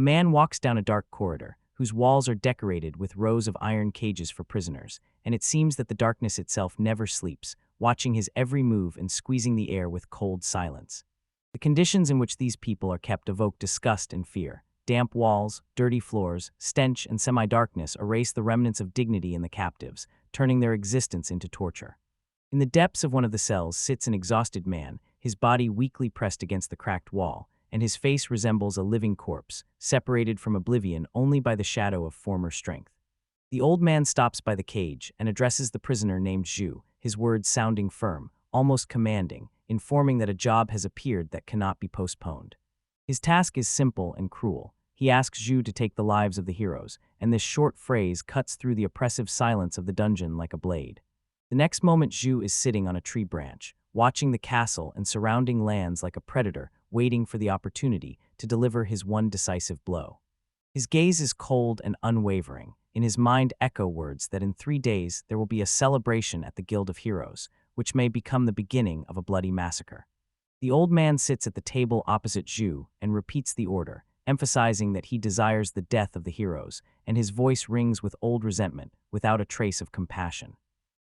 man walks down a dark corridor, whose walls are decorated with rows of iron cages for prisoners, and it seems that the darkness itself never sleeps, watching his every move and squeezing the air with cold silence. The conditions in which these people are kept evoke disgust and fear. Damp walls, dirty floors, stench, and semi-darkness erase the remnants of dignity in the captives, turning their existence into torture. In the depths of one of the cells sits an exhausted man, his body weakly pressed against the cracked wall, and his face resembles a living corpse, separated from oblivion only by the shadow of former strength. The old man stops by the cage and addresses the prisoner named Zhu, his words sounding firm, almost commanding, informing that a job has appeared that cannot be postponed. His task is simple and cruel. He asks Zhu to take the lives of the heroes, and this short phrase cuts through the oppressive silence of the dungeon like a blade. The next moment Zhu is sitting on a tree branch, watching the castle and surrounding lands like a predator, waiting for the opportunity to deliver his one decisive blow. His gaze is cold and unwavering. In his mind echo words that in 3 days there will be a celebration at the Guild of Heroes, which may become the beginning of a bloody massacre. The old man sits at the table opposite Zhu and repeats the order, emphasizing that he desires the death of the heroes, and his voice rings with old resentment, without a trace of compassion.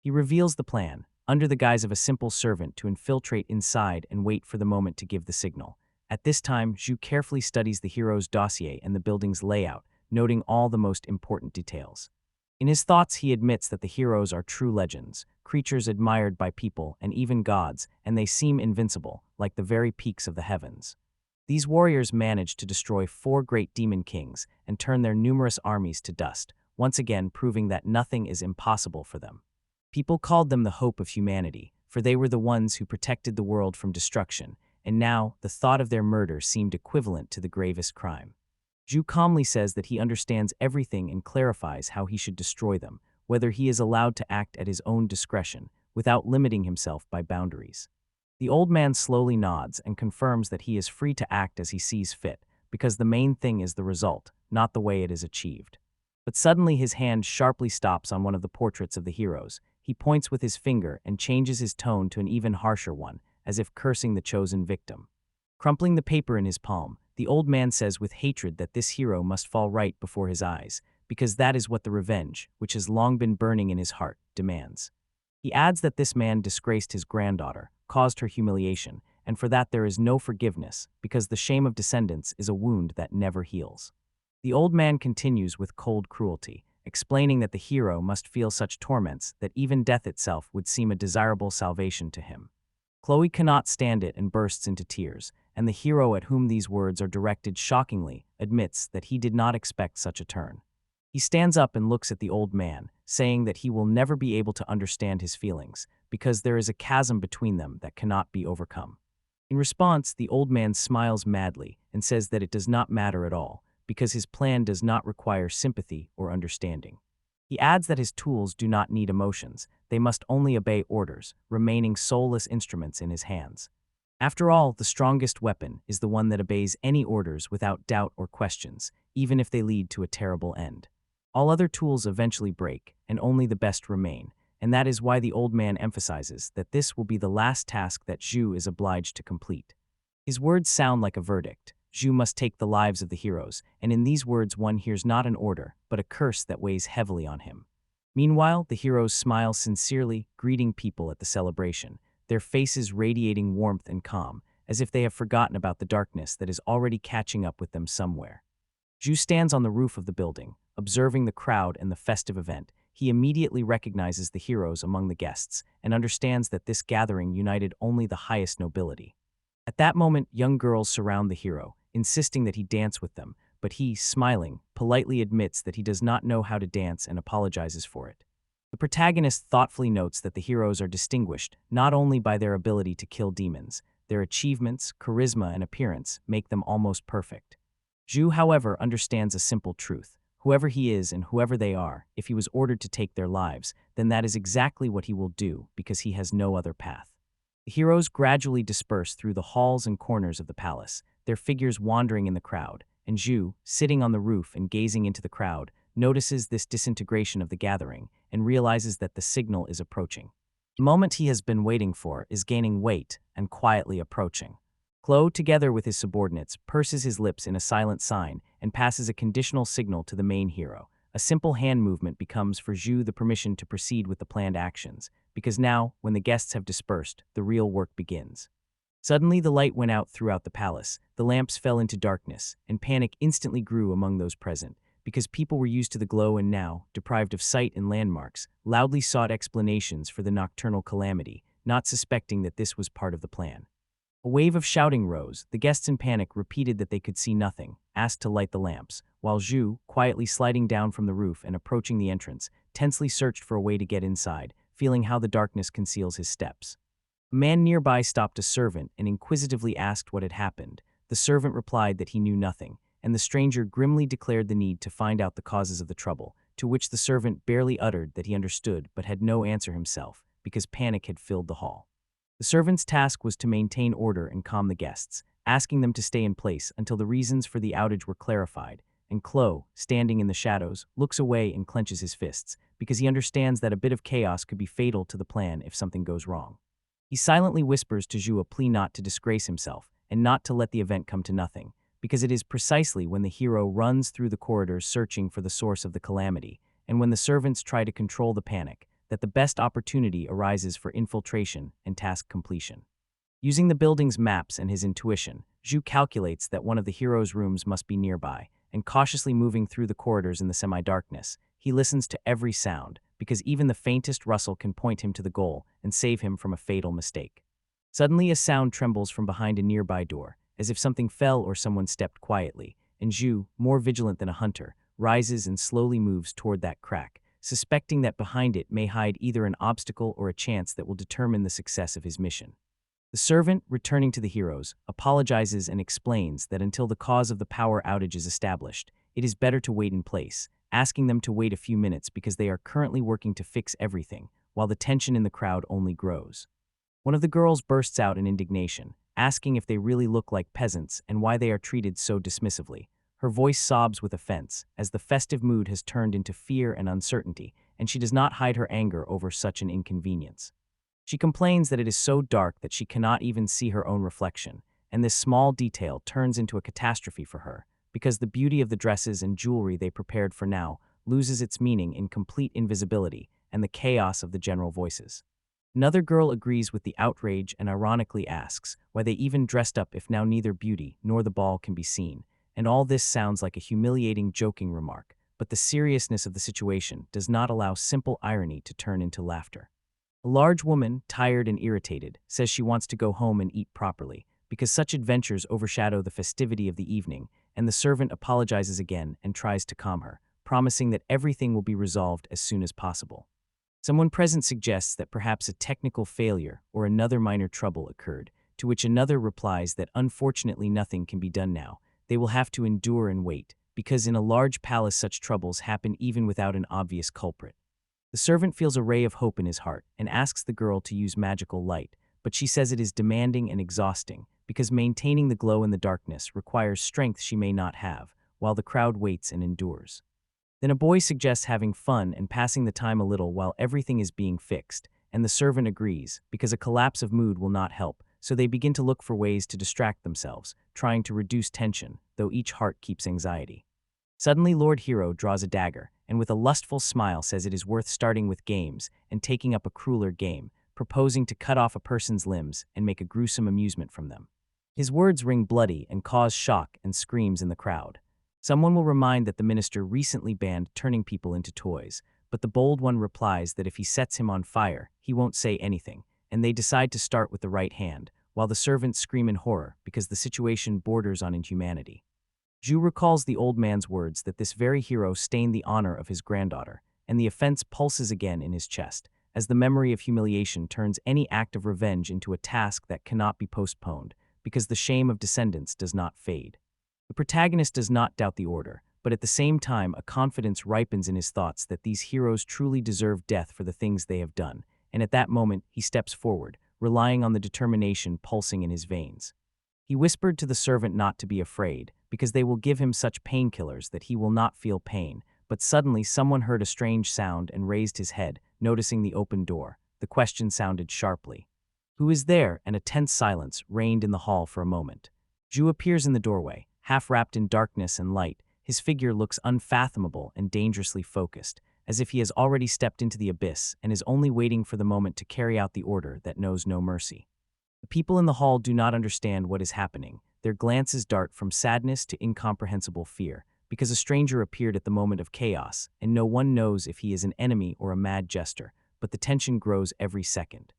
He reveals the plan, under the guise of a simple servant, to infiltrate inside and wait for the moment to give the signal. At this time, Zhu carefully studies the hero's dossier and the building's layout, noting all the most important details. In his thoughts, he admits that the heroes are true legends, creatures admired by people and even gods, and they seem invincible, like the very peaks of the heavens. These warriors managed to destroy 4 great demon kings and turn their numerous armies to dust, once again proving that nothing is impossible for them. People called them the hope of humanity, for they were the ones who protected the world from destruction, and now the thought of their murder seemed equivalent to the gravest crime. Zhu calmly says that he understands everything and clarifies how he should destroy them, whether he is allowed to act at his own discretion, without limiting himself by boundaries. The old man slowly nods and confirms that he is free to act as he sees fit, because the main thing is the result, not the way it is achieved. But suddenly his hand sharply stops on one of the portraits of the heroes. He points with his finger and changes his tone to an even harsher one, as if cursing the chosen victim. Crumpling the paper in his palm, the old man says with hatred that this hero must fall right before his eyes, because that is what the revenge, which has long been burning in his heart, demands. He adds that this man disgraced his granddaughter, caused her humiliation, and for that there is no forgiveness, because the shame of descendants is a wound that never heals. The old man continues with cold cruelty, explaining that the hero must feel such torments that even death itself would seem a desirable salvation to him. Chloe cannot stand it and bursts into tears, and the hero at whom these words are directed shockingly admits that he did not expect such a turn. He stands up and looks at the old man, saying that he will never be able to understand his feelings, because there is a chasm between them that cannot be overcome. In response, the old man smiles madly and says that it does not matter at all, because his plan does not require sympathy or understanding. He adds that his tools do not need emotions, they must only obey orders, remaining soulless instruments in his hands. After all, the strongest weapon is the one that obeys any orders without doubt or questions, even if they lead to a terrible end. All other tools eventually break, and only the best remain, and that is why the old man emphasizes that this will be the last task that Zhu is obliged to complete. His words sound like a verdict. Zhu must take the lives of the heroes, and in these words one hears not an order, but a curse that weighs heavily on him. Meanwhile, the heroes smile sincerely, greeting people at the celebration, their faces radiating warmth and calm, as if they have forgotten about the darkness that is already catching up with them somewhere. Zhu stands on the roof of the building, observing the crowd and the festive event. He immediately recognizes the heroes among the guests and understands that this gathering united only the highest nobility. At that moment, young girls surround the hero, insisting that he dance with them, but he, smiling, politely admits that he does not know how to dance and apologizes for it. The protagonist thoughtfully notes that the heroes are distinguished not only by their ability to kill demons, their achievements, charisma, and appearance make them almost perfect. Zhu, however, understands a simple truth. Whoever he is and whoever they are, if he was ordered to take their lives, then that is exactly what he will do because he has no other path. The heroes gradually disperse through the halls and corners of the palace, their figures wandering in the crowd, and Zhu, sitting on the roof and gazing into the crowd, notices this disintegration of the gathering and realizes that the signal is approaching. The moment he has been waiting for is gaining weight and quietly approaching. Klo, together with his subordinates, purses his lips in a silent sign and passes a conditional signal to the main hero. A simple hand movement becomes for Zhu the permission to proceed with the planned actions, because now, when the guests have dispersed, the real work begins. Suddenly the light went out throughout the palace, the lamps fell into darkness, and panic instantly grew among those present, because people were used to the glow and now, deprived of sight and landmarks, loudly sought explanations for the nocturnal calamity, not suspecting that this was part of the plan. A wave of shouting rose, the guests in panic repeated that they could see nothing, asked to light the lamps, while Zhu, quietly sliding down from the roof and approaching the entrance, tensely searched for a way to get inside, feeling how the darkness conceals his steps. A man nearby stopped a servant and inquisitively asked what had happened. The servant replied that he knew nothing, and the stranger grimly declared the need to find out the causes of the trouble, to which the servant barely uttered that he understood but had no answer himself, because panic had filled the hall. The servant's task was to maintain order and calm the guests, asking them to stay in place until the reasons for the outage were clarified, and Klo, standing in the shadows, looks away and clenches his fists, because he understands that a bit of chaos could be fatal to the plan if something goes wrong. He silently whispers to Zhu a plea not to disgrace himself, and not to let the event come to nothing, because it is precisely when the hero runs through the corridors searching for the source of the calamity, and when the servants try to control the panic, that the best opportunity arises for infiltration and task completion. Using the building's maps and his intuition, Zhu calculates that one of the hero's rooms must be nearby, and cautiously moving through the corridors in the semi-darkness, he listens to every sound, because even the faintest rustle can point him to the goal and save him from a fatal mistake. Suddenly a sound trembles from behind a nearby door, as if something fell or someone stepped quietly, and Zhu, more vigilant than a hunter, rises and slowly moves toward that crack, suspecting that behind it may hide either an obstacle or a chance that will determine the success of his mission. The servant, returning to the heroes, apologizes and explains that until the cause of the power outage is established, it is better to wait in place, asking them to wait a few minutes because they are currently working to fix everything, while the tension in the crowd only grows. One of the girls bursts out in indignation, asking if they really look like peasants and why they are treated so dismissively. Her voice sobs with offense, as the festive mood has turned into fear and uncertainty, and she does not hide her anger over such an inconvenience. She complains that it is so dark that she cannot even see her own reflection, and this small detail turns into a catastrophe for her, because the beauty of the dresses and jewelry they prepared for now loses its meaning in complete invisibility and the chaos of the general voices. Another girl agrees with the outrage and ironically asks why they even dressed up if now neither beauty nor the ball can be seen, and all this sounds like a humiliating joking remark, but the seriousness of the situation does not allow simple irony to turn into laughter. A large woman, tired and irritated, says she wants to go home and eat properly, because such adventures overshadow the festivity of the evening, and the servant apologizes again and tries to calm her, promising that everything will be resolved as soon as possible. Someone present suggests that perhaps a technical failure or another minor trouble occurred, to which another replies that unfortunately nothing can be done now. They will have to endure and wait, because in a large palace such troubles happen even without an obvious culprit. The servant feels a ray of hope in his heart and asks the girl to use magical light, but she says it is demanding and exhausting, because maintaining the glow in the darkness requires strength she may not have, while the crowd waits and endures. Then a boy suggests having fun and passing the time a little while everything is being fixed, and the servant agrees, because a collapse of mood will not help, so they begin to look for ways to distract themselves, trying to reduce tension, though each heart keeps anxiety. Suddenly Lord Hero draws a dagger, and with a lustful smile says it is worth starting with games and taking up a crueler game, proposing to cut off a person's limbs and make a gruesome amusement from them. His words ring bloody and cause shock and screams in the crowd. Someone will remind that the minister recently banned turning people into toys, but the bold one replies that if he sets him on fire, he won't say anything, and they decide to start with the right hand, while the servants scream in horror because the situation borders on inhumanity. Zhu recalls the old man's words that this very hero stained the honor of his granddaughter, and the offense pulses again in his chest, as the memory of humiliation turns any act of revenge into a task that cannot be postponed, because the shame of descendants does not fade. The protagonist does not doubt the order, but at the same time a confidence ripens in his thoughts that these heroes truly deserve death for the things they have done, and at that moment he steps forward, relying on the determination pulsing in his veins. He whispered to the servant not to be afraid, because they will give him such painkillers that he will not feel pain, but suddenly someone heard a strange sound and raised his head, noticing the open door. The question sounded sharply. Who is there? And a tense silence reigned in the hall for a moment. Zhu appears in the doorway, half wrapped in darkness and light. His figure looks unfathomable and dangerously focused, as if he has already stepped into the abyss and is only waiting for the moment to carry out the order that knows no mercy. The people in the hall do not understand what is happening. Their glances dart from sadness to incomprehensible fear, because a stranger appeared at the moment of chaos, and no one knows if he is an enemy or a mad jester, but the tension grows every second.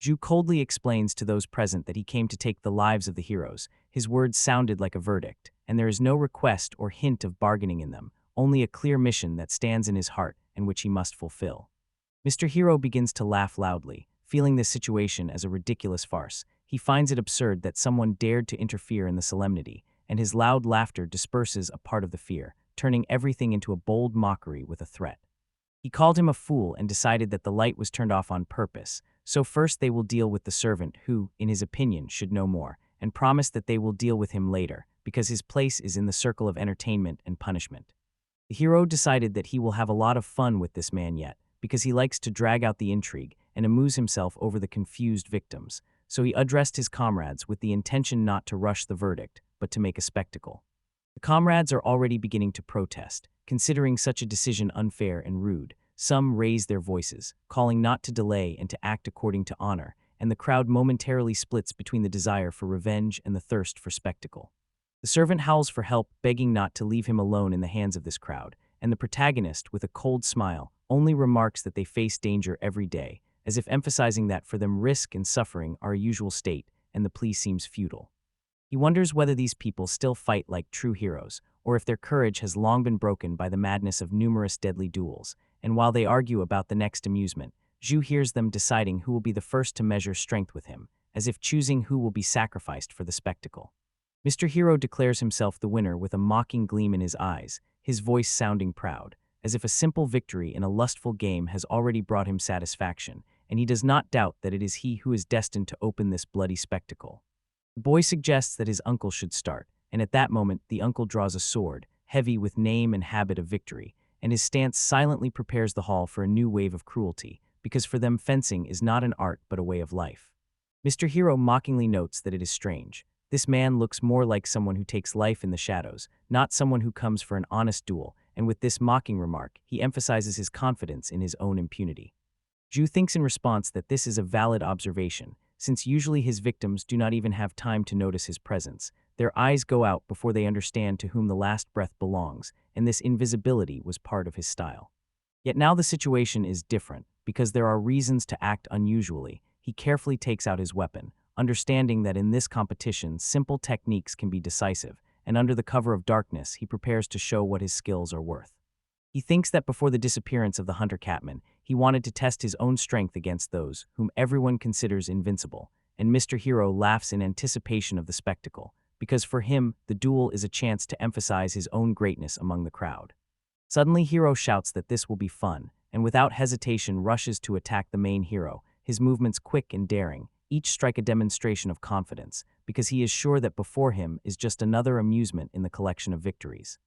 Zhu coldly explains to those present that he came to take the lives of the heroes. His words sounded like a verdict, and there is no request or hint of bargaining in them, only a clear mission that stands in his heart and which he must fulfill. Mr. Hero begins to laugh loudly, feeling this situation as a ridiculous farce. He finds it absurd that someone dared to interfere in the solemnity, and his loud laughter disperses a part of the fear, turning everything into a bold mockery with a threat. He called him a fool and decided that the light was turned off on purpose, so first they will deal with the servant who, in his opinion, should know more, and promised that they will deal with him later, because his place is in the circle of entertainment and punishment. The hero decided that he will have a lot of fun with this man yet, because he likes to drag out the intrigue and amuse himself over the confused victims, so he addressed his comrades with the intention not to rush the verdict, but to make a spectacle. The comrades are already beginning to protest, considering such a decision unfair and rude. Some raise their voices, calling not to delay and to act according to honor, and the crowd momentarily splits between the desire for revenge and the thirst for spectacle. The servant howls for help, begging not to leave him alone in the hands of this crowd, and the protagonist, with a cold smile, only remarks that they face danger every day, as if emphasizing that for them risk and suffering are a usual state, and the plea seems futile. He wonders whether these people still fight like true heroes, or if their courage has long been broken by the madness of numerous deadly duels, and while they argue about the next amusement, Zhu hears them deciding who will be the first to measure strength with him, as if choosing who will be sacrificed for the spectacle. Mr. Hero declares himself the winner with a mocking gleam in his eyes, his voice sounding proud, as if a simple victory in a lustful game has already brought him satisfaction, and he does not doubt that it is he who is destined to open this bloody spectacle. The boy suggests that his uncle should start, and at that moment the uncle draws a sword, heavy with name and habit of victory, and his stance silently prepares the hall for a new wave of cruelty, because for them fencing is not an art but a way of life. Mr. Hero mockingly notes that it is strange. This man looks more like someone who takes life in the shadows, not someone who comes for an honest duel, and with this mocking remark, he emphasizes his confidence in his own impunity. Zhu thinks in response that this is a valid observation, since usually his victims do not even have time to notice his presence. Their eyes go out before they understand to whom the last breath belongs, and this invisibility was part of his style. Yet now the situation is different, because there are reasons to act unusually. He carefully takes out his weapon, understanding that in this competition simple techniques can be decisive, and under the cover of darkness he prepares to show what his skills are worth. He thinks that before the disappearance of the hunter Catman, he wanted to test his own strength against those whom everyone considers invincible, and Mr. Hero laughs in anticipation of the spectacle, because for him the duel is a chance to emphasize his own greatness among the crowd. Suddenly Hero shouts that this will be fun, and without hesitation rushes to attack the main hero, his movements quick and daring, each strike a demonstration of confidence, because he is sure that before him is just another amusement in the collection of victories.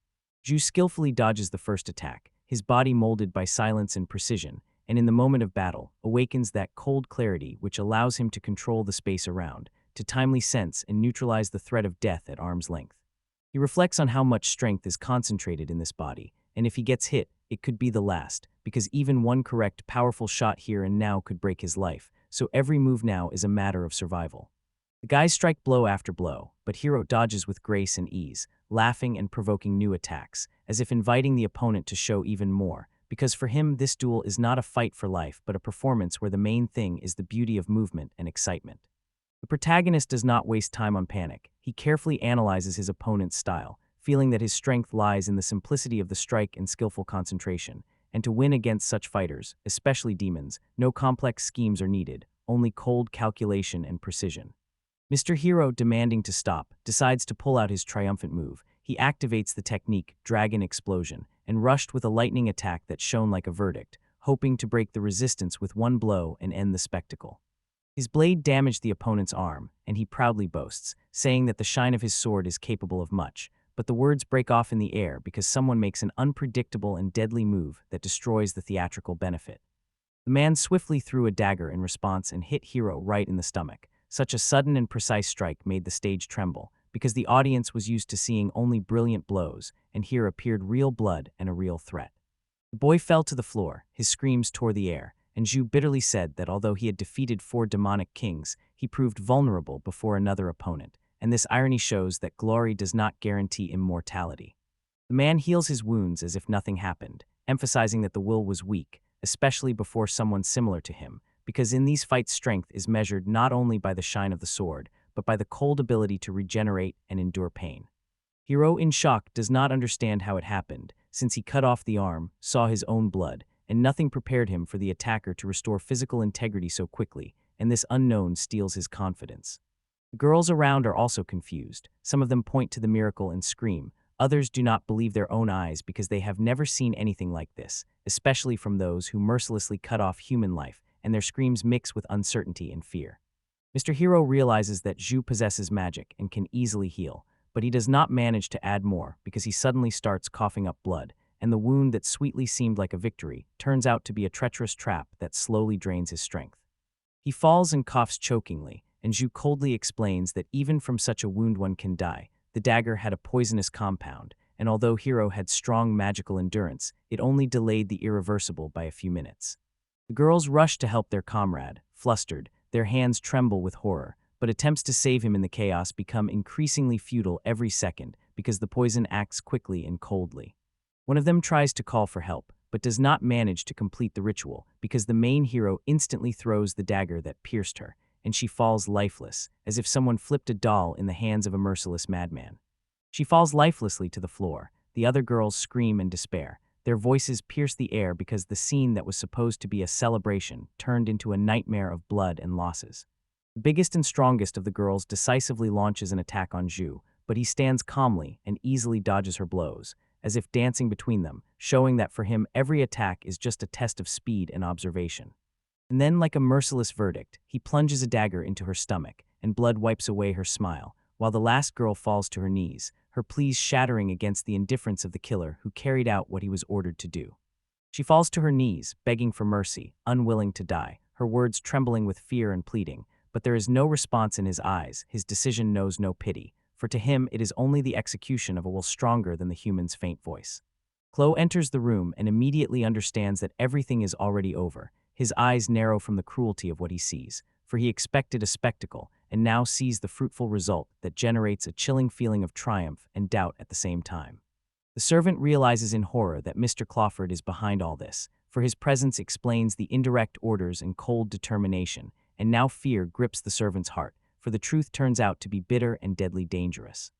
Zhu skillfully dodges the first attack, his body molded by silence and precision, and in the moment of battle, awakens that cold clarity which allows him to control the space around, to timely sense and neutralize the threat of death at arm's length. He reflects on how much strength is concentrated in this body, and if he gets hit, it could be the last, because even one correct, powerful shot here and now could break his life, so every move now is a matter of survival. The guys strike blow after blow, but Hero dodges with grace and ease, laughing and provoking new attacks, as if inviting the opponent to show even more, because for him this duel is not a fight for life but a performance where the main thing is the beauty of movement and excitement. The protagonist does not waste time on panic. He carefully analyzes his opponent's style, feeling that his strength lies in the simplicity of the strike and skillful concentration, and to win against such fighters, especially demons, no complex schemes are needed, only cold calculation and precision. Mr. Hero, demanding to stop, decides to pull out his triumphant move. He activates the technique, Dragon Explosion, and rushed with a lightning attack that shone like a verdict, hoping to break the resistance with one blow and end the spectacle. His blade damaged the opponent's arm, and he proudly boasts, saying that the shine of his sword is capable of much, but the words break off in the air because someone makes an unpredictable and deadly move that destroys the theatrical benefit. The man swiftly threw a dagger in response and hit Hero right in the stomach. Such a sudden and precise strike made the stage tremble, because the audience was used to seeing only brilliant blows, and here appeared real blood and a real threat. The boy fell to the floor, his screams tore the air, and Zhu bitterly said that although he had defeated 4 demonic kings, he proved vulnerable before another opponent, and this irony shows that glory does not guarantee immortality. The man heals his wounds as if nothing happened, emphasizing that the will was weak, especially before someone similar to him, because in these fights strength is measured not only by the shine of the sword, but by the cold ability to regenerate and endure pain. Hero, in shock, does not understand how it happened, since he cut off the arm, saw his own blood, and nothing prepared him for the attacker to restore physical integrity so quickly, and this unknown steals his confidence. The girls around are also confused. Some of them point to the miracle and scream. Others do not believe their own eyes because they have never seen anything like this, especially from those who mercilessly cut off human life, and their screams mix with uncertainty and fear. Mr. Hero realizes that Zhu possesses magic and can easily heal, but he does not manage to add more because he suddenly starts coughing up blood, and the wound that sweetly seemed like a victory turns out to be a treacherous trap that slowly drains his strength. He falls and coughs chokingly, and Zhu coldly explains that even from such a wound one can die. The dagger had a poisonous compound, and although Hero had strong magical endurance, it only delayed the irreversible by a few minutes. The girls rush to help their comrade, flustered, their hands tremble with horror, but attempts to save him in the chaos become increasingly futile every second because the poison acts quickly and coldly. One of them tries to call for help, but does not manage to complete the ritual because the main hero instantly throws the dagger that pierced her, and she falls lifeless, as if someone flipped a doll in the hands of a merciless madman. She falls lifelessly to the floor. The other girls scream in despair. Their voices pierce the air because the scene that was supposed to be a celebration turned into a nightmare of blood and losses. The biggest and strongest of the girls decisively launches an attack on Zhu, but he stands calmly and easily dodges her blows, as if dancing between them, showing that for him every attack is just a test of speed and observation. And then, like a merciless verdict, he plunges a dagger into her stomach, and blood wipes away her smile, while the last girl falls to her knees, her pleas shattering against the indifference of the killer who carried out what he was ordered to do. She falls to her knees, begging for mercy, unwilling to die, her words trembling with fear and pleading, but there is no response in his eyes. His decision knows no pity, for to him it is only the execution of a will stronger than the human's faint voice. Chloe enters the room and immediately understands that everything is already over. His eyes narrow from the cruelty of what he sees, for he expected a spectacle and now sees the fruitful result that generates a chilling feeling of triumph and doubt at the same time. The servant realizes in horror that Mr. Clawford is behind all this, for his presence explains the indirect orders and cold determination, and now fear grips the servant's heart, for the truth turns out to be bitter and deadly dangerous.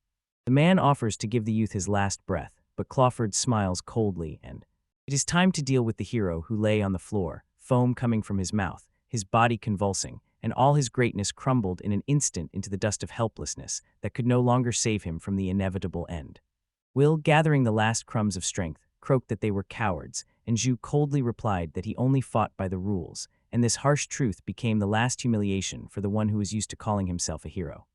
The man offers to give the youth his last breath, but Clawford smiles coldly and, "It is time to deal with the hero who lay on the floor, foam coming from his mouth, his body convulsing, and all his greatness crumbled in an instant into the dust of helplessness that could no longer save him from the inevitable end." Will, gathering the last crumbs of strength, croaked that they were cowards, and Zhu coldly replied that he only fought by the rules, and this harsh truth became the last humiliation for the one who was used to calling himself a hero.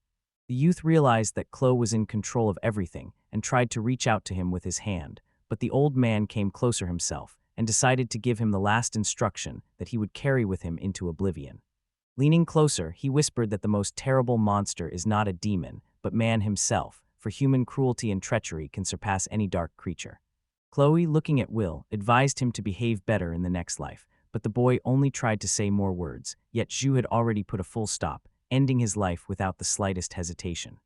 The youth realized that Chloe was in control of everything and tried to reach out to him with his hand, but the old man came closer himself and decided to give him the last instruction that he would carry with him into oblivion. Leaning closer, he whispered that the most terrible monster is not a demon, but man himself, for human cruelty and treachery can surpass any dark creature. Chloe, looking at Will, advised him to behave better in the next life, but the boy only tried to say more words, yet Zhu had already put a full stop, ending his life without the slightest hesitation.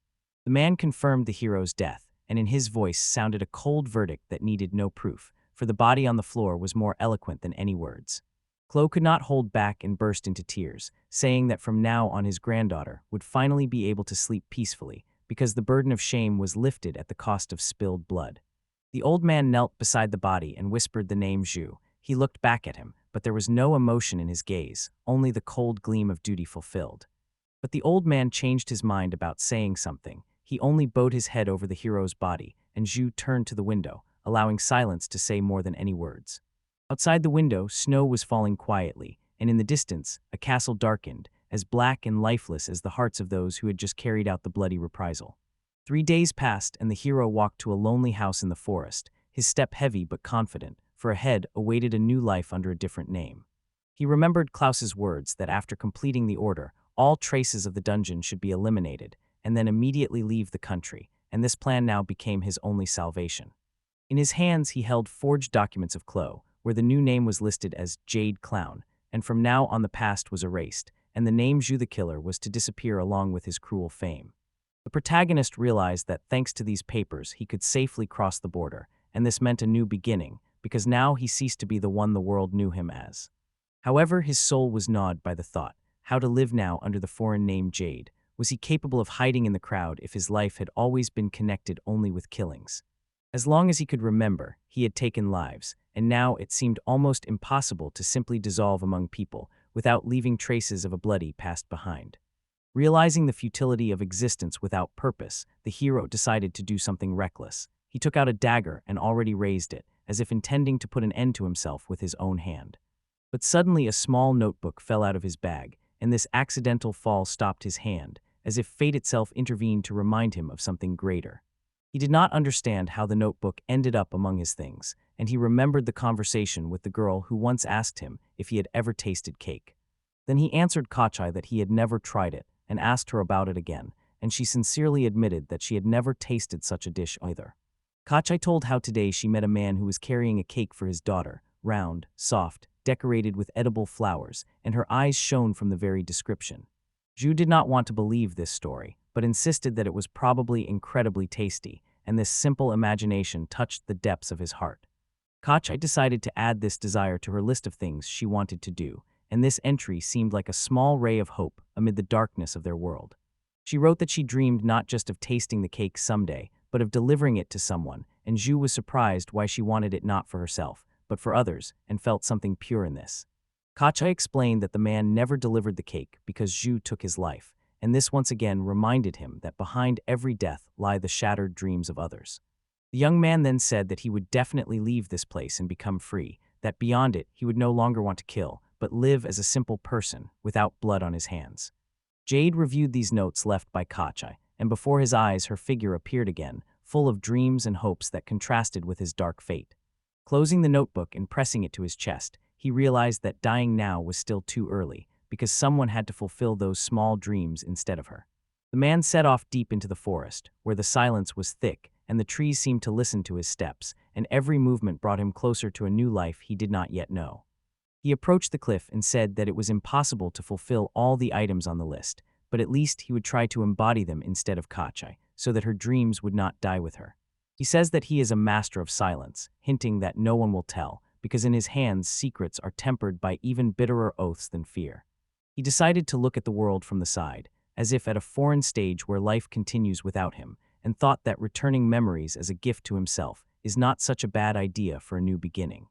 The man confirmed the hero's death, and in his voice sounded a cold verdict that needed no proof, for the body on the floor was more eloquent than any words. Chloe could not hold back and burst into tears, saying that from now on his granddaughter would finally be able to sleep peacefully, because the burden of shame was lifted at the cost of spilled blood. The old man knelt beside the body and whispered the name Zhu. He looked back at him, but there was no emotion in his gaze, only the cold gleam of duty fulfilled. But the old man changed his mind about saying something. He only bowed his head over the hero's body, and Zhu turned to the window, allowing silence to say more than any words. Outside the window, snow was falling quietly, and in the distance, a castle darkened, as black and lifeless as the hearts of those who had just carried out the bloody reprisal. 3 days passed, and the hero walked to a lonely house in the forest, his step heavy but confident, for ahead awaited a new life under a different name. He remembered Klaus's words that after completing the order, all traces of the dungeon should be eliminated, and then immediately leave the country, and this plan now became his only salvation. In his hands he held forged documents of Clo, where the new name was listed as Jade Clown, and from now on the past was erased, and the name Zhu the Killer was to disappear along with his cruel fame. The protagonist realized that thanks to these papers he could safely cross the border, and this meant a new beginning, because now he ceased to be the one the world knew him as. However, his soul was gnawed by the thought, how to live now under the foreign name Jade. Was he capable of hiding in the crowd if his life had always been connected only with killings? As long as he could remember, he had taken lives, and now it seemed almost impossible to simply dissolve among people without leaving traces of a bloody past behind. Realizing the futility of existence without purpose, the hero decided to do something reckless. He took out a dagger and already raised it, as if intending to put an end to himself with his own hand. But suddenly a small notebook fell out of his bag, and this accidental fall stopped his hand, as if fate itself intervened to remind him of something greater. He did not understand how the notebook ended up among his things, and he remembered the conversation with the girl who once asked him if he had ever tasted cake. Then he answered Kachai that he had never tried it, and asked her about it again, and she sincerely admitted that she had never tasted such a dish either. Kachai told how today she met a man who was carrying a cake for his daughter, round, soft, decorated with edible flowers, and her eyes shone from the very description. Zhu did not want to believe this story, but insisted that it was probably incredibly tasty, and this simple imagination touched the depths of his heart. Kachai decided to add this desire to her list of things she wanted to do, and this entry seemed like a small ray of hope amid the darkness of their world. She wrote that she dreamed not just of tasting the cake someday, but of delivering it to someone, and Zhu was surprised why she wanted it not for herself, but for others, and felt something pure in this. Kachai explained that the man never delivered the cake because Zhu took his life, and this once again reminded him that behind every death lie the shattered dreams of others. The young man then said that he would definitely leave this place and become free, that beyond it he would no longer want to kill, but live as a simple person, without blood on his hands. Jade reviewed these notes left by Kachai, and before his eyes her figure appeared again, full of dreams and hopes that contrasted with his dark fate. Closing the notebook and pressing it to his chest, he realized that dying now was still too early, because someone had to fulfill those small dreams instead of her. The man set off deep into the forest, where the silence was thick, and the trees seemed to listen to his steps, and every movement brought him closer to a new life he did not yet know. He approached the cliff and said that it was impossible to fulfill all the items on the list, but at least he would try to embody them instead of Kachai, so that her dreams would not die with her. He says that he is a master of silence, hinting that no one will tell, because in his hands secrets are tempered by even bitterer oaths than fear. He decided to look at the world from the side, as if at a foreign stage where life continues without him, and thought that returning memories as a gift to himself is not such a bad idea for a new beginning.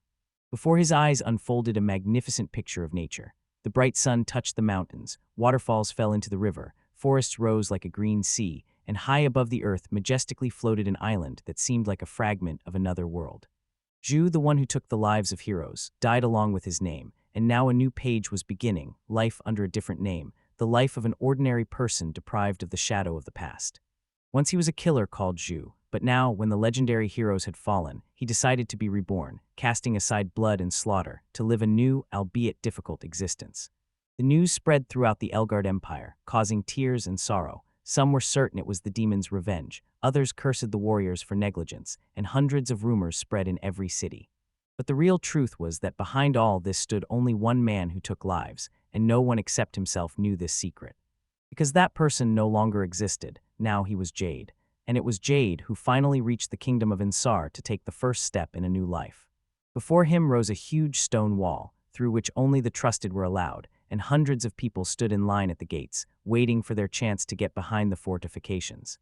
Before his eyes unfolded a magnificent picture of nature. The bright sun touched the mountains, waterfalls fell into the river, forests rose like a green sea, and high above the earth majestically floated an island that seemed like a fragment of another world. Zhu, the one who took the lives of heroes, died along with his name, and now a new page was beginning, life under a different name, the life of an ordinary person deprived of the shadow of the past. Once he was a killer called Zhu, but now, when the legendary heroes had fallen, he decided to be reborn, casting aside blood and slaughter, to live a new, albeit difficult existence. The news spread throughout the Elgard Empire, causing tears and sorrow. Some were certain it was the demon's revenge, others cursed the warriors for negligence, and hundreds of rumors spread in every city. But the real truth was that behind all this stood only one man who took lives, and no one except himself knew this secret. Because that person no longer existed, now he was Jade, and it was Jade who finally reached the kingdom of Insar to take the first step in a new life. Before him rose a huge stone wall, through which only the trusted were allowed, and hundreds of people stood in line at the gates, waiting for their chance to get behind the fortifications.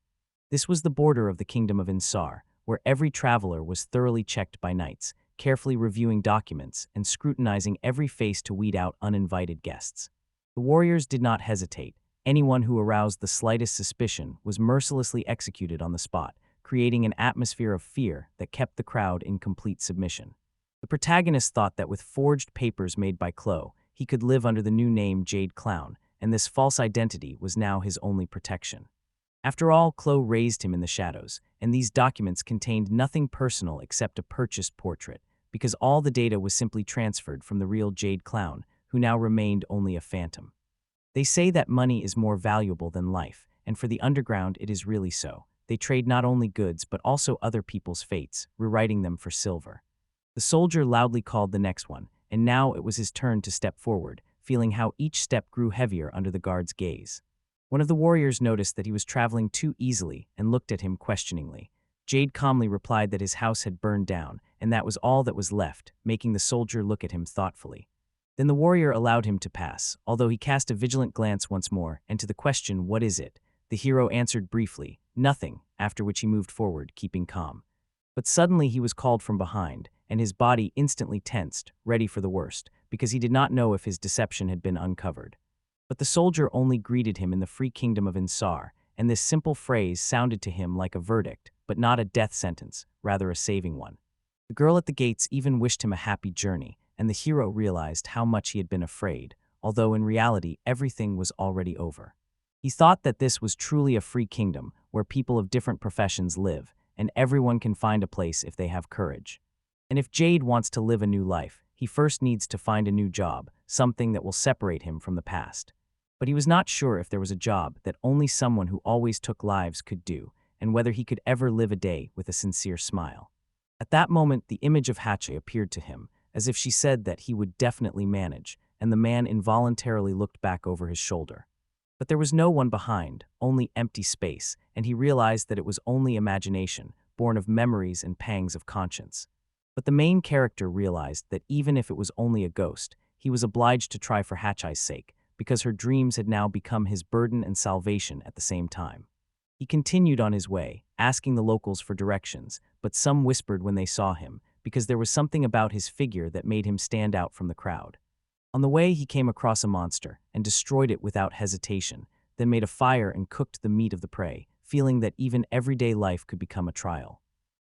This was the border of the kingdom of Insar, where every traveler was thoroughly checked by knights, carefully reviewing documents and scrutinizing every face to weed out uninvited guests. The warriors did not hesitate. Anyone who aroused the slightest suspicion was mercilessly executed on the spot, creating an atmosphere of fear that kept the crowd in complete submission. The protagonist thought that with forged papers made by Clo, he could live under the new name Jade Clown, and this false identity was now his only protection. After all, Clo raised him in the shadows, and these documents contained nothing personal except a purchased portrait, because all the data was simply transferred from the real Jade Clown, who now remained only a phantom. They say that money is more valuable than life, and for the underground it is really so. They trade not only goods but also other people's fates, rewriting them for silver. The soldier loudly called the next one, and now it was his turn to step forward, feeling how each step grew heavier under the guard's gaze. One of the warriors noticed that he was traveling too easily and looked at him questioningly. Jade calmly replied that his house had burned down, and that was all that was left, making the soldier look at him thoughtfully. Then the warrior allowed him to pass, although he cast a vigilant glance once more, and to the question, "What is it?" the hero answered briefly, "Nothing," after which he moved forward, keeping calm. But suddenly he was called from behind, and his body instantly tensed, ready for the worst, because he did not know if his deception had been uncovered. But the soldier only greeted him in the free kingdom of Insar, and this simple phrase sounded to him like a verdict, but not a death sentence, rather a saving one. The girl at the gates even wished him a happy journey, and the hero realized how much he had been afraid, although in reality everything was already over. He thought that this was truly a free kingdom, where people of different professions live, and everyone can find a place if they have courage. And if Jade wants to live a new life, he first needs to find a new job, something that will separate him from the past. But he was not sure if there was a job that only someone who always took lives could do, and whether he could ever live a day with a sincere smile. At that moment, the image of Hache appeared to him, as if she said that he would definitely manage, and the man involuntarily looked back over his shoulder. But there was no one behind, only empty space, and he realized that it was only imagination, born of memories and pangs of conscience. But the main character realized that even if it was only a ghost, he was obliged to try for Hachi's sake, because her dreams had now become his burden and salvation at the same time. He continued on his way, asking the locals for directions, but some whispered when they saw him, because there was something about his figure that made him stand out from the crowd. On the way, he came across a monster and destroyed it without hesitation, then made a fire and cooked the meat of the prey, feeling that even everyday life could become a trial.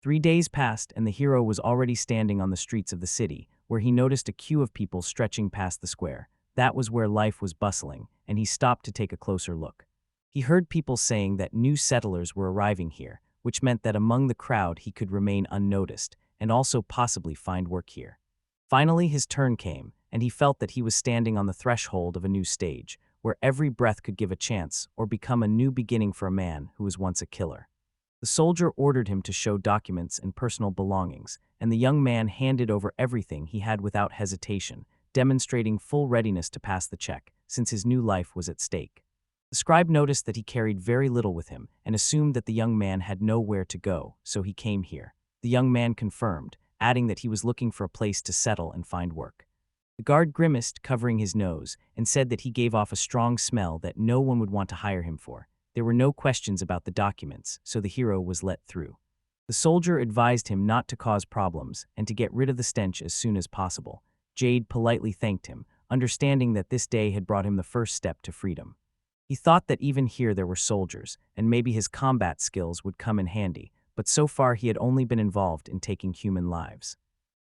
3 days passed, and the hero was already standing on the streets of the city, where he noticed a queue of people stretching past the square. That was where life was bustling, and he stopped to take a closer look. He heard people saying that new settlers were arriving here, which meant that among the crowd he could remain unnoticed, and also possibly find work here. Finally, his turn came, and he felt that he was standing on the threshold of a new stage, where every breath could give a chance or become a new beginning for a man who was once a killer. The soldier ordered him to show documents and personal belongings, and the young man handed over everything he had without hesitation, demonstrating full readiness to pass the check, since his new life was at stake. The scribe noticed that he carried very little with him and assumed that the young man had nowhere to go, so he came here. The young man confirmed, adding that he was looking for a place to settle and find work. The guard grimaced, covering his nose, and said that he gave off a strong smell that no one would want to hire him for. There were no questions about the documents, so the hero was let through. The soldier advised him not to cause problems and to get rid of the stench as soon as possible. Jade politely thanked him, understanding that this day had brought him the first step to freedom. He thought that even here there were soldiers, and maybe his combat skills would come in handy, but so far he had only been involved in taking human lives.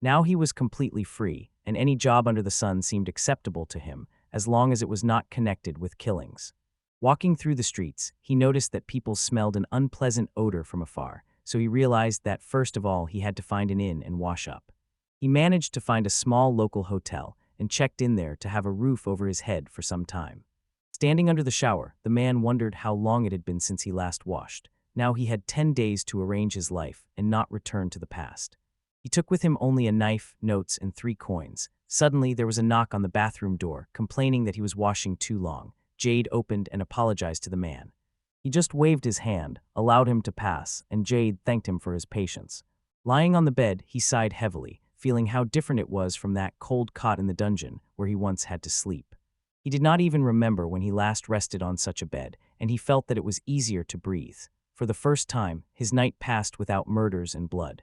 Now he was completely free, and any job under the sun seemed acceptable to him, as long as it was not connected with killings. Walking through the streets, he noticed that people smelled an unpleasant odor from afar, so he realized that first of all he had to find an inn and wash up. He managed to find a small local hotel and checked in there to have a roof over his head for some time. Standing under the shower, the man wondered how long it had been since he last washed. Now he had 10 days to arrange his life and not return to the past. He took with him only a knife, notes, and 3 coins. Suddenly, there was a knock on the bathroom door, complaining that he was washing too long. Jade opened and apologized to the man. He just waved his hand, allowed him to pass, and Jade thanked him for his patience. Lying on the bed, he sighed heavily, feeling how different it was from that cold cot in the dungeon where he once had to sleep. He did not even remember when he last rested on such a bed, and he felt that it was easier to breathe. For the first time, his night passed without murders and blood.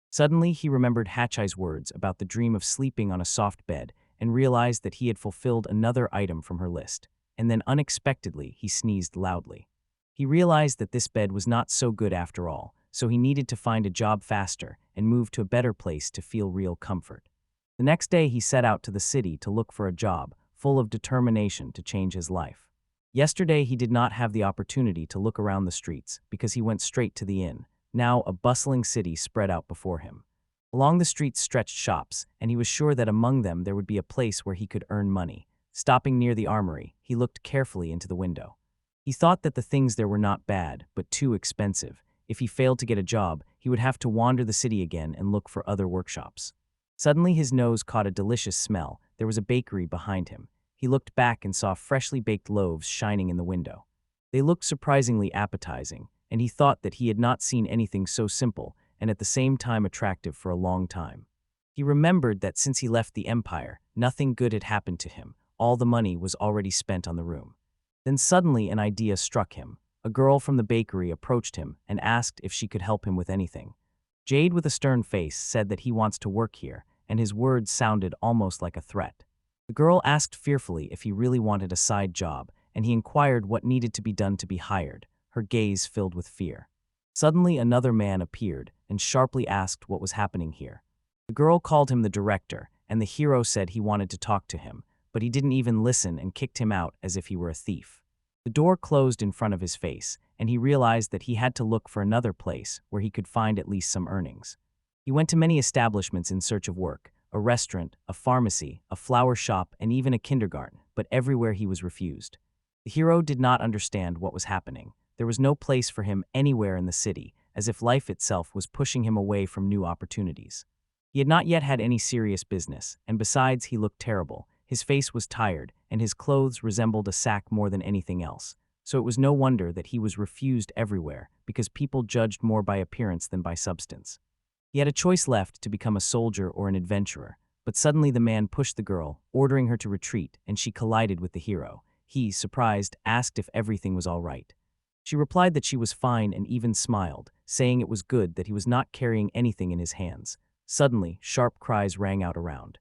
Suddenly, he remembered Hachi's words about the dream of sleeping on a soft bed and realized that he had fulfilled another item from her list. And then unexpectedly, he sneezed loudly. He realized that this bed was not so good after all, so he needed to find a job faster and move to a better place to feel real comfort. The next day, he set out to the city to look for a job, full of determination to change his life. Yesterday, he did not have the opportunity to look around the streets because he went straight to the inn. Now, a bustling city spread out before him. Along the streets stretched shops, and he was sure that among them there would be a place where he could earn money. Stopping near the armory, he looked carefully into the window. He thought that the things there were not bad, but too expensive. If he failed to get a job, he would have to wander the city again and look for other workshops. Suddenly his nose caught a delicious smell. There was a bakery behind him. He looked back and saw freshly baked loaves shining in the window. They looked surprisingly appetizing, and he thought that he had not seen anything so simple and at the same time attractive for a long time. He remembered that since he left the Empire, nothing good had happened to him. All the money was already spent on the room. Then suddenly an idea struck him. A girl from the bakery approached him and asked if she could help him with anything. Jade, with a stern face, said that he wants to work here, and his words sounded almost like a threat. The girl asked fearfully if he really wanted a side job, and he inquired what needed to be done to be hired, her gaze filled with fear. Suddenly another man appeared and sharply asked what was happening here. The girl called him the director, and the hero said he wanted to talk to him, but he didn't even listen and kicked him out as if he were a thief. The door closed in front of his face, and he realized that he had to look for another place where he could find at least some earnings. He went to many establishments in search of work, a restaurant, a pharmacy, a flower shop, and even a kindergarten, but everywhere he was refused. The hero did not understand what was happening. There was no place for him anywhere in the city, as if life itself was pushing him away from new opportunities. He had not yet had any serious business, and besides, he looked terrible. His face was tired, and his clothes resembled a sack more than anything else. So it was no wonder that he was refused everywhere, because people judged more by appearance than by substance. He had a choice left to become a soldier or an adventurer, but suddenly the man pushed the girl, ordering her to retreat, and she collided with the hero. He, surprised, asked if everything was all right. She replied that she was fine and even smiled, saying it was good that he was not carrying anything in his hands. Suddenly, sharp cries rang out around.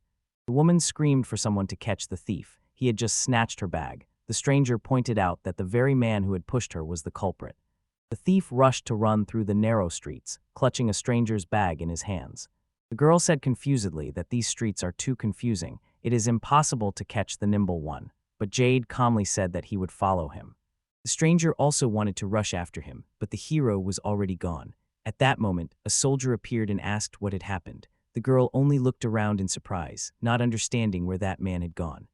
The woman screamed for someone to catch the thief. He had just snatched her bag. The stranger pointed out that the very man who had pushed her was the culprit. The thief rushed to run through the narrow streets, clutching a stranger's bag in his hands. The girl said confusedly that these streets are too confusing. It is impossible to catch the nimble one, but Jade calmly said that he would follow him. The stranger also wanted to rush after him, but the hero was already gone. At that moment, a soldier appeared and asked what had happened. The girl only looked around in surprise, not understanding where that man had gone.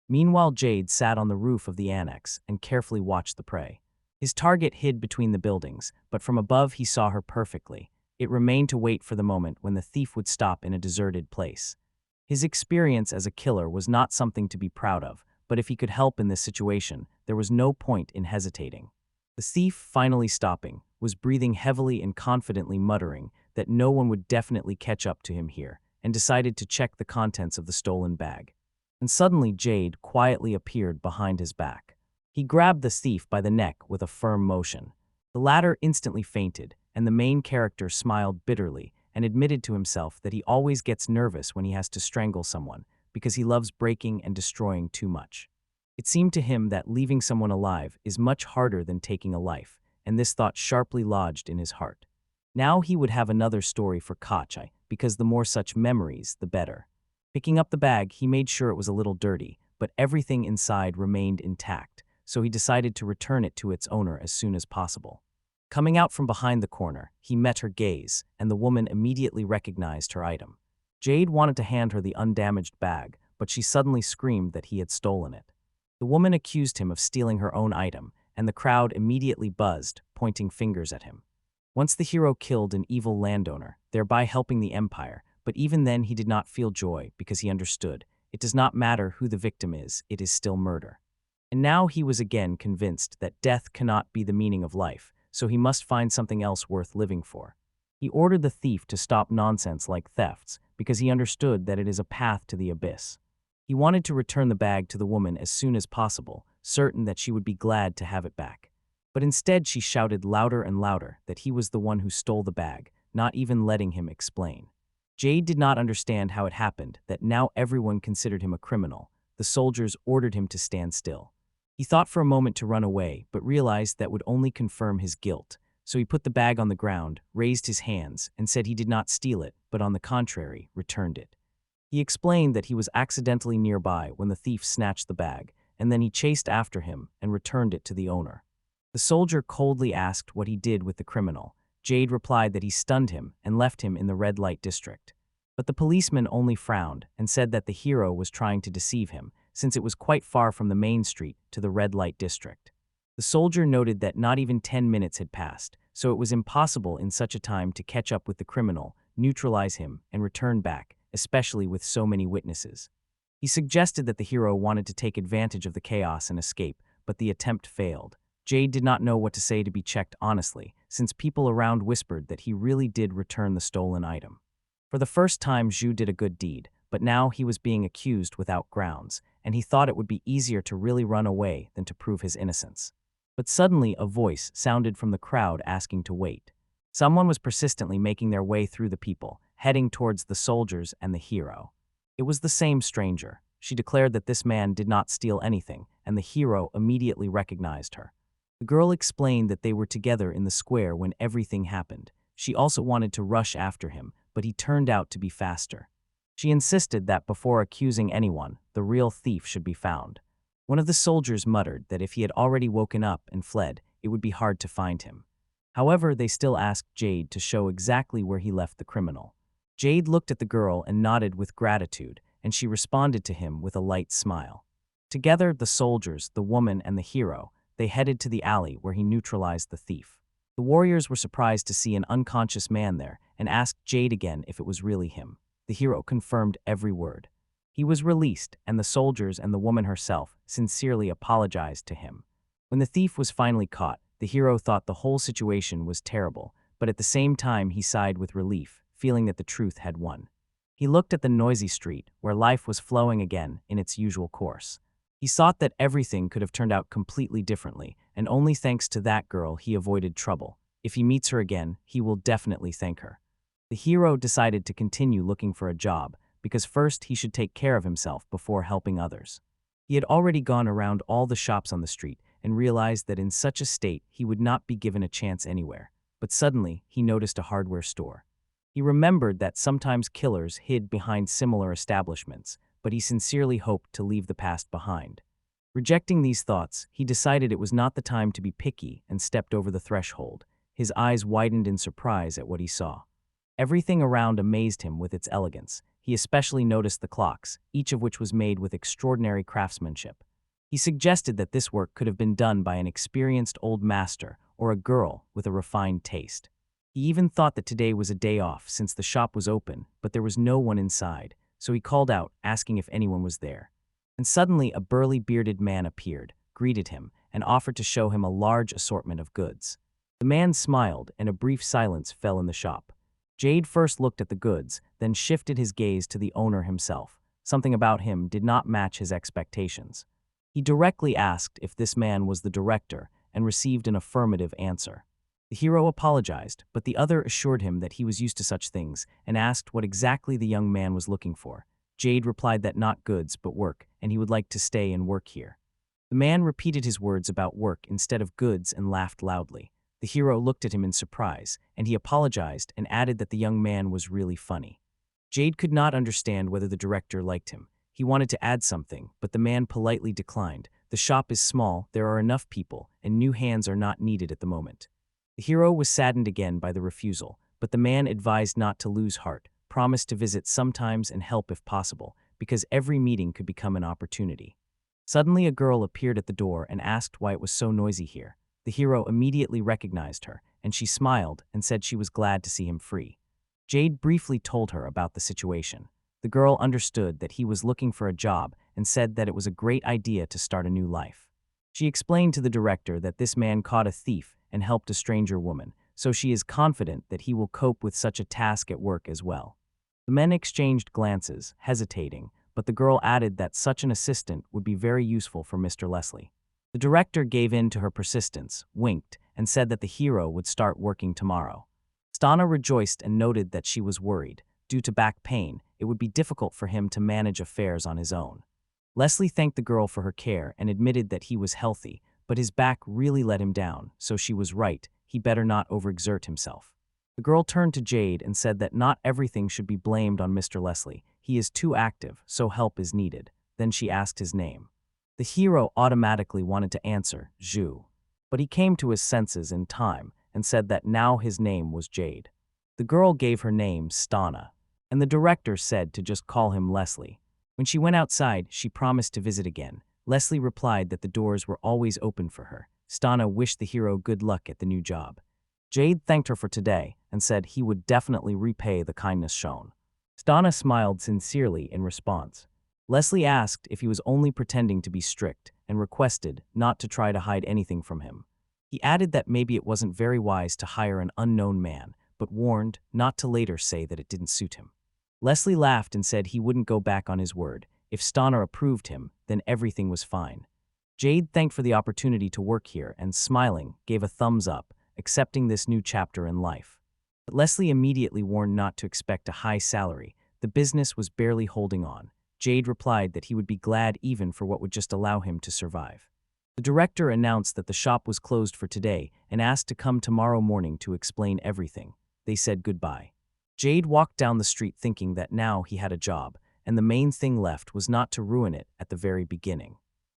Meanwhile, Jade sat on the roof of the annex and carefully watched the prey. His target hid between the buildings, but from above he saw her perfectly. It remained to wait for the moment when the thief would stop in a deserted place. His experience as a killer was not something to be proud of, but if he could help in this situation, there was no point in hesitating. The thief, finally stopping, was breathing heavily and confidently muttering that no one would definitely catch up to him here, and decided to check the contents of the stolen bag. And suddenly Jade quietly appeared behind his back. He grabbed the thief by the neck with a firm motion. The latter instantly fainted, and the main character smiled bitterly and admitted to himself that he always gets nervous when he has to strangle someone, because he loves breaking and destroying too much. It seemed to him that leaving someone alive is much harder than taking a life, and this thought sharply lodged in his heart. Now he would have another story for Kachai, because the more such memories, the better. Picking up the bag, he made sure it was a little dirty, but everything inside remained intact, so he decided to return it to its owner as soon as possible. Coming out from behind the corner, he met her gaze, and the woman immediately recognized her item. Jade wanted to hand her the undamaged bag, but she suddenly screamed that he had stolen it. The woman accused him of stealing her own item, and the crowd immediately buzzed, pointing fingers at him. Once the hero killed an evil landowner, thereby helping the empire, but even then he did not feel joy because he understood, it does not matter who the victim is, it is still murder. And now he was again convinced that death cannot be the meaning of life, so he must find something else worth living for. He ordered the thief to stop nonsense like thefts, because he understood that it is a path to the abyss. He wanted to return the bag to the woman as soon as possible, certain that she would be glad to have it back. But instead she shouted louder and louder that he was the one who stole the bag, not even letting him explain. Jade did not understand how it happened that now everyone considered him a criminal. The soldiers ordered him to stand still. He thought for a moment to run away, but realized that would only confirm his guilt. So he put the bag on the ground, raised his hands, and said he did not steal it, but on the contrary, returned it. He explained that he was accidentally nearby when the thief snatched the bag, and then he chased after him and returned it to the owner. The soldier coldly asked what he did with the criminal. Jade replied that he stunned him and left him in the red light district. But the policeman only frowned and said that the hero was trying to deceive him, since it was quite far from the main street to the red light district. The soldier noted that not even 10 minutes had passed, so it was impossible in such a time to catch up with the criminal, neutralize him, and return back, especially with so many witnesses. He suggested that the hero wanted to take advantage of the chaos and escape, but the attempt failed. Jade did not know what to say to be checked honestly, since people around whispered that he really did return the stolen item. For the first time, Zhu did a good deed, but now he was being accused without grounds, and he thought it would be easier to really run away than to prove his innocence. But suddenly a voice sounded from the crowd asking to wait. Someone was persistently making their way through the people, heading towards the soldiers and the hero. It was the same stranger. She declared that this man did not steal anything, and the hero immediately recognized her. The girl explained that they were together in the square when everything happened. She also wanted to rush after him, but he turned out to be faster. She insisted that before accusing anyone, the real thief should be found. One of the soldiers muttered that if he had already woken up and fled, it would be hard to find him. However, they still asked Jade to show exactly where he left the criminal. Jade looked at the girl and nodded with gratitude, and she responded to him with a light smile. Together, the soldiers, the woman, and the hero, they headed to the alley where he neutralized the thief. The warriors were surprised to see an unconscious man there and asked Jade again if it was really him. The hero confirmed every word. He was released, and the soldiers and the woman herself sincerely apologized to him. When the thief was finally caught, the hero thought the whole situation was terrible, but at the same time he sighed with relief, feeling that the truth had won. He looked at the noisy street, where life was flowing again in its usual course. He thought that everything could have turned out completely differently, and only thanks to that girl he avoided trouble. If he meets her again, he will definitely thank her. The hero decided to continue looking for a job, because first he should take care of himself before helping others. He had already gone around all the shops on the street and realized that in such a state he would not be given a chance anywhere. But suddenly, he noticed a hardware store. He remembered that sometimes killers hid behind similar establishments, but he sincerely hoped to leave the past behind. Rejecting these thoughts, he decided it was not the time to be picky and stepped over the threshold. His eyes widened in surprise at what he saw. Everything around amazed him with its elegance. He especially noticed the clocks, each of which was made with extraordinary craftsmanship. He suggested that this work could have been done by an experienced old master or a girl with a refined taste. He even thought that today was a day off since the shop was open, but there was no one inside, so he called out, asking if anyone was there. And suddenly a burly bearded man appeared, greeted him, and offered to show him a large assortment of goods. The man smiled, and a brief silence fell in the shop. Jade first looked at the goods, then shifted his gaze to the owner himself. Something about him did not match his expectations. He directly asked if this man was the director and received an affirmative answer. The hero apologized, but the other assured him that he was used to such things and asked what exactly the young man was looking for. Jade replied that not goods, but work, and he would like to stay and work here. The man repeated his words about work instead of goods and laughed loudly. The hero looked at him in surprise, and he apologized and added that the young man was really funny. Jade could not understand whether the director liked him. He wanted to add something, but the man politely declined. The shop is small, there are enough people, and new hands are not needed at the moment. The hero was saddened again by the refusal, but the man advised not to lose heart, promised to visit sometimes and help if possible, because every meeting could become an opportunity. Suddenly a girl appeared at the door and asked why it was so noisy here. The hero immediately recognized her, and she smiled and said she was glad to see him free. Jade briefly told her about the situation. The girl understood that he was looking for a job and said that it was a great idea to start a new life. She explained to the director that this man caught a thief and helped a stranger woman, so she is confident that he will cope with such a task at work as well. The men exchanged glances, hesitating, but the girl added that such an assistant would be very useful for Mr. Leslie. The director gave in to her persistence, winked, and said that the hero would start working tomorrow. Stana rejoiced and noted that she was worried. Due to back pain, it would be difficult for him to manage affairs on his own. Leslie thanked the girl for her care and admitted that he was healthy, but his back really let him down, so she was right, he better not overexert himself. The girl turned to Jade and said that not everything should be blamed on Mr. Leslie. He is too active, so help is needed. Then she asked his name. The hero automatically wanted to answer, Zhu. But he came to his senses in time and said that now his name was Jade. The girl gave her name, Stana. and the director said to just call him Leslie. When she went outside, she promised to visit again. Leslie replied that the doors were always open for her. Stana wished the hero good luck at the new job. Jade thanked her for today and said he would definitely repay the kindness shown. Stana smiled sincerely in response. Leslie asked if he was only pretending to be strict and requested not to try to hide anything from him. He added that maybe it wasn't very wise to hire an unknown man, but warned not to later say that it didn't suit him. Leslie laughed and said he wouldn't go back on his word. If Stana approved him, then everything was fine. Jade thanked for the opportunity to work here and, smiling, gave a thumbs up, accepting this new chapter in life. But Leslie immediately warned not to expect a high salary. The business was barely holding on. Jade replied that he would be glad even for what would just allow him to survive. The director announced that the shop was closed for today and asked to come tomorrow morning to explain everything. They said goodbye. Jade walked down the street thinking that now he had a job, and the main thing left was not to ruin it at the very beginning.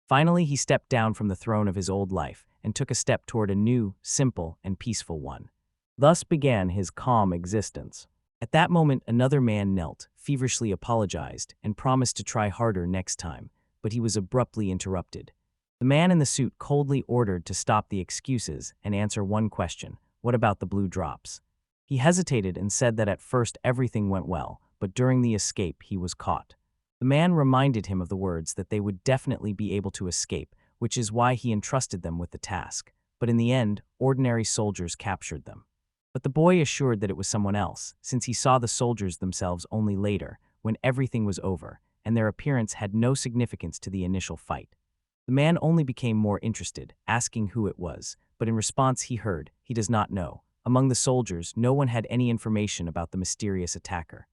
Finally, he stepped down from the throne of his old life and took a step toward a new, simple, and peaceful one. Thus began his calm existence. At that moment, another man knelt, feverishly apologized, and promised to try harder next time, but he was abruptly interrupted. The man in the suit coldly ordered to stop the excuses and answer one question: what about the blue drops? He hesitated and said that at first everything went well, but during the escape he was caught. The man reminded him of the words that they would definitely be able to escape, which is why he entrusted them with the task. But in the end, ordinary soldiers captured them. But the boy assured that it was someone else, since he saw the soldiers themselves only later, when everything was over, and their appearance had no significance to the initial fight. The man only became more interested, asking who it was, but in response he heard, "He does not know." Among the soldiers, no one had any information about the mysterious attacker.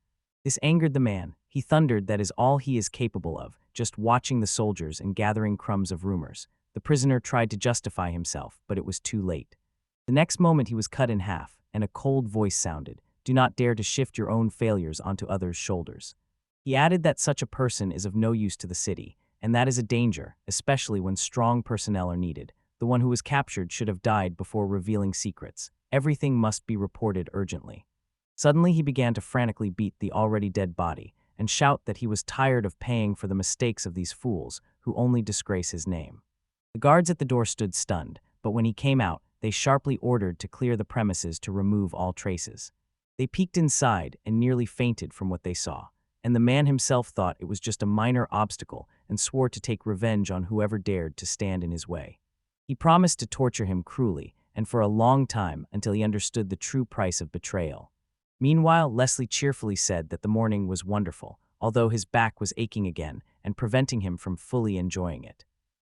This angered the man. He thundered that is all he is capable of, just watching the soldiers and gathering crumbs of rumors. The prisoner tried to justify himself, but it was too late. The next moment he was cut in half, and a cold voice sounded, "Do not dare to shift your own failures onto others' shoulders." He added that such a person is of no use to the city, and that is a danger, especially when strong personnel are needed. The one who was captured should have died before revealing secrets. Everything must be reported urgently. Suddenly he began to frantically beat the already dead body and shout that he was tired of paying for the mistakes of these fools who only disgrace his name. The guards at the door stood stunned, but when he came out, they sharply ordered to clear the premises to remove all traces. They peeked inside and nearly fainted from what they saw, and the man himself thought it was just a minor obstacle and swore to take revenge on whoever dared to stand in his way. He promised to torture him cruelly, and for a long time until he understood the true price of betrayal. Meanwhile, Leslie cheerfully said that the morning was wonderful, although his back was aching again and preventing him from fully enjoying it.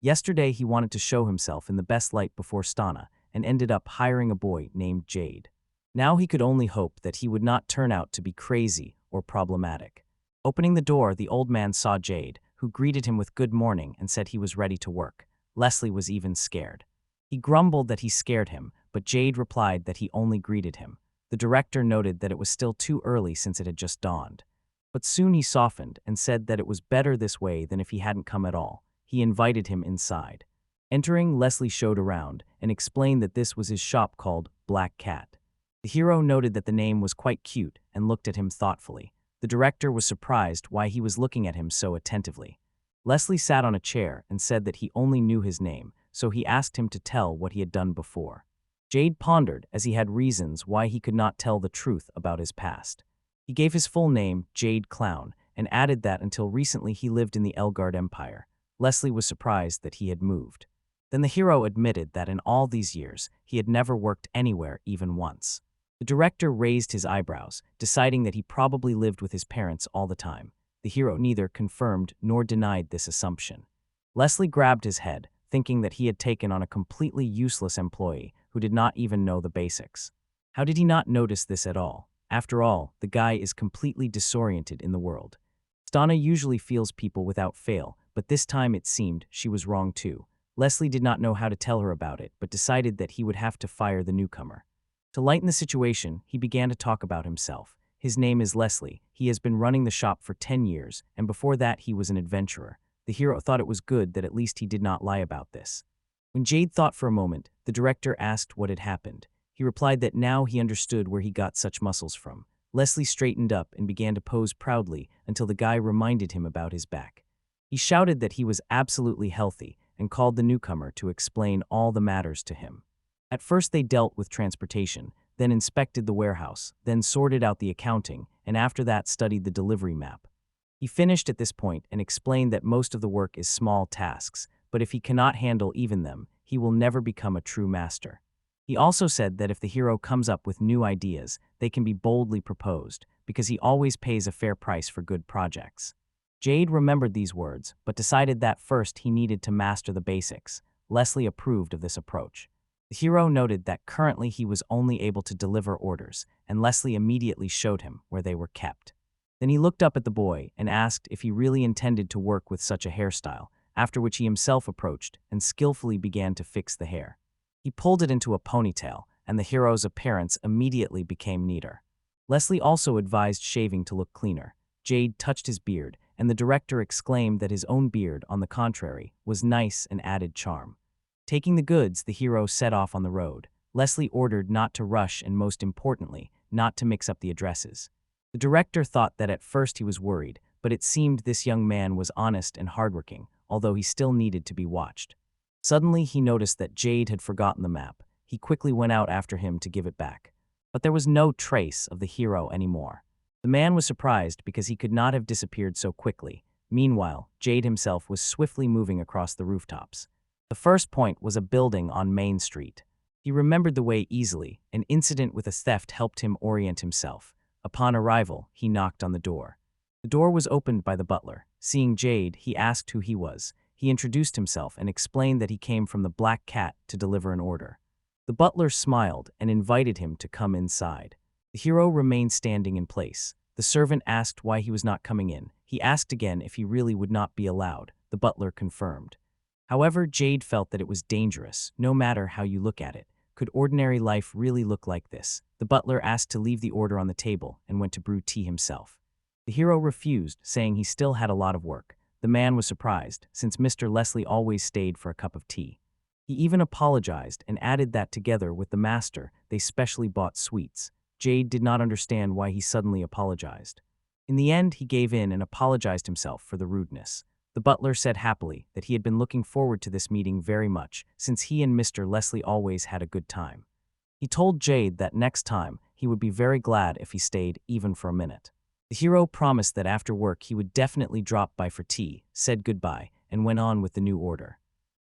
Yesterday he wanted to show himself in the best light before Stana and ended up hiring a boy named Jade. Now he could only hope that he would not turn out to be crazy or problematic. Opening the door, the old man saw Jade, who greeted him with good morning and said he was ready to work. Leslie was even scared. He grumbled that he scared him, but Jade replied that he only greeted him. The director noted that it was still too early since it had just dawned. But soon he softened and said that it was better this way than if he hadn't come at all. He invited him inside. Entering, Leslie showed around and explained that this was his shop called Black Cat. The hero noted that the name was quite cute and looked at him thoughtfully. The director was surprised why he was looking at him so attentively. Leslie sat on a chair and said that he only knew his name, so he asked him to tell what he had done before. Jade pondered, as he had reasons why he could not tell the truth about his past. He gave his full name, Jade Clown, and added that until recently he lived in the Elgard Empire. Leslie was surprised that he had moved. Then the hero admitted that in all these years, he had never worked anywhere even once. The director raised his eyebrows, deciding that he probably lived with his parents all the time. The hero neither confirmed nor denied this assumption. Leslie grabbed his head, thinking that he had taken on a completely useless employee who did not even know the basics. How did he not notice this at all? After all, the guy is completely disoriented in the world. Stana usually feels people without fail, but this time it seemed she was wrong too. Leslie did not know how to tell her about it, but decided that he would have to fire the newcomer. To lighten the situation, he began to talk about himself. His name is Leslie. He has been running the shop for 10 years, and before that he was an adventurer. The hero thought it was good that at least he did not lie about this. When Jade thought for a moment, the director asked what had happened. He replied that now he understood where he got such muscles from. Leslie straightened up and began to pose proudly until the guy reminded him about his back. He shouted that he was absolutely healthy and called the newcomer to explain all the matters to him. At first they dealt with transportation, then inspected the warehouse, then sorted out the accounting, and after that studied the delivery map. He finished at this point and explained that most of the work is small tasks, but if he cannot handle even them, he will never become a true master. He also said that if the hero comes up with new ideas, they can be boldly proposed, because he always pays a fair price for good projects. Jade remembered these words, but decided that first he needed to master the basics. Leslie approved of this approach. The hero noted that currently he was only able to deliver orders, and Leslie immediately showed him where they were kept. Then he looked up at the boy and asked if he really intended to work with such a hairstyle, after which he himself approached and skillfully began to fix the hair. He pulled it into a ponytail, and the hero's appearance immediately became neater. Leslie also advised shaving to look cleaner. Jade touched his beard, and the director exclaimed that his own beard, on the contrary, was nice and added charm. Taking the goods, the hero set off on the road. Leslie ordered not to rush and, most importantly, not to mix up the addresses. The director thought that at first he was worried, but it seemed this young man was honest and hardworking, although he still needed to be watched. Suddenly, he noticed that Jade had forgotten the map. He quickly went out after him to give it back. But there was no trace of the hero anymore. The man was surprised because he could not have disappeared so quickly. Meanwhile, Jade himself was swiftly moving across the rooftops. The first point was a building on Main Street. He remembered the way easily. An incident with a theft helped him orient himself. Upon arrival, he knocked on the door. The door was opened by the butler. Seeing Jade, he asked who he was. He introduced himself and explained that he came from the Black Cat to deliver an order. The butler smiled and invited him to come inside. The hero remained standing in place. The servant asked why he was not coming in. He asked again if he really would not be allowed. The butler confirmed. However, Jade felt that it was dangerous, no matter how you look at it. Could ordinary life really look like this? The butler asked to leave the order on the table and went to brew tea himself. The hero refused, saying he still had a lot of work. The man was surprised, since Mr. Leslie always stayed for a cup of tea. He even apologized and added that together with the master, they specially bought sweets. Jade did not understand why he suddenly apologized. In the end, he gave in and apologized himself for the rudeness. The butler said happily that he had been looking forward to this meeting very much, since he and Mr. Leslie always had a good time. He told Jade that next time he would be very glad if he stayed even for a minute. The hero promised that after work he would definitely drop by for tea, said goodbye, and went on with the new order.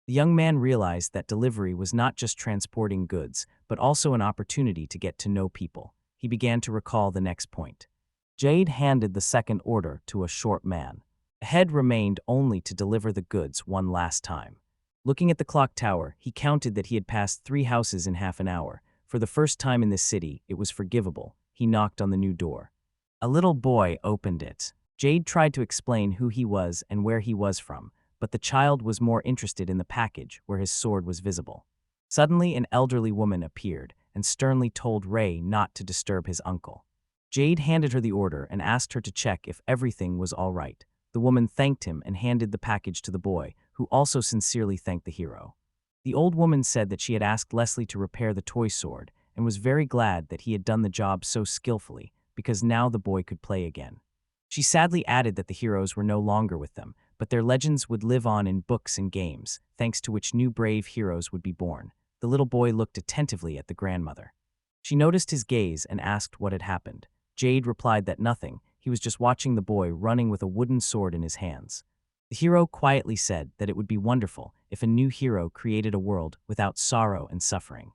The young man realized that delivery was not just transporting goods, but also an opportunity to get to know people. He began to recall the next point. Jade handed the second order to a short man. The head remained only to deliver the goods one last time. Looking at the clock tower, he counted that he had passed 3 houses in half an hour. For the first time in this city, it was forgivable. He knocked on the new door. A little boy opened it. Jade tried to explain who he was and where he was from, but the child was more interested in the package where his sword was visible. Suddenly, an elderly woman appeared and sternly told Ray not to disturb his uncle. Jade handed her the order and asked her to check if everything was all right. The woman thanked him and handed the package to the boy, who also sincerely thanked the hero. The old woman said that she had asked Leslie to repair the toy sword and was very glad that he had done the job so skillfully, because now the boy could play again. She sadly added that the heroes were no longer with them, but their legends would live on in books and games, thanks to which new brave heroes would be born. The little boy looked attentively at the grandmother. She noticed his gaze and asked what had happened. Jade replied that nothing. He was just watching the boy running with a wooden sword in his hands. The hero quietly said that it would be wonderful if a new hero created a world without sorrow and suffering.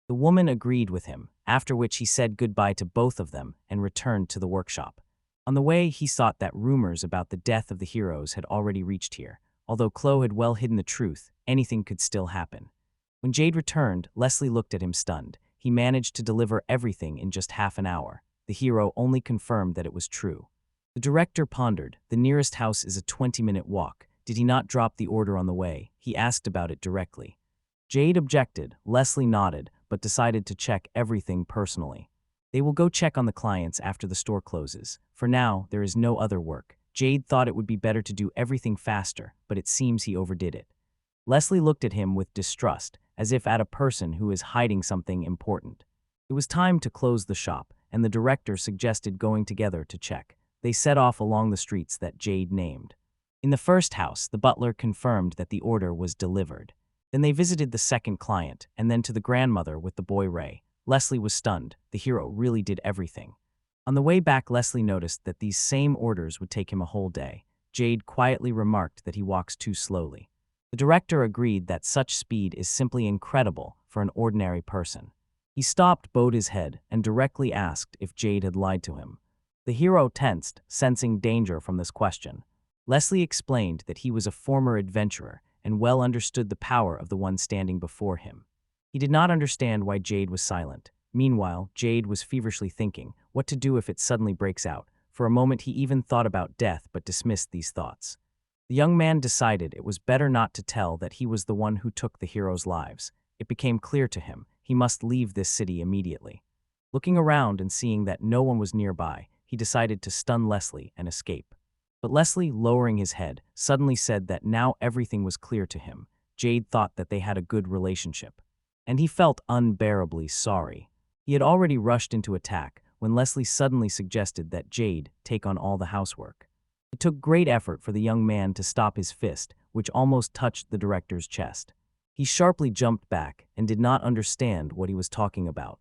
The woman agreed with him, after which he said goodbye to both of them and returned to the workshop. On the way, he thought that rumors about the death of the heroes had already reached here. Although Chloe had well hidden the truth, anything could still happen. When Jade returned, Leslie looked at him stunned. He managed to deliver everything in just half an hour. The hero only confirmed that it was true. The director pondered. The nearest house is a 20-minute walk. Did he not drop the order on the way? He asked about it directly. Jade objected. Leslie nodded, but decided to check everything personally. They will go check on the clients after the store closes. For now, there is no other work. Jade thought it would be better to do everything faster, but it seems he overdid it. Leslie looked at him with distrust, as if at a person who is hiding something important. It was time to close the shop, and the director suggested going together to check. They set off along the streets that Jade named. In the first house, the butler confirmed that the order was delivered. Then they visited the second client, and then to the grandmother with the boy Ray. Leslie was stunned. The hero really did everything. On the way back, Leslie noticed that these same orders would take him a whole day. Jade quietly remarked that he walks too slowly. The director agreed that such speed is simply incredible for an ordinary person. He stopped, bowed his head, and directly asked if Jade had lied to him. The hero tensed, sensing danger from this question. Leslie explained that he was a former adventurer and well understood the power of the one standing before him. He did not understand why Jade was silent. Meanwhile, Jade was feverishly thinking what to do if it suddenly breaks out. For a moment he even thought about death but dismissed these thoughts. The young man decided it was better not to tell that he was the one who took the heroes' lives. It became clear to him he must leave this city immediately. Looking around and seeing that no one was nearby, he decided to stun Leslie and escape. But Leslie, lowering his head, suddenly said that now everything was clear to him. Jade thought that they had a good relationship. And he felt unbearably sorry. He had already rushed into attack when Leslie suddenly suggested that Jade take on all the housework. It took great effort for the young man to stop his fist, which almost touched the director's chest. He sharply jumped back and did not understand what he was talking about.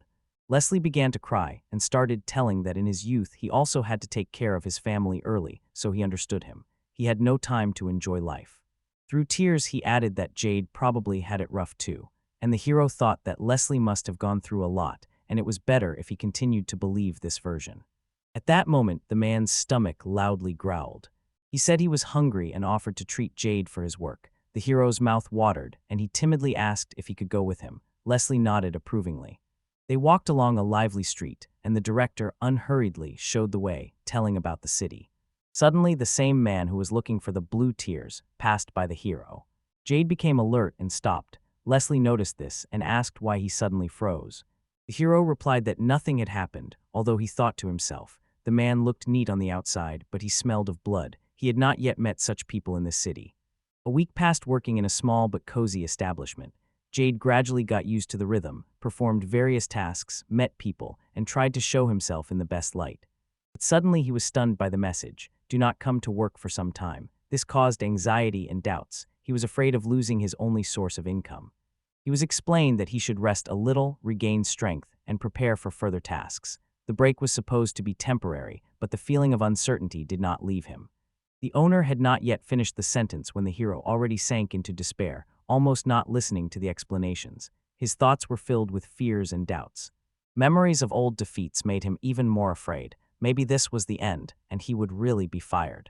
Leslie began to cry and started telling that in his youth he also had to take care of his family early, so he understood him. He had no time to enjoy life. Through tears he added that Jade probably had it rough too, and the hero thought that Leslie must have gone through a lot, and it was better if he continued to believe this version. At that moment, the man's stomach loudly growled. He said he was hungry and offered to treat Jade for his work. The hero's mouth watered, and he timidly asked if he could go with him. Leslie nodded approvingly. They walked along a lively street, and the director unhurriedly showed the way, telling about the city. Suddenly, the same man who was looking for the blue tears passed by the hero. Jade became alert and stopped. Leslie noticed this and asked why he suddenly froze. The hero replied that nothing had happened, although he thought to himself, the man looked neat on the outside, but he smelled of blood. He had not yet met such people in this city. A week passed working in a small but cozy establishment. Jade gradually got used to the rhythm, performed various tasks, met people, and tried to show himself in the best light. But suddenly he was stunned by the message, "Do not come to work for some time." This caused anxiety and doubts. He was afraid of losing his only source of income. He was explained that he should rest a little, regain strength, and prepare for further tasks. The break was supposed to be temporary, but the feeling of uncertainty did not leave him. The owner had not yet finished the sentence when the hero already sank into despair, almost not listening to the explanations. His thoughts were filled with fears and doubts. Memories of old defeats made him even more afraid. Maybe this was the end, and he would really be fired.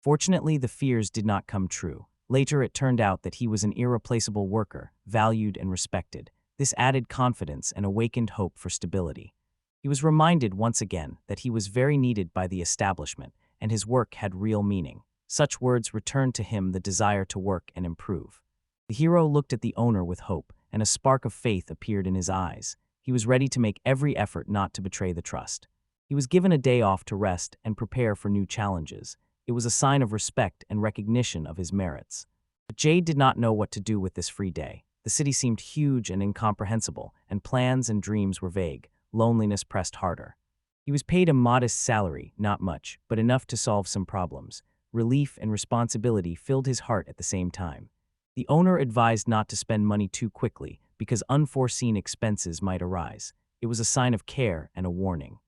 Fortunately, the fears did not come true. Later, it turned out that he was an irreplaceable worker, valued and respected. This added confidence and awakened hope for stability. He was reminded once again that he was very needed by the establishment, and his work had real meaning. Such words returned to him the desire to work and improve. The hero looked at the owner with hope, and a spark of faith appeared in his eyes. He was ready to make every effort not to betray the trust. He was given a day off to rest and prepare for new challenges. It was a sign of respect and recognition of his merits. But Jade did not know what to do with this free day. The city seemed huge and incomprehensible, and plans and dreams were vague. Loneliness pressed harder. He was paid a modest salary, not much, but enough to solve some problems. Relief and responsibility filled his heart at the same time. The owner advised not to spend money too quickly because unforeseen expenses might arise. It was a sign of care and a warning.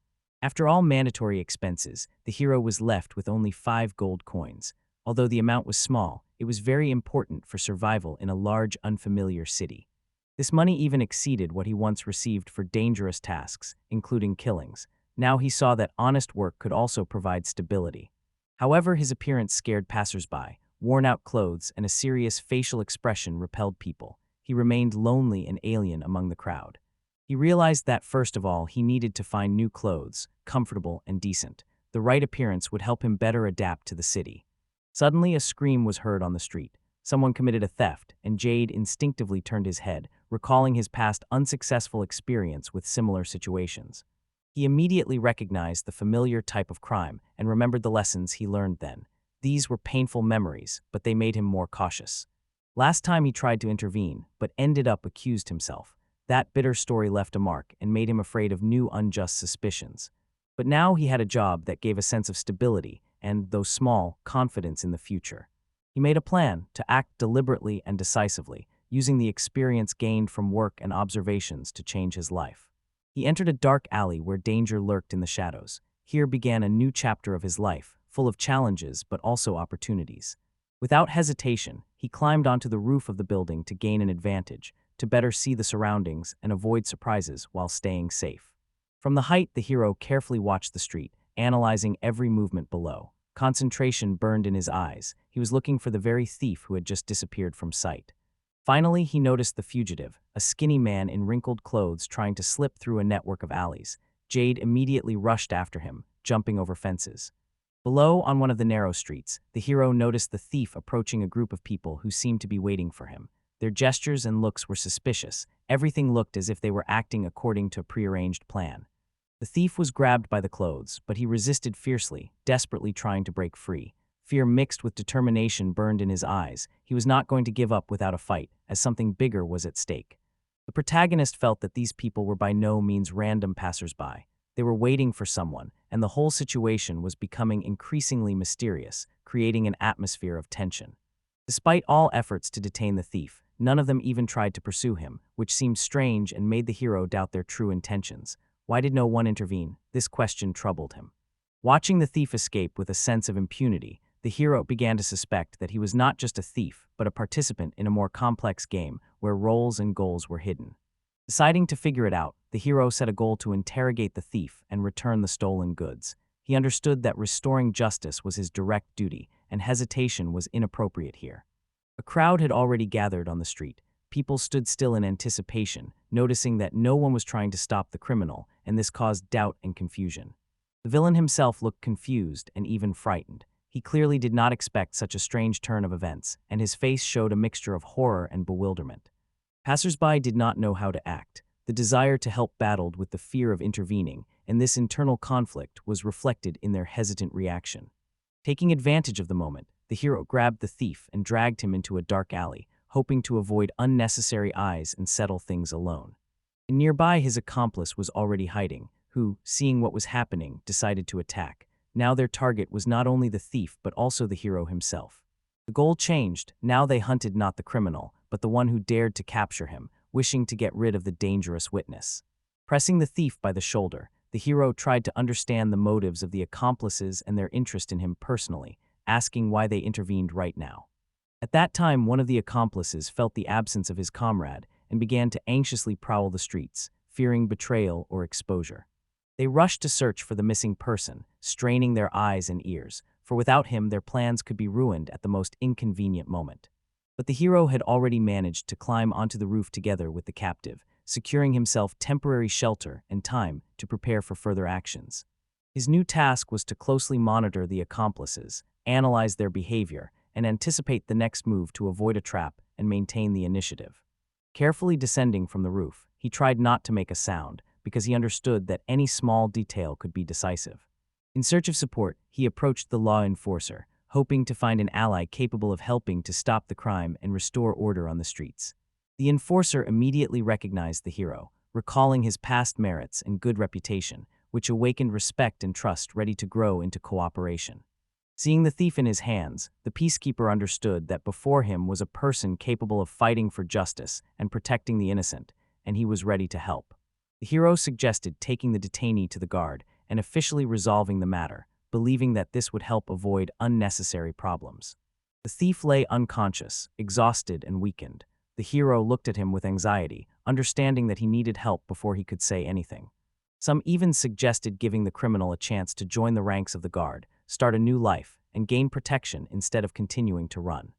After all mandatory expenses, the hero was left with only 5 gold coins. Although the amount was small, it was very important for survival in a large, unfamiliar city. This money even exceeded what he once received for dangerous tasks, including killings. Now he saw that honest work could also provide stability. However, his appearance scared passersby. Worn-out clothes and a serious facial expression repelled people. He remained lonely and alien among the crowd. He realized that, first of all, he needed to find new clothes, comfortable and decent. The right appearance would help him better adapt to the city. Suddenly, a scream was heard on the street. Someone committed a theft, and Jade instinctively turned his head, recalling his past unsuccessful experience with similar situations. He immediately recognized the familiar type of crime and remembered the lessons he learned then. These were painful memories, but they made him more cautious. Last time he tried to intervene, but ended up accused himself. That bitter story left a mark and made him afraid of new unjust suspicions. But now he had a job that gave a sense of stability and, though small, confidence in the future. He made a plan to act deliberately and decisively, using the experience gained from work and observations to change his life. He entered a dark alley where danger lurked in the shadows. Here began a new chapter of his life, full of challenges but also opportunities. Without hesitation, he climbed onto the roof of the building to gain an advantage, to better see the surroundings and avoid surprises while staying safe. From the height, the hero carefully watched the street, analyzing every movement below. Concentration burned in his eyes. He was looking for the very thief who had just disappeared from sight. Finally, he noticed the fugitive, a skinny man in wrinkled clothes trying to slip through a network of alleys. Jade immediately rushed after him, jumping over fences. Below, on one of the narrow streets, the hero noticed the thief approaching a group of people who seemed to be waiting for him. Their gestures and looks were suspicious. Everything looked as if they were acting according to a prearranged plan. The thief was grabbed by the clothes, but he resisted fiercely, desperately trying to break free. Fear mixed with determination burned in his eyes. He was not going to give up without a fight, as something bigger was at stake. The protagonist felt that these people were by no means random passers-by. They were waiting for someone, and the whole situation was becoming increasingly mysterious, creating an atmosphere of tension. Despite all efforts to detain the thief, none of them even tried to pursue him, which seemed strange and made the hero doubt their true intentions. Why did no one intervene? This question troubled him. Watching the thief escape with a sense of impunity, the hero began to suspect that he was not just a thief, but a participant in a more complex game where roles and goals were hidden. Deciding to figure it out, the hero set a goal to interrogate the thief and return the stolen goods. He understood that restoring justice was his direct duty, and hesitation was inappropriate here. A crowd had already gathered on the street. People stood still in anticipation, noticing that no one was trying to stop the criminal, and this caused doubt and confusion. The villain himself looked confused and even frightened. He clearly did not expect such a strange turn of events, and his face showed a mixture of horror and bewilderment. Passers-by did not know how to act. The desire to help battled with the fear of intervening, and this internal conflict was reflected in their hesitant reaction. Taking advantage of the moment, the hero grabbed the thief and dragged him into a dark alley, hoping to avoid unnecessary eyes and settle things alone. Nearby, his accomplice was already hiding, who, seeing what was happening, decided to attack. Now their target was not only the thief but also the hero himself. The goal changed. Now they hunted not the criminal, but the one who dared to capture him, wishing to get rid of the dangerous witness. Pressing the thief by the shoulder, the hero tried to understand the motives of the accomplices and their interest in him personally, asking why they intervened right now. At that time, one of the accomplices felt the absence of his comrade and began to anxiously prowl the streets, fearing betrayal or exposure. They rushed to search for the missing person, straining their eyes and ears, for without him their plans could be ruined at the most inconvenient moment. But the hero had already managed to climb onto the roof together with the captive, securing himself temporary shelter and time to prepare for further actions. His new task was to closely monitor the accomplices, analyze their behavior, and anticipate the next move to avoid a trap and maintain the initiative. Carefully descending from the roof, he tried not to make a sound, because he understood that any small detail could be decisive. In search of support, he approached the law enforcer, hoping to find an ally capable of helping to stop the crime and restore order on the streets. The enforcer immediately recognized the hero, recalling his past merits and good reputation, which awakened respect and trust ready to grow into cooperation. Seeing the thief in his hands, the peacekeeper understood that before him was a person capable of fighting for justice and protecting the innocent, and he was ready to help. The hero suggested taking the detainee to the guard and officially resolving the matter, believing that this would help avoid unnecessary problems. The thief lay unconscious, exhausted and weakened. The hero looked at him with anxiety, understanding that he needed help before he could say anything. Some even suggested giving the criminal a chance to join the ranks of the guard, start a new life, and gain protection instead of continuing to run.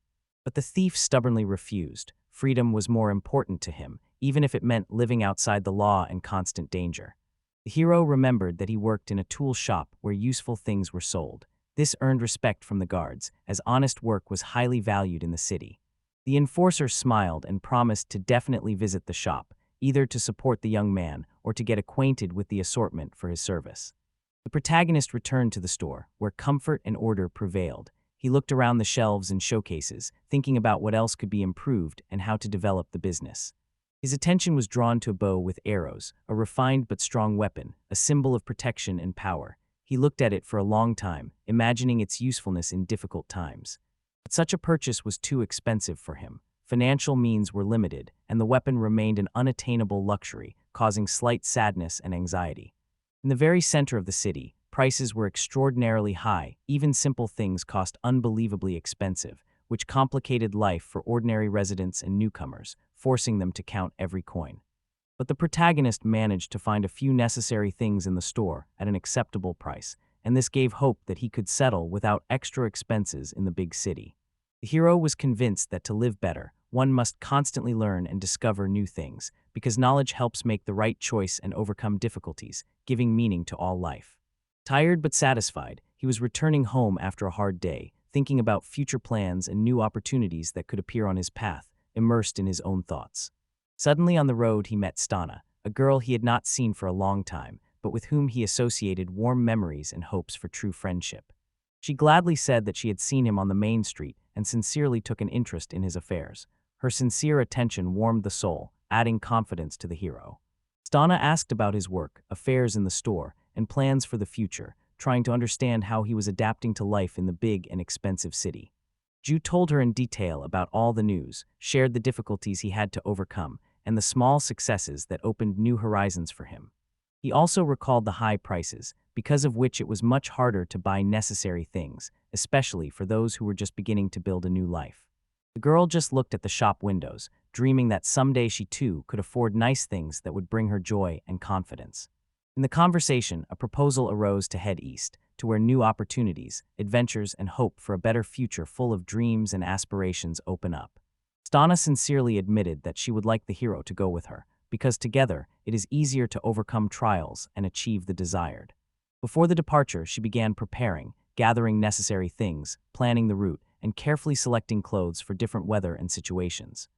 But the thief stubbornly refused. Freedom was more important to him, even if it meant living outside the law and constant danger. The hero remembered that he worked in a tool shop where useful things were sold. This earned respect from the guards, as honest work was highly valued in the city. The enforcer smiled and promised to definitely visit the shop, either to support the young man or to get acquainted with the assortment for his service. The protagonist returned to the store, where comfort and order prevailed. He looked around the shelves and showcases, thinking about what else could be improved and how to develop the business. His attention was drawn to a bow with arrows, a refined but strong weapon, a symbol of protection and power. He looked at it for a long time, imagining its usefulness in difficult times. But such a purchase was too expensive for him. Financial means were limited, and the weapon remained an unattainable luxury, causing slight sadness and anxiety. In the very center of the city, prices were extraordinarily high. Even simple things cost unbelievably expensive, which complicated life for ordinary residents and newcomers, forcing them to count every coin. But the protagonist managed to find a few necessary things in the store at an acceptable price, and this gave hope that he could settle without extra expenses in the big city. The hero was convinced that to live better, one must constantly learn and discover new things, because knowledge helps make the right choice and overcome difficulties, giving meaning to all life. Tired but satisfied, he was returning home after a hard day, thinking about future plans and new opportunities that could appear on his path, immersed in his own thoughts. Suddenly on the road he met Stana, a girl he had not seen for a long time, but with whom he associated warm memories and hopes for true friendship. She gladly said that she had seen him on the main street and sincerely took an interest in his affairs. Her sincere attention warmed the soul, adding confidence to the hero. Stana asked about his work, affairs in the store, and plans for the future, trying to understand how he was adapting to life in the big and expensive city. Ju told her in detail about all the news, shared the difficulties he had to overcome, and the small successes that opened new horizons for him. He also recalled the high prices, because of which it was much harder to buy necessary things, especially for those who were just beginning to build a new life. The girl just looked at the shop windows, dreaming that someday she too could afford nice things that would bring her joy and confidence. In the conversation, a proposal arose to head east, to where new opportunities, adventures, and hope for a better future full of dreams and aspirations open up. Stana sincerely admitted that she would like the hero to go with her, because together it is easier to overcome trials and achieve the desired. Before the departure, she began preparing, gathering necessary things, planning the route, and carefully selecting clothes for different weather and situations.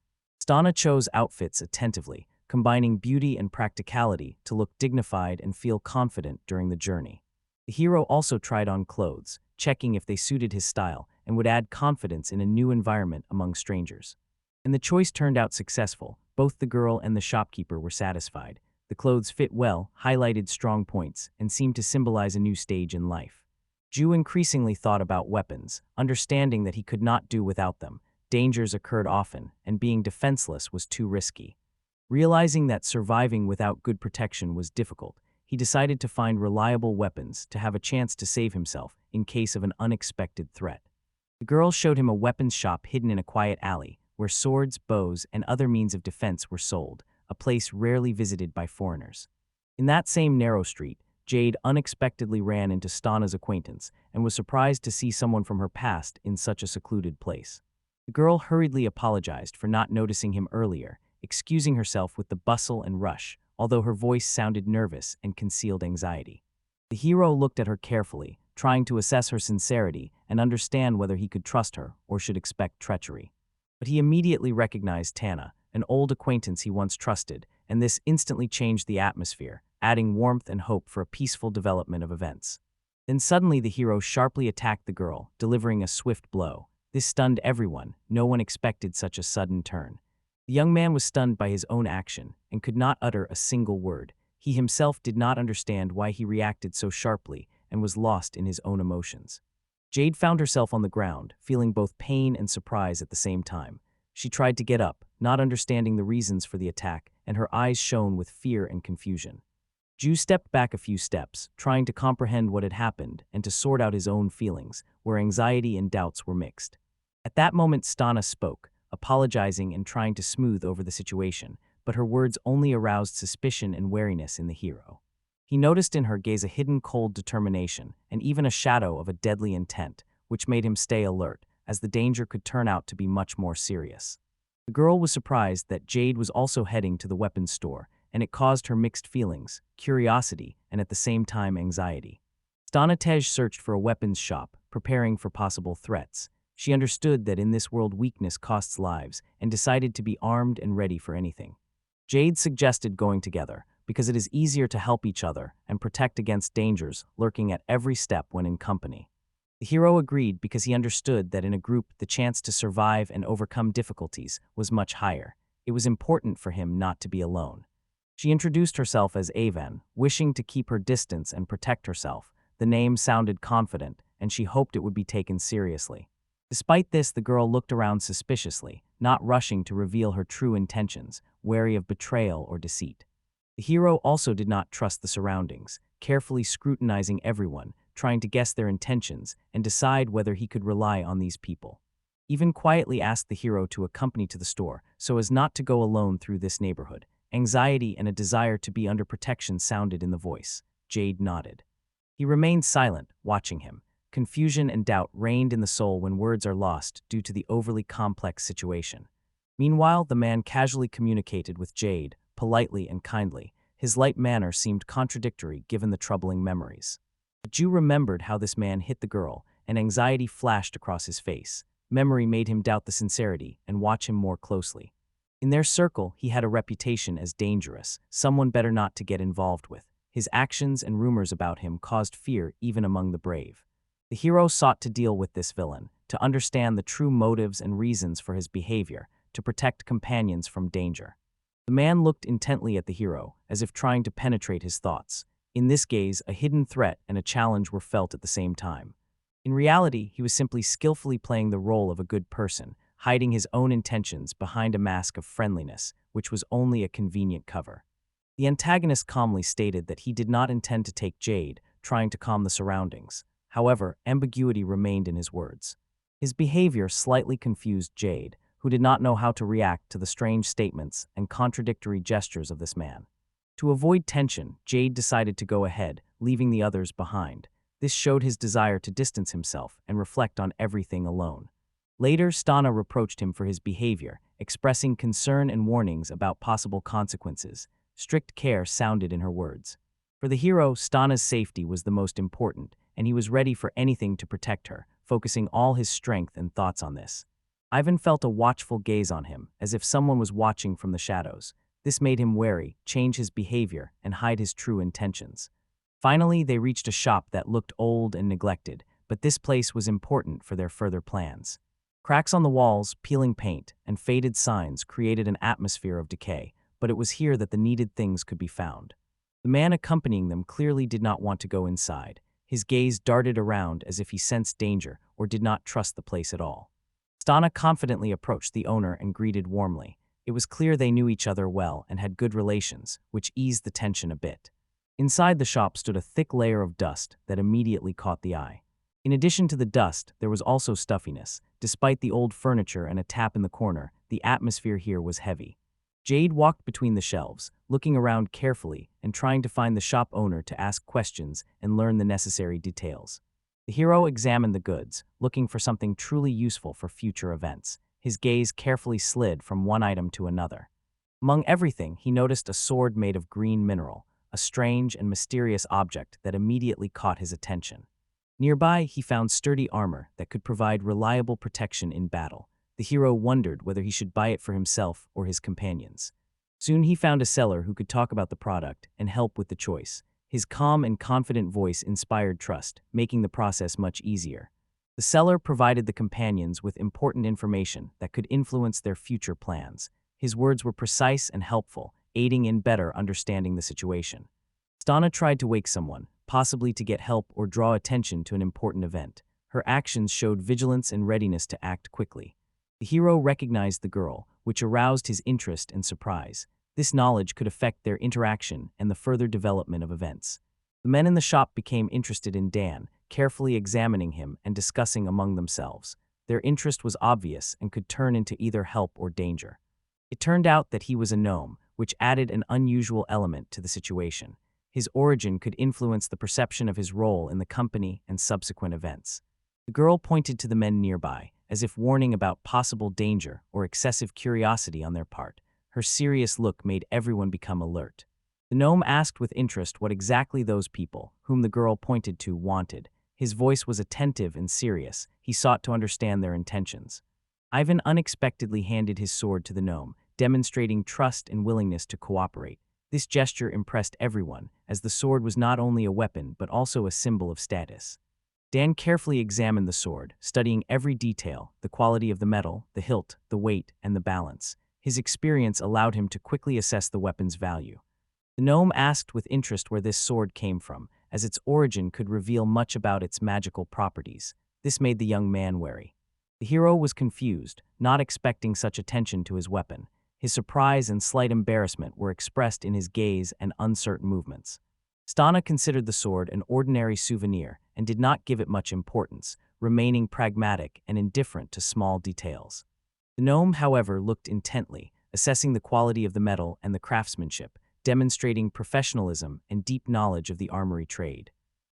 Stana chose outfits attentively, combining beauty and practicality to look dignified and feel confident during the journey. The hero also tried on clothes, checking if they suited his style and would add confidence in a new environment among strangers. And the choice turned out successful. Both the girl and the shopkeeper were satisfied. The clothes fit well, highlighted strong points, and seemed to symbolize a new stage in life. Ju increasingly thought about weapons, understanding that he could not do without them. Dangers occurred often, and being defenseless was too risky. Realizing that surviving without good protection was difficult, he decided to find reliable weapons to have a chance to save himself in case of an unexpected threat. The girl showed him a weapons shop hidden in a quiet alley, where swords, bows, and other means of defense were sold, a place rarely visited by foreigners. In that same narrow street, Jade unexpectedly ran into Stana's acquaintance and was surprised to see someone from her past in such a secluded place. The girl hurriedly apologized for not noticing him earlier, excusing herself with the bustle and rush, although her voice sounded nervous and concealed anxiety. The hero looked at her carefully, trying to assess her sincerity and understand whether he could trust her or should expect treachery. But he immediately recognized Tana, an old acquaintance he once trusted, and this instantly changed the atmosphere, adding warmth and hope for a peaceful development of events. Then suddenly the hero sharply attacked the girl, delivering a swift blow. This stunned everyone. No one expected such a sudden turn. The young man was stunned by his own action and could not utter a single word. He himself did not understand why he reacted so sharply and was lost in his own emotions. Jade found herself on the ground, feeling both pain and surprise at the same time. She tried to get up, not understanding the reasons for the attack, and her eyes shone with fear and confusion. Ju stepped back a few steps, trying to comprehend what had happened and to sort out his own feelings, where anxiety and doubts were mixed. At that moment Stana spoke, apologizing and trying to smooth over the situation, but her words only aroused suspicion and wariness in the hero. He noticed in her gaze a hidden cold determination and even a shadow of a deadly intent, which made him stay alert, as the danger could turn out to be much more serious. The girl was surprised that Jade was also heading to the weapons store, and it caused her mixed feelings, curiosity, and at the same time anxiety. Stanatej searched for a weapons shop, preparing for possible threats. She understood that in this world weakness costs lives, and decided to be armed and ready for anything. Jade suggested going together, because it is easier to help each other and protect against dangers lurking at every step when in company. The hero agreed because he understood that in a group the chance to survive and overcome difficulties was much higher. It was important for him not to be alone. She introduced herself as Avan, wishing to keep her distance and protect herself. The name sounded confident, and she hoped it would be taken seriously. Despite this, the girl looked around suspiciously, not rushing to reveal her true intentions, wary of betrayal or deceit. The hero also did not trust the surroundings, carefully scrutinizing everyone, trying to guess their intentions and decide whether he could rely on these people. Even quietly asked the hero to accompany to the store so as not to go alone through this neighborhood. Anxiety and a desire to be under protection sounded in the voice. Jade nodded. He remained silent, watching him. Confusion and doubt reigned in the soul when words are lost due to the overly complex situation. Meanwhile, the man casually communicated with Jade, politely and kindly. His light manner seemed contradictory given the troubling memories. The Jew remembered how this man hit the girl, and anxiety flashed across his face. Memory made him doubt the sincerity and watch him more closely. In their circle, he had a reputation as dangerous, someone better not to get involved with. His actions and rumors about him caused fear even among the brave. The hero sought to deal with this villain, to understand the true motives and reasons for his behavior, to protect companions from danger. The man looked intently at the hero, as if trying to penetrate his thoughts. In this gaze, a hidden threat and a challenge were felt at the same time. In reality, he was simply skillfully playing the role of a good person, hiding his own intentions behind a mask of friendliness, which was only a convenient cover. The antagonist calmly stated that he did not intend to take Jade, trying to calm the surroundings. However, ambiguity remained in his words. His behavior slightly confused Jade, who did not know how to react to the strange statements and contradictory gestures of this man. To avoid tension, Jade decided to go ahead, leaving the others behind. This showed his desire to distance himself and reflect on everything alone. Later, Stana reproached him for his behavior, expressing concern and warnings about possible consequences. Strict care sounded in her words. For the hero, Stana's safety was the most important, and he was ready for anything to protect her, focusing all his strength and thoughts on this. Ivan felt a watchful gaze on him, as if someone was watching from the shadows. This made him wary, change his behavior, and hide his true intentions. Finally, they reached a shop that looked old and neglected, but this place was important for their further plans. Cracks on the walls, peeling paint, and faded signs created an atmosphere of decay, but it was here that the needed things could be found. The man accompanying them clearly did not want to go inside. His gaze darted around as if he sensed danger or did not trust the place at all. Stana confidently approached the owner and greeted warmly. It was clear they knew each other well and had good relations, which eased the tension a bit. Inside the shop stood a thick layer of dust that immediately caught the eye. In addition to the dust, there was also stuffiness. Despite the old furniture and a tap in the corner, the atmosphere here was heavy. Jade walked between the shelves, looking around carefully and trying to find the shop owner to ask questions and learn the necessary details. The hero examined the goods, looking for something truly useful for future events. His gaze carefully slid from one item to another. Among everything, he noticed a sword made of green mineral, a strange and mysterious object that immediately caught his attention. Nearby, he found sturdy armor that could provide reliable protection in battle. The hero wondered whether he should buy it for himself or his companions. Soon he found a seller who could talk about the product and help with the choice. His calm and confident voice inspired trust, making the process much easier. The seller provided the companions with important information that could influence their future plans. His words were precise and helpful, aiding in better understanding the situation. Stana tried to wake someone, possibly to get help or draw attention to an important event. Her actions showed vigilance and readiness to act quickly. The hero recognized the girl, which aroused his interest and surprise. This knowledge could affect their interaction and the further development of events. The men in the shop became interested in Dan, carefully examining him and discussing among themselves. Their interest was obvious and could turn into either help or danger. It turned out that he was a gnome, which added an unusual element to the situation. His origin could influence the perception of his role in the company and subsequent events. The girl pointed to the men nearby, as if warning about possible danger or excessive curiosity on their part. Her serious look made everyone become alert. The gnome asked with interest what exactly those people, whom the girl pointed to, wanted. His voice was attentive and serious. He sought to understand their intentions. Ivan unexpectedly handed his sword to the gnome, demonstrating trust and willingness to cooperate. This gesture impressed everyone, as the sword was not only a weapon but also a symbol of status. Dan carefully examined the sword, studying every detail, the quality of the metal, the hilt, the weight, and the balance. His experience allowed him to quickly assess the weapon's value. The gnome asked with interest where this sword came from, as its origin could reveal much about its magical properties. This made the young man wary. The hero was confused, not expecting such attention to his weapon. His surprise and slight embarrassment were expressed in his gaze and uncertain movements. Stana considered the sword an ordinary souvenir and did not give it much importance, remaining pragmatic and indifferent to small details. The gnome, however, looked intently, assessing the quality of the metal and the craftsmanship, demonstrating professionalism and deep knowledge of the armory trade.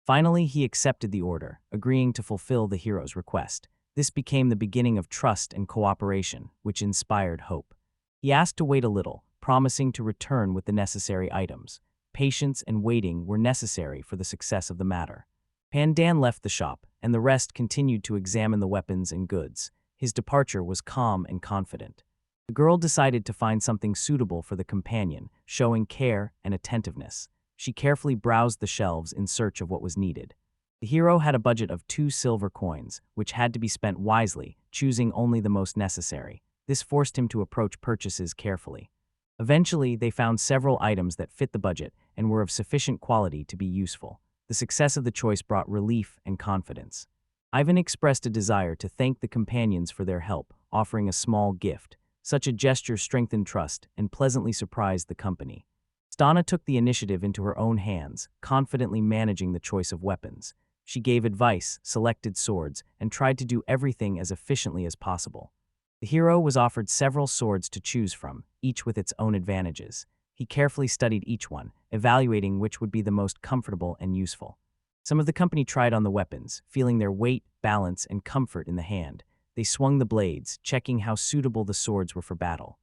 Finally, he accepted the order, agreeing to fulfill the hero's request. This became the beginning of trust and cooperation, which inspired hope. He asked to wait a little, promising to return with the necessary items. Patience and waiting were necessary for the success of the matter. Pandan left the shop, and the rest continued to examine the weapons and goods. His departure was calm and confident. The girl decided to find something suitable for the companion, showing care and attentiveness. She carefully browsed the shelves in search of what was needed. The hero had a budget of 2 silver coins, which had to be spent wisely, choosing only the most necessary. This forced him to approach purchases carefully. Eventually, they found several items that fit the budget and were of sufficient quality to be useful. The success of the choice brought relief and confidence. Ivan expressed a desire to thank the companions for their help, offering a small gift. Such a gesture strengthened trust and pleasantly surprised the company. Stana took the initiative into her own hands, confidently managing the choice of weapons. She gave advice, selected swords, and tried to do everything as efficiently as possible. The hero was offered several swords to choose from, each with its own advantages. He carefully studied each one, evaluating which would be the most comfortable and useful. Some of the company tried on the weapons, feeling their weight, balance, and comfort in the hand. They swung the blades, checking how suitable the swords were for battle.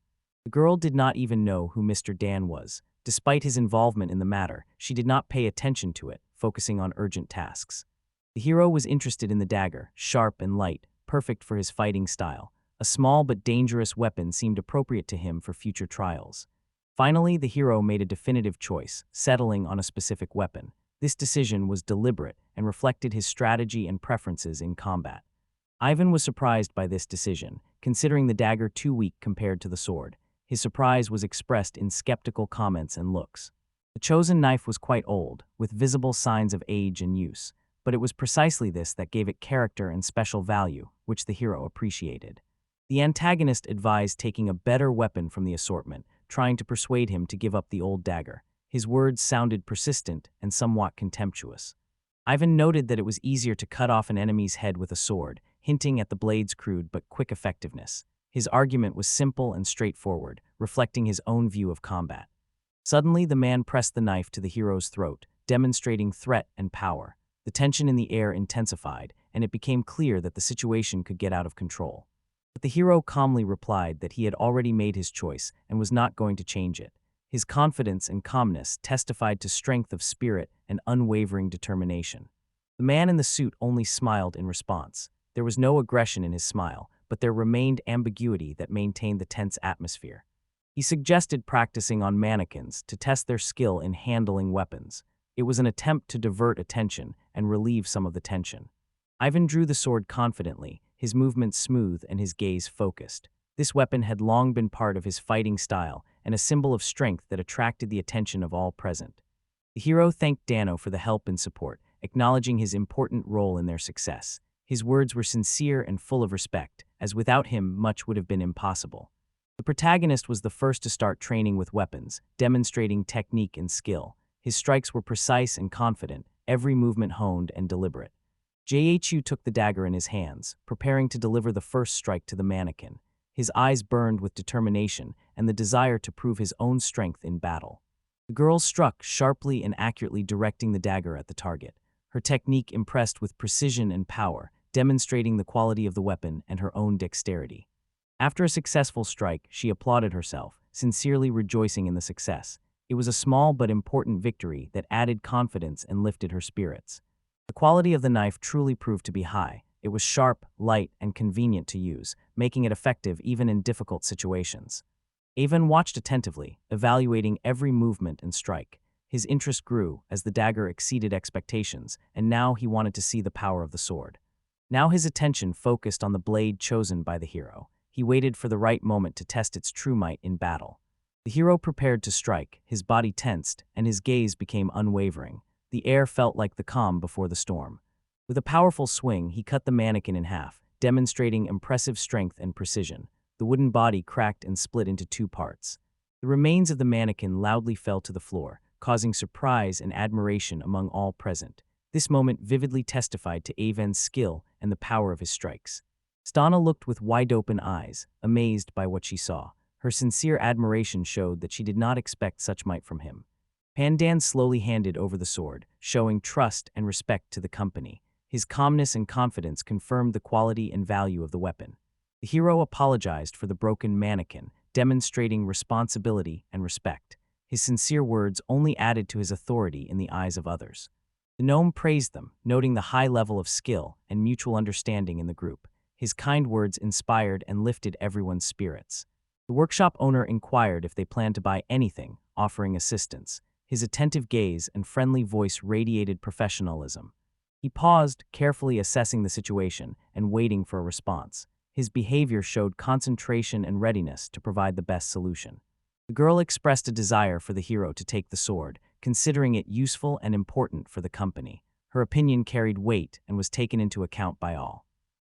The girl did not even know who Mr. Dan was. Despite his involvement in the matter, she did not pay attention to it, focusing on urgent tasks. The hero was interested in the dagger, sharp and light, perfect for his fighting style. A small but dangerous weapon seemed appropriate to him for future trials. Finally, the hero made a definitive choice, settling on a specific weapon. This decision was deliberate and reflected his strategy and preferences in combat. Ivan was surprised by this decision, considering the dagger too weak compared to the sword. His surprise was expressed in skeptical comments and looks. The chosen knife was quite old, with visible signs of age and use, but it was precisely this that gave it character and special value, which the hero appreciated. The antagonist advised taking a better weapon from the assortment, trying to persuade him to give up the old dagger. His words sounded persistent and somewhat contemptuous. Ivan noted that it was easier to cut off an enemy's head with a sword, hinting at the blade's crude but quick effectiveness. His argument was simple and straightforward, reflecting his own view of combat. Suddenly, the man pressed the knife to the hero's throat, demonstrating threat and power. The tension in the air intensified, and it became clear that the situation could get out of control. But the hero calmly replied that he had already made his choice and was not going to change it. His confidence and calmness testified to strength of spirit and unwavering determination. The man in the suit only smiled in response. There was no aggression in his smile, but there remained ambiguity that maintained the tense atmosphere. He suggested practicing on mannequins to test their skill in handling weapons. It was an attempt to divert attention and relieve some of the tension. Ivan drew the sword confidently, his movements smooth and his gaze focused. This weapon had long been part of his fighting style and a symbol of strength that attracted the attention of all present. The hero thanked Dano for the help and support, acknowledging his important role in their success. His words were sincere and full of respect, as without him much would have been impossible. The protagonist was the first to start training with weapons, demonstrating technique and skill. His strikes were precise and confident, every movement honed and deliberate. Jhu took the dagger in his hands, preparing to deliver the first strike to the mannequin. His eyes burned with determination and the desire to prove his own strength in battle. The girl struck sharply and accurately, directing the dagger at the target. Her technique impressed with precision and power, demonstrating the quality of the weapon and her own dexterity. After a successful strike, she applauded herself, sincerely rejoicing in the success. It was a small but important victory that added confidence and lifted her spirits. The quality of the knife truly proved to be high. It was sharp, light, and convenient to use, making it effective even in difficult situations. Ivan watched attentively, evaluating every movement and strike. His interest grew as the dagger exceeded expectations, and now he wanted to see the power of the sword. Now his attention focused on the blade chosen by the hero. He He waited for the right moment to test its true might in battle. The hero prepared to strike, his body tensed, and his gaze became unwavering. The air felt like the calm before the storm. With a powerful swing, he cut the mannequin in half, demonstrating impressive strength and precision. The wooden body cracked and split into two parts. The remains of the mannequin loudly fell to the floor, causing surprise and admiration among all present. This moment vividly testified to Avon's skill and the power of his strikes. Stana looked with wide-open eyes, amazed by what she saw. Her sincere admiration showed that she did not expect such might from him. Pandan slowly handed over the sword, showing trust and respect to the company. His calmness and confidence confirmed the quality and value of the weapon. The hero apologized for the broken mannequin, demonstrating responsibility and respect. His sincere words only added to his authority in the eyes of others. The gnome praised them, noting the high level of skill and mutual understanding in the group. His kind words inspired and lifted everyone's spirits. The workshop owner inquired if they planned to buy anything, offering assistance. His attentive gaze and friendly voice radiated professionalism. He paused, carefully assessing the situation and waiting for a response. His behavior showed concentration and readiness to provide the best solution. The girl expressed a desire for the hero to take the sword, considering it useful and important for the company. Her opinion carried weight and was taken into account by all.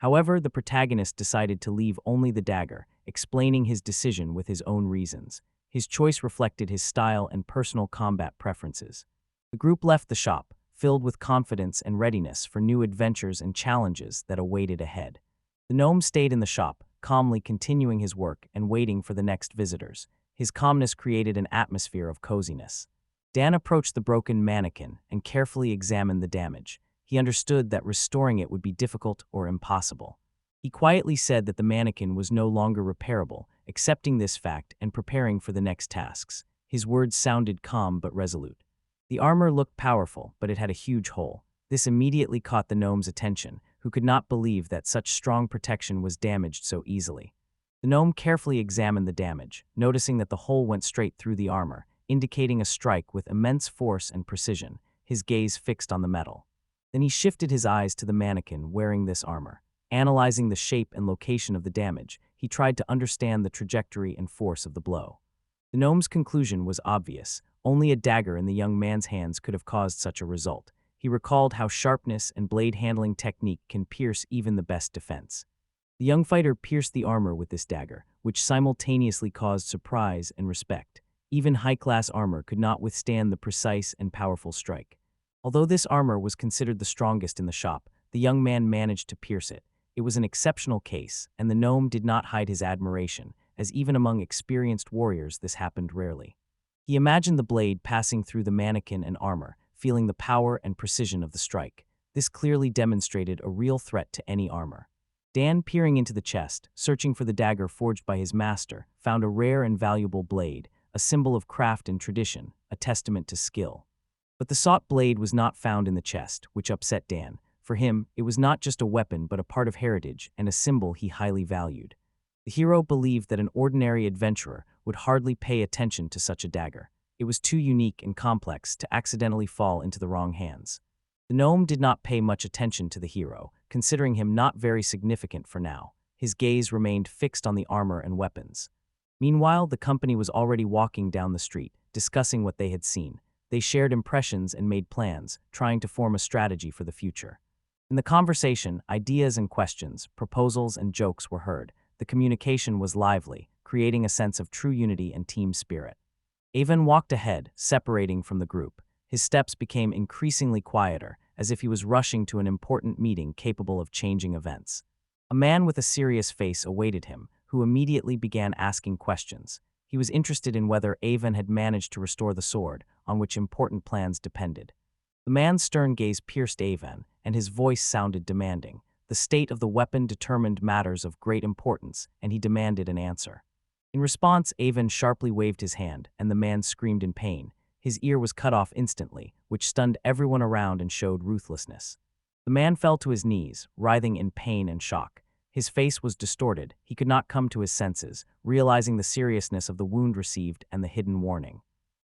However, the protagonist decided to leave only the dagger, explaining his decision with his own reasons. His choice reflected his style and personal combat preferences. The group left the shop, filled with confidence and readiness for new adventures and challenges that awaited ahead. The gnome stayed in the shop, calmly continuing his work and waiting for the next visitors. His calmness created an atmosphere of coziness. Dan approached the broken mannequin and carefully examined the damage. He understood that restoring it would be difficult or impossible. He quietly said that the mannequin was no longer repairable, accepting this fact and preparing for the next tasks. His words sounded calm but resolute. The armor looked powerful, but it had a huge hole. This immediately caught the gnome's attention, who could not believe that such strong protection was damaged so easily. The gnome carefully examined the damage, noticing that the hole went straight through the armor, indicating a strike with immense force and precision, his gaze fixed on the metal. Then he shifted his eyes to the mannequin wearing this armor. Analyzing the shape and location of the damage, he tried to understand the trajectory and force of the blow. The gnome's conclusion was obvious. Only a dagger in the young man's hands could have caused such a result. He recalled how sharpness and blade handling technique can pierce even the best defense. The young fighter pierced the armor with this dagger, which simultaneously caused surprise and respect. Even high-class armor could not withstand the precise and powerful strike. Although this armor was considered the strongest in the shop, the young man managed to pierce it. It was an exceptional case, and the gnome did not hide his admiration, as even among experienced warriors this happened rarely. He imagined the blade passing through the mannequin and armor, feeling the power and precision of the strike. This clearly demonstrated a real threat to any armor. Dan, peering into the chest, searching for the dagger forged by his master, found a rare and valuable blade, a symbol of craft and tradition, a testament to skill. But the sought blade was not found in the chest, which upset Dan. For him, it was not just a weapon but a part of heritage and a symbol he highly valued. The hero believed that an ordinary adventurer would hardly pay attention to such a dagger. It was too unique and complex to accidentally fall into the wrong hands. The gnome did not pay much attention to the hero, considering him not very significant for now. His gaze remained fixed on the armor and weapons. Meanwhile, the company was already walking down the street, discussing what they had seen. They shared impressions and made plans, trying to form a strategy for the future. In the conversation, ideas and questions, proposals and jokes were heard. The communication was lively, creating a sense of true unity and team spirit. Avon walked ahead, separating from the group. His steps became increasingly quieter, as if he was rushing to an important meeting capable of changing events. A man with a serious face awaited him, who immediately began asking questions. He was interested in whether Avon had managed to restore the sword, on which important plans depended. The man's stern gaze pierced Avon, and his voice sounded demanding. The state of the weapon determined matters of great importance, and he demanded an answer. In response, Avon sharply waved his hand, and the man screamed in pain. His ear was cut off instantly, which stunned everyone around and showed ruthlessness. The man fell to his knees, writhing in pain and shock. His face was distorted. He could not come to his senses, realizing the seriousness of the wound received and the hidden warning.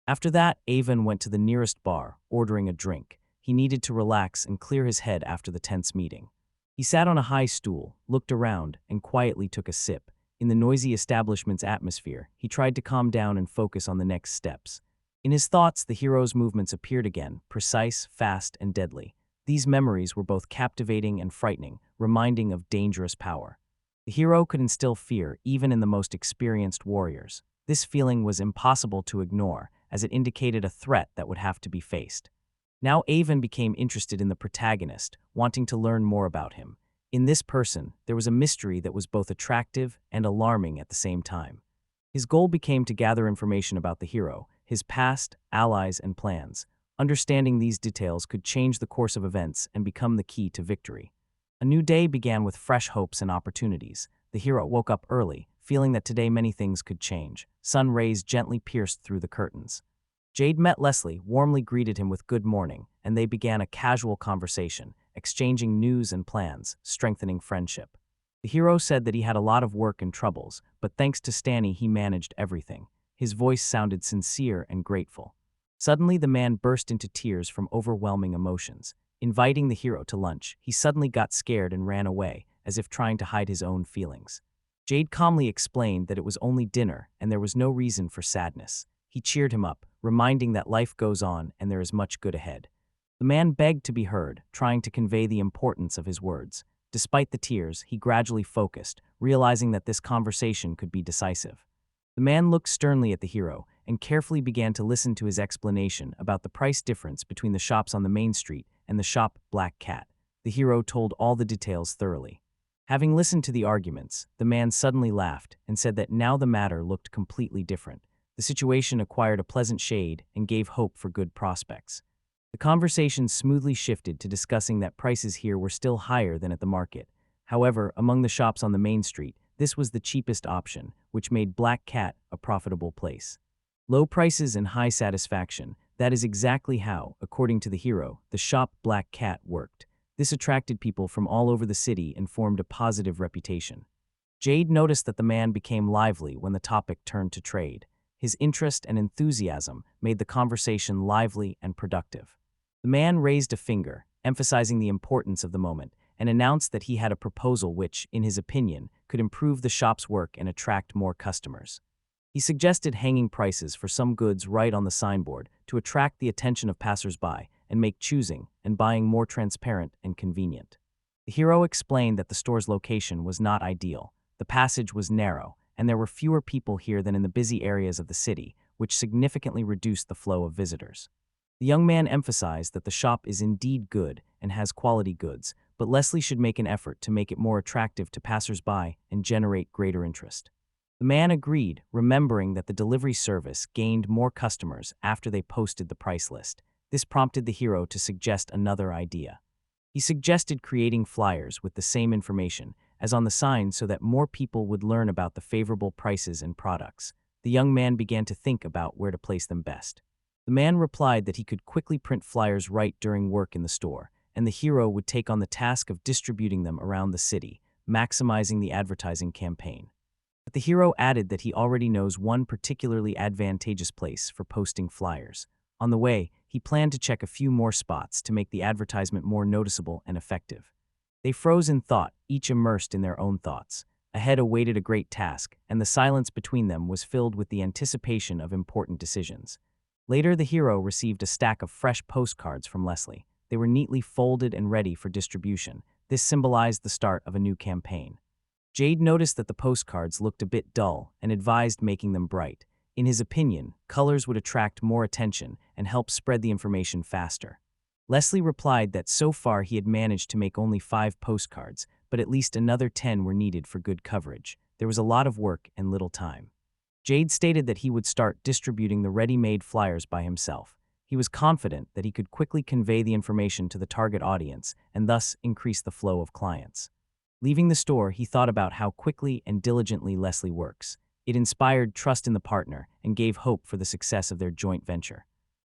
After that, Avon went to the nearest bar, ordering a drink. He needed to relax and clear his head after the tense meeting. He sat on a high stool, looked around, and quietly took a sip. In the noisy establishment's atmosphere, he tried to calm down and focus on the next steps. In his thoughts, the hero's movements appeared again, precise, fast, and deadly. These memories were both captivating and frightening, reminding of dangerous power. The hero could instill fear even in the most experienced warriors. This feeling was impossible to ignore, as it indicated a threat that would have to be faced. Now Avon became interested in the protagonist, wanting to learn more about him. In this person, there was a mystery that was both attractive and alarming at the same time. His goal became to gather information about the hero, his past, allies, and plans. Understanding these details could change the course of events and become the key to victory. A new day began with fresh hopes and opportunities. The hero woke up early, feeling that today many things could change. Sun rays gently pierced through the curtains. Jade met Leslie, warmly greeted him with good morning, and they began a casual conversation, exchanging news and plans, strengthening friendship. The hero said that he had a lot of work and troubles, but thanks to Stanny he managed everything. His voice sounded sincere and grateful. Suddenly the man burst into tears from overwhelming emotions. Inviting the hero to lunch, he suddenly got scared and ran away, as if trying to hide his own feelings. Jade calmly explained that it was only dinner and there was no reason for sadness. He cheered him up, reminding that life goes on and there is much good ahead. The man begged to be heard, trying to convey the importance of his words. Despite the tears, he gradually focused, realizing that this conversation could be decisive. The man looked sternly at the hero and carefully began to listen to his explanation about the price difference between the shops on the main street and the shop Black Cat. The hero told all the details thoroughly. Having listened to the arguments, the man suddenly laughed and said that now the matter looked completely different. The situation acquired a pleasant shade and gave hope for good prospects. The conversation smoothly shifted to discussing that prices here were still higher than at the market. However, among the shops on the main street, this was the cheapest option, which made Black Cat a profitable place. Low prices and high satisfaction, that is exactly how, according to the hero, the shop Black Cat worked. This attracted people from all over the city and formed a positive reputation. Jade noticed that the man became lively when the topic turned to trade. His interest and enthusiasm made the conversation lively and productive. The man raised a finger, emphasizing the importance of the moment, and announced that he had a proposal which, in his opinion, could improve the shop's work and attract more customers. He suggested hanging prices for some goods right on the signboard to attract the attention of passers-by and make choosing and buying more transparent and convenient. The hero explained that the store's location was not ideal. The passage was narrow, and there were fewer people here than in the busy areas of the city, which significantly reduced the flow of visitors. The young man emphasized that the shop is indeed good and has quality goods, but Leslie should make an effort to make it more attractive to passers-by and generate greater interest. The man agreed, remembering that the delivery service gained more customers after they posted the price list. This prompted the hero to suggest another idea. He suggested creating flyers with the same information as on the sign so that more people would learn about the favorable prices and products. The young man began to think about where to place them best. The man replied that he could quickly print flyers right during work in the store, and the hero would take on the task of distributing them around the city, maximizing the advertising campaign. But the hero added that he already knows one particularly advantageous place for posting flyers. On the way, he planned to check a few more spots to make the advertisement more noticeable and effective. They froze in thought, each immersed in their own thoughts. Ahead awaited a great task, and the silence between them was filled with the anticipation of important decisions. Later, the hero received a stack of fresh postcards from Leslie. They were neatly folded and ready for distribution. This symbolized the start of a new campaign. Jade noticed that the postcards looked a bit dull and advised making them bright. In his opinion, colors would attract more attention and help spread the information faster. Leslie replied that so far he had managed to make only 5 postcards, but at least another 10 were needed for good coverage. There was a lot of work and little time. Jade stated that he would start distributing the ready-made flyers by himself. He was confident that he could quickly convey the information to the target audience and thus increase the flow of clients. Leaving the store, he thought about how quickly and diligently Leslie works. It inspired trust in the partner and gave hope for the success of their joint venture.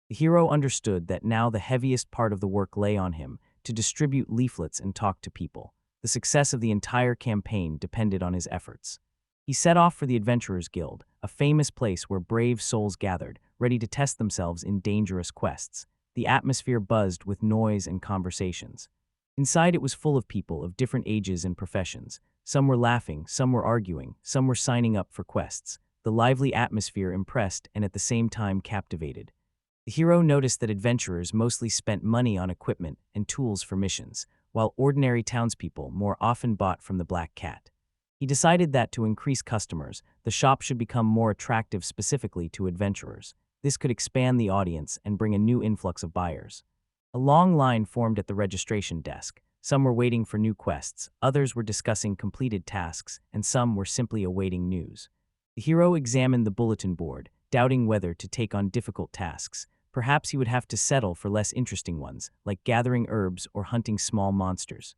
The hero understood that now the heaviest part of the work lay on him, to distribute leaflets and talk to people. The success of the entire campaign depended on his efforts. He set off for the Adventurers Guild, a famous place where brave souls gathered, ready to test themselves in dangerous quests. The atmosphere buzzed with noise and conversations. Inside, it was full of people of different ages and professions. Some were laughing, some were arguing, some were signing up for quests. The lively atmosphere impressed and at the same time captivated. The hero noticed that adventurers mostly spent money on equipment and tools for missions, while ordinary townspeople more often bought from the Black Cat. He decided that to increase customers, the shop should become more attractive specifically to adventurers. This could expand the audience and bring a new influx of buyers. A long line formed at the registration desk. Some were waiting for new quests, others were discussing completed tasks, and some were simply awaiting news. The hero examined the bulletin board, doubting whether to take on difficult tasks. Perhaps he would have to settle for less interesting ones, like gathering herbs or hunting small monsters.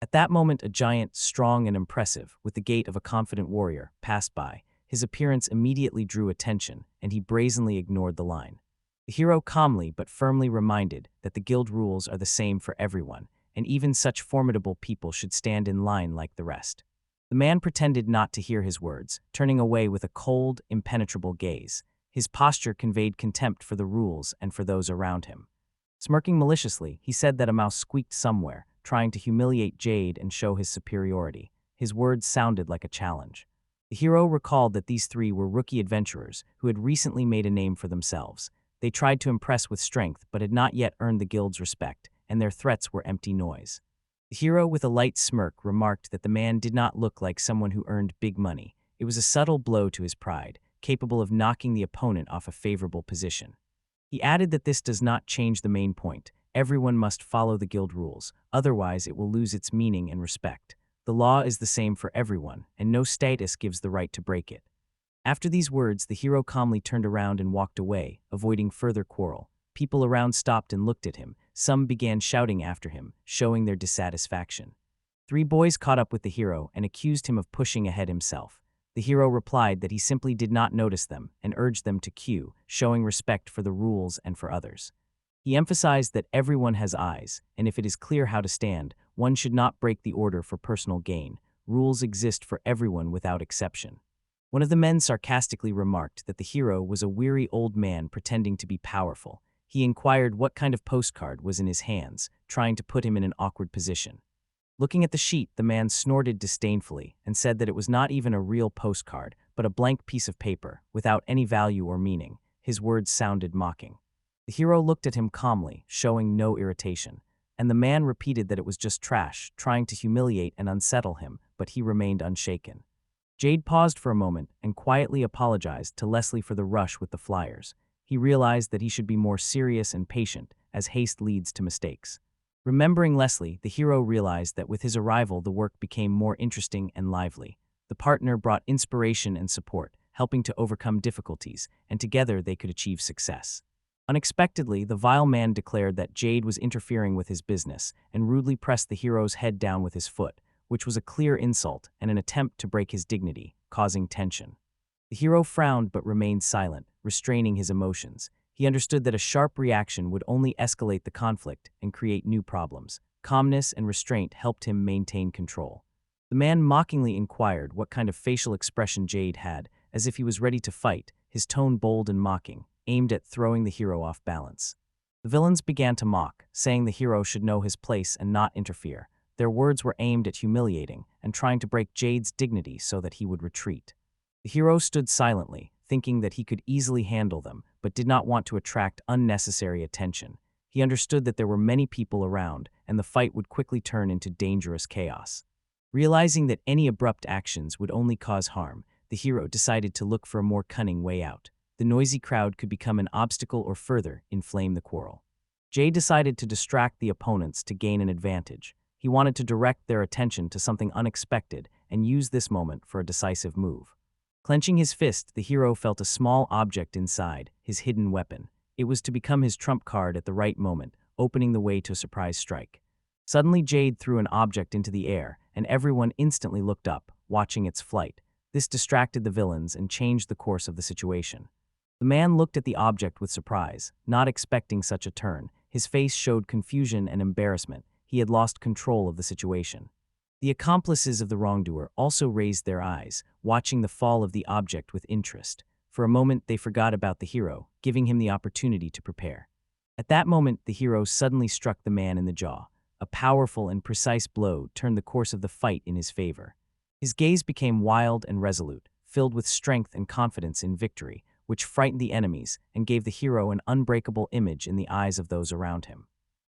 At that moment, a giant, strong and impressive, with the gait of a confident warrior, passed by. His appearance immediately drew attention, and he brazenly ignored the line. The hero calmly but firmly reminded that the guild rules are the same for everyone, and even such formidable people should stand in line like the rest. The man pretended not to hear his words, turning away with a cold, impenetrable gaze. His posture conveyed contempt for the rules and for those around him. Smirking maliciously, he said that a mouse squeaked somewhere, trying to humiliate Jade and show his superiority. His words sounded like a challenge. The hero recalled that these three were rookie adventurers who had recently made a name for themselves. They tried to impress with strength but had not yet earned the guild's respect, and their threats were empty noise. The hero, with a light smirk, remarked that the man did not look like someone who earned big money. It was a subtle blow to his pride, capable of knocking the opponent off a favorable position. He added that this does not change the main point. Everyone must follow the guild rules, otherwise it will lose its meaning and respect. The law is the same for everyone, and no status gives the right to break it. After these words, the hero calmly turned around and walked away, avoiding further quarrel. People around stopped and looked at him. Some began shouting after him, showing their dissatisfaction. Three boys caught up with the hero and accused him of pushing ahead himself. The hero replied that he simply did not notice them and urged them to queue, showing respect for the rules and for others. He emphasized that everyone has eyes, and if it is clear how to stand, one should not break the order for personal gain. Rules exist for everyone without exception. One of the men sarcastically remarked that the hero was a weary old man pretending to be powerful. He inquired what kind of postcard was in his hands, trying to put him in an awkward position. Looking at the sheet, the man snorted disdainfully and said that it was not even a real postcard, but a blank piece of paper, without any value or meaning. His words sounded mocking. The hero looked at him calmly, showing no irritation, and the man repeated that it was just trash, trying to humiliate and unsettle him, but he remained unshaken. Jade paused for a moment and quietly apologized to Leslie for the rush with the flyers. He realized that he should be more serious and patient, as haste leads to mistakes. Remembering Leslie, the hero realized that with his arrival the work became more interesting and lively. The partner brought inspiration and support, helping to overcome difficulties, and together they could achieve success. Unexpectedly, the vile man declared that Jade was interfering with his business and rudely pressed the hero's head down with his foot, which was a clear insult and an attempt to break his dignity, causing tension. The hero frowned but remained silent, restraining his emotions. He understood that a sharp reaction would only escalate the conflict and create new problems. Calmness and restraint helped him maintain control. The man mockingly inquired what kind of facial expression Jade had, as if he was ready to fight, his tone bold and mocking, aimed at throwing the hero off balance. The villains began to mock, saying the hero should know his place and not interfere. Their words were aimed at humiliating and trying to break Jade's dignity so that he would retreat. The hero stood silently, thinking that he could easily handle them, but did not want to attract unnecessary attention. He understood that there were many people around, and the fight would quickly turn into dangerous chaos. Realizing that any abrupt actions would only cause harm, the hero decided to look for a more cunning way out. The noisy crowd could become an obstacle or further inflame the quarrel. Jay decided to distract the opponents to gain an advantage. He wanted to direct their attention to something unexpected and use this moment for a decisive move. Clenching his fist, the hero felt a small object inside, his hidden weapon. It was to become his trump card at the right moment, opening the way to a surprise strike. Suddenly, Jade threw an object into the air, and everyone instantly looked up, watching its flight. This distracted the villains and changed the course of the situation. The man looked at the object with surprise, not expecting such a turn. His face showed confusion and embarrassment. He had lost control of the situation. The accomplices of the wrongdoer also raised their eyes, watching the fall of the object with interest. For a moment, they forgot about the hero, giving him the opportunity to prepare. At that moment, the hero suddenly struck the man in the jaw. A powerful and precise blow turned the course of the fight in his favor. His gaze became wild and resolute, filled with strength and confidence in victory, which frightened the enemies and gave the hero an unbreakable image in the eyes of those around him.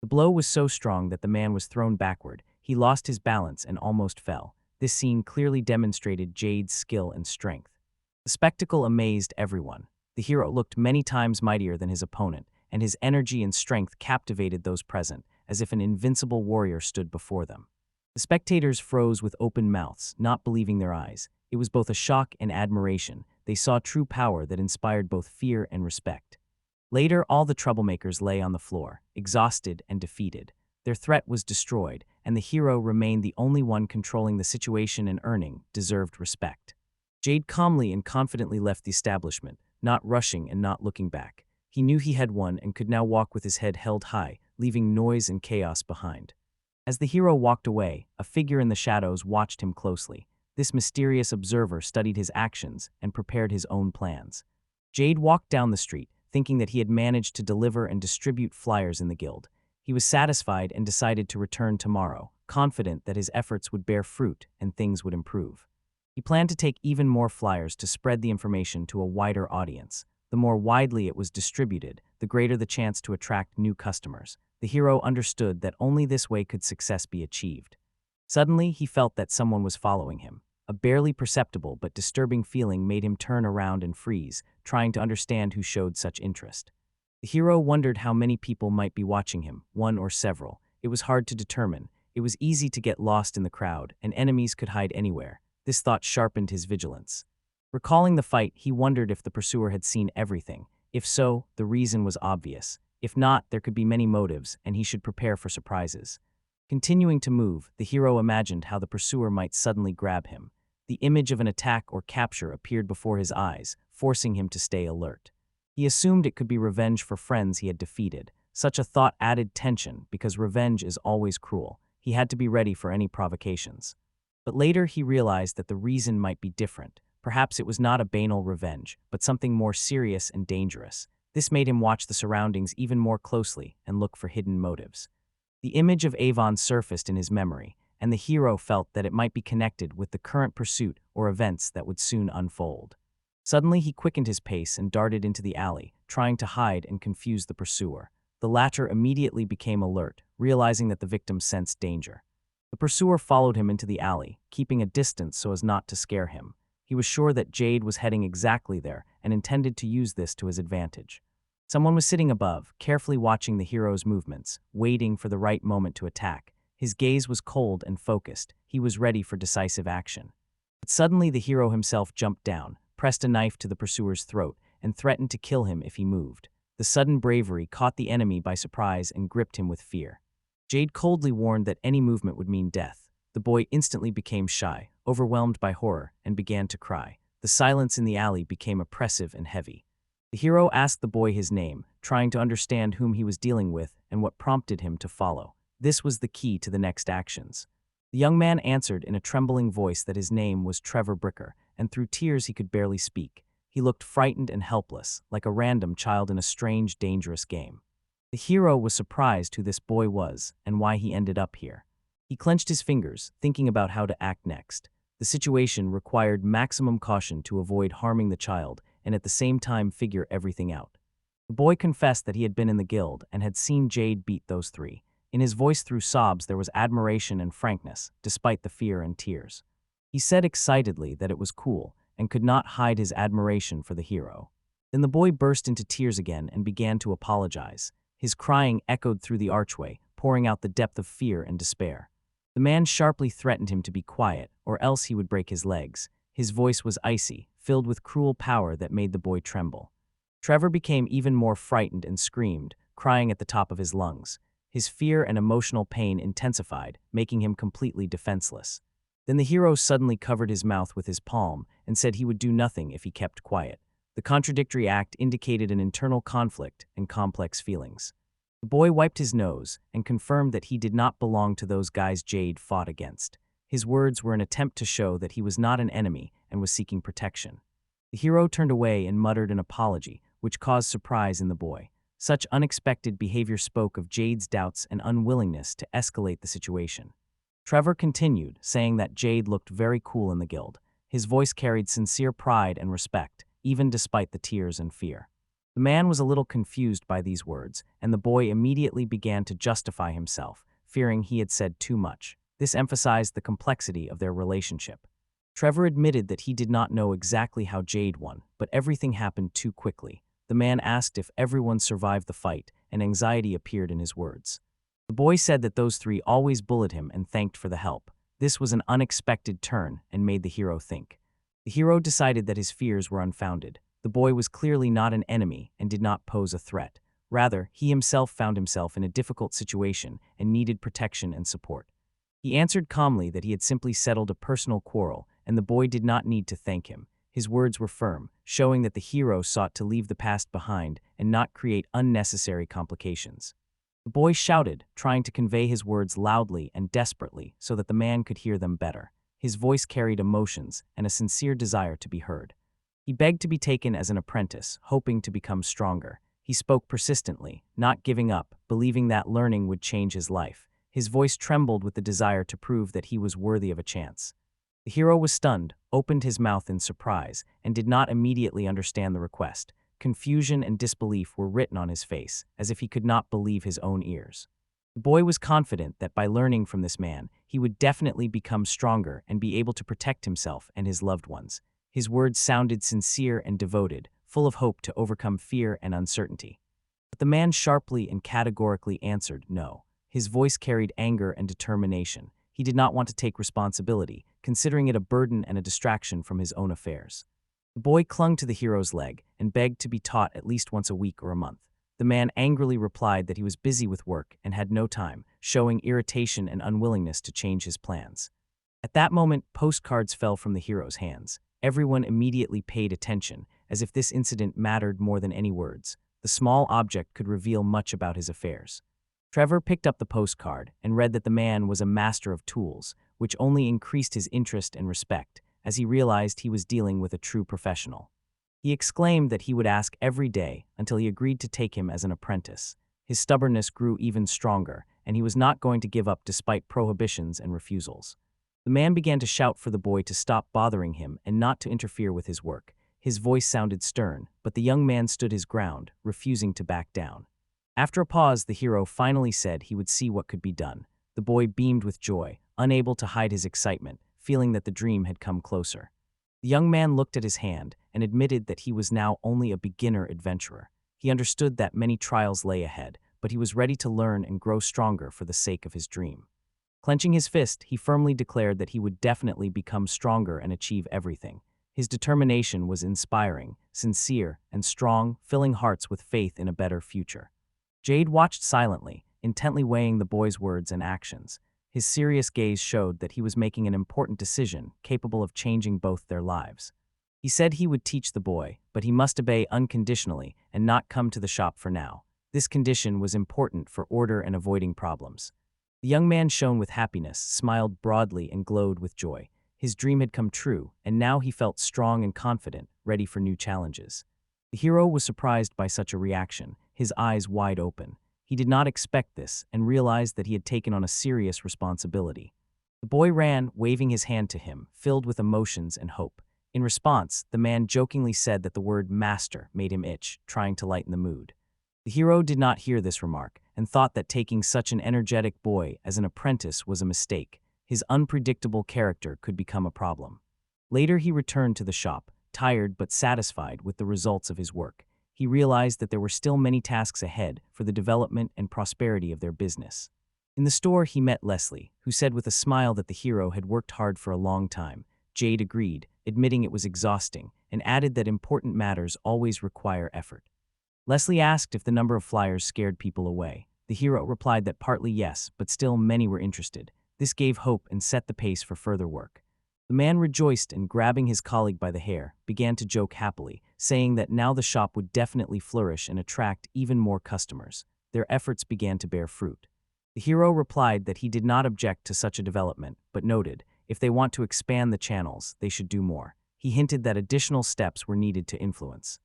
The blow was so strong that the man was thrown backward, he lost his balance and almost fell. This scene clearly demonstrated Jade's skill and strength. The spectacle amazed everyone. The hero looked many times mightier than his opponent, and his energy and strength captivated those present, as if an invincible warrior stood before them. The spectators froze with open mouths, not believing their eyes. It was both a shock and admiration. They saw true power that inspired both fear and respect. Later, all the troublemakers lay on the floor, exhausted and defeated. Their threat was destroyed, and the hero remained the only one controlling the situation and earning deserved respect. Jade calmly and confidently left the establishment, not rushing and not looking back. He knew he had won and could now walk with his head held high, leaving noise and chaos behind. As the hero walked away, a figure in the shadows watched him closely. This mysterious observer studied his actions and prepared his own plans. Jade walked down the street, thinking that he had managed to deliver and distribute flyers in the guild. He was satisfied and decided to return tomorrow, confident that his efforts would bear fruit and things would improve. He planned to take even more flyers to spread the information to a wider audience. The more widely it was distributed, the greater the chance to attract new customers. The hero understood that only this way could success be achieved. Suddenly, he felt that someone was following him. A barely perceptible but disturbing feeling made him turn around and freeze, trying to understand who showed such interest. The hero wondered how many people might be watching him, one or several. It was hard to determine. It was easy to get lost in the crowd, and enemies could hide anywhere. This thought sharpened his vigilance. Recalling the fight, he wondered if the pursuer had seen everything. If so, the reason was obvious. If not, there could be many motives, and he should prepare for surprises. Continuing to move, the hero imagined how the pursuer might suddenly grab him. The image of an attack or capture appeared before his eyes, forcing him to stay alert. He assumed it could be revenge for friends he had defeated. Such a thought added tension because revenge is always cruel. He had to be ready for any provocations. But later he realized that the reason might be different. Perhaps it was not a banal revenge, but something more serious and dangerous. This made him watch the surroundings even more closely and look for hidden motives. The image of Avon surfaced in his memory, and the hero felt that it might be connected with the current pursuit or events that would soon unfold. Suddenly he quickened his pace and darted into the alley, trying to hide and confuse the pursuer. The latter immediately became alert, realizing that the victim sensed danger. The pursuer followed him into the alley, keeping a distance so as not to scare him. He was sure that Jade was heading exactly there and intended to use this to his advantage. Someone was sitting above, carefully watching the hero's movements, waiting for the right moment to attack. His gaze was cold and focused. He was ready for decisive action. But suddenly the hero himself jumped down, pressed a knife to the pursuer's throat, and threatened to kill him if he moved. The sudden bravery caught the enemy by surprise and gripped him with fear. Jade coldly warned that any movement would mean death. The boy instantly became shy, overwhelmed by horror, and began to cry. The silence in the alley became oppressive and heavy. The hero asked the boy his name, trying to understand whom he was dealing with and what prompted him to follow. This was the key to the next actions. The young man answered in a trembling voice that his name was Trevor Bricker, and through tears he could barely speak. He looked frightened and helpless, like a random child in a strange, dangerous game. The hero was surprised who this boy was and why he ended up here. He clenched his fingers, thinking about how to act next. The situation required maximum caution to avoid harming the child and at the same time figure everything out. The boy confessed that he had been in the guild and had seen Jade beat those three. In his voice through sobs there was admiration and frankness, despite the fear and tears. He said excitedly that it was cool and could not hide his admiration for the hero. Then the boy burst into tears again and began to apologize. His crying echoed through the archway, pouring out the depth of fear and despair. The man sharply threatened him to be quiet, or else he would break his legs. His voice was icy, filled with cruel power that made the boy tremble. Trevor became even more frightened and screamed, crying at the top of his lungs. His fear and emotional pain intensified, making him completely defenseless. Then the hero suddenly covered his mouth with his palm and said he would do nothing if he kept quiet. The contradictory act indicated an internal conflict and complex feelings. The boy wiped his nose and confirmed that he did not belong to those guys Jade fought against. His words were an attempt to show that he was not an enemy and was seeking protection. The hero turned away and muttered an apology, which caused surprise in the boy. Such unexpected behavior spoke of Jade's doubts and unwillingness to escalate the situation. Trevor continued, saying that Jade looked very cool in the guild. His voice carried sincere pride and respect, even despite the tears and fear. The man was a little confused by these words, and the boy immediately began to justify himself, fearing he had said too much. This emphasized the complexity of their relationship. Trevor admitted that he did not know exactly how Jade won, but everything happened too quickly. The man asked if everyone survived the fight, and anxiety appeared in his words. The boy said that those three always bullied him and thanked for the help. This was an unexpected turn and made the hero think. The hero decided that his fears were unfounded. The boy was clearly not an enemy and did not pose a threat. Rather, he himself found himself in a difficult situation and needed protection and support. He answered calmly that he had simply settled a personal quarrel, and the boy did not need to thank him. His words were firm, showing that the hero sought to leave the past behind and not create unnecessary complications. The boy shouted, trying to convey his words loudly and desperately so that the man could hear them better. His voice carried emotions and a sincere desire to be heard. He begged to be taken as an apprentice, hoping to become stronger. He spoke persistently, not giving up, believing that learning would change his life. His voice trembled with the desire to prove that he was worthy of a chance. The hero was stunned, opened his mouth in surprise, and did not immediately understand the request. Confusion and disbelief were written on his face, as if he could not believe his own ears. The boy was confident that by learning from this man, he would definitely become stronger and be able to protect himself and his loved ones. His words sounded sincere and devoted, full of hope to overcome fear and uncertainty. But the man sharply and categorically answered no. His voice carried anger and determination. He did not want to take responsibility, considering it a burden and a distraction from his own affairs. The boy clung to the hero's leg and begged to be taught at least once a week or a month. The man angrily replied that he was busy with work and had no time, showing irritation and unwillingness to change his plans. At that moment, postcards fell from the hero's hands. Everyone immediately paid attention, as if this incident mattered more than any words. The small object could reveal much about his affairs. Trevor picked up the postcard and read that the man was a master of tools, which only increased his interest and respect, as he realized he was dealing with a true professional. He exclaimed that he would ask every day until he agreed to take him as an apprentice. His stubbornness grew even stronger, and he was not going to give up despite prohibitions and refusals. The man began to shout for the boy to stop bothering him and not to interfere with his work. His voice sounded stern, but the young man stood his ground, refusing to back down. After a pause, the hero finally said he would see what could be done. The boy beamed with joy, unable to hide his excitement, feeling that the dream had come closer. The young man looked at his hand and admitted that he was now only a beginner adventurer. He understood that many trials lay ahead, but he was ready to learn and grow stronger for the sake of his dream. Clenching his fist, he firmly declared that he would definitely become stronger and achieve everything. His determination was inspiring, sincere, and strong, filling hearts with faith in a better future. Jade watched silently, intently weighing the boy's words and actions. His serious gaze showed that he was making an important decision, capable of changing both their lives. He said he would teach the boy, but he must obey unconditionally and not come to the shop for now. This condition was important for order and avoiding problems. The young man shone with happiness, smiled broadly, and glowed with joy. His dream had come true, and now he felt strong and confident, ready for new challenges. The hero was surprised by such a reaction, his eyes wide open. He did not expect this and realized that he had taken on a serious responsibility. The boy ran, waving his hand to him, filled with emotions and hope. In response, the man jokingly said that the word master made him itch, trying to lighten the mood. The hero did not hear this remark and thought that taking such an energetic boy as an apprentice was a mistake. His unpredictable character could become a problem. Later he returned to the shop, tired but satisfied with the results of his work. He realized that there were still many tasks ahead for the development and prosperity of their business. In the store, he met Leslie, who said with a smile that the hero had worked hard for a long time. Jade agreed, admitting it was exhausting, and added that important matters always require effort. Leslie asked if the number of flyers scared people away. The hero replied that partly yes, but still many were interested. This gave hope and set the pace for further work. The man rejoiced and, grabbing his colleague by the hair, began to joke happily, saying that now the shop would definitely flourish and attract even more customers. Their efforts began to bear fruit. The hero replied that he did not object to such a development, but noted, if they want to expand the channels, they should do more. He hinted that additional steps were needed to influence.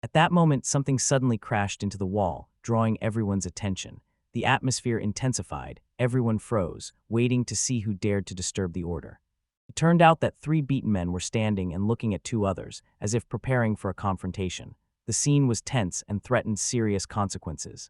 At that moment, something suddenly crashed into the wall, drawing everyone's attention. The atmosphere intensified, everyone froze, waiting to see who dared to disturb the order. It turned out that 3 beaten men were standing and looking at 2 others, as if preparing for a confrontation. The scene was tense and threatened serious consequences.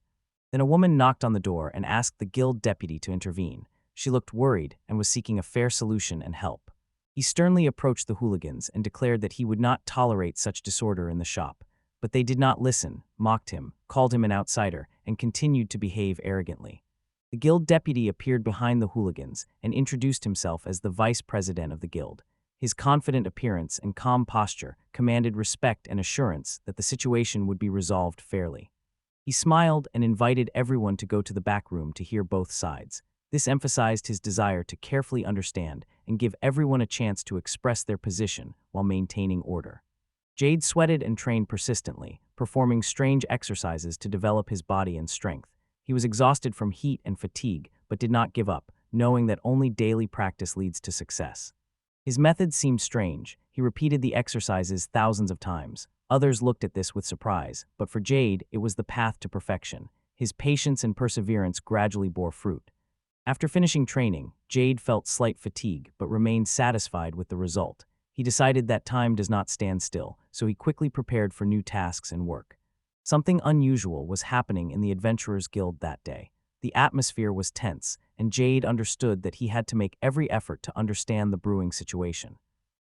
Then a woman knocked on the door and asked the guild deputy to intervene. She looked worried and was seeking a fair solution and help. He sternly approached the hooligans and declared that he would not tolerate such disorder in the shop. But they did not listen, mocked him, called him an outsider, and continued to behave arrogantly. The guild deputy appeared behind the hooligans and introduced himself as the vice president of the guild. His confident appearance and calm posture commanded respect and assurance that the situation would be resolved fairly. He smiled and invited everyone to go to the back room to hear both sides. This emphasized his desire to carefully understand and give everyone a chance to express their position while maintaining order. Jade sweated and trained persistently, performing strange exercises to develop his body and strength. He was exhausted from heat and fatigue, but did not give up, knowing that only daily practice leads to success. His methods seemed strange. He repeated the exercises thousands of times. Others looked at this with surprise, but for Jade, it was the path to perfection. His patience and perseverance gradually bore fruit. After finishing training, Jade felt slight fatigue, but remained satisfied with the result. He decided that time does not stand still, so he quickly prepared for new tasks and work. Something unusual was happening in the Adventurers Guild that day. The atmosphere was tense, and Jade understood that he had to make every effort to understand the brewing situation.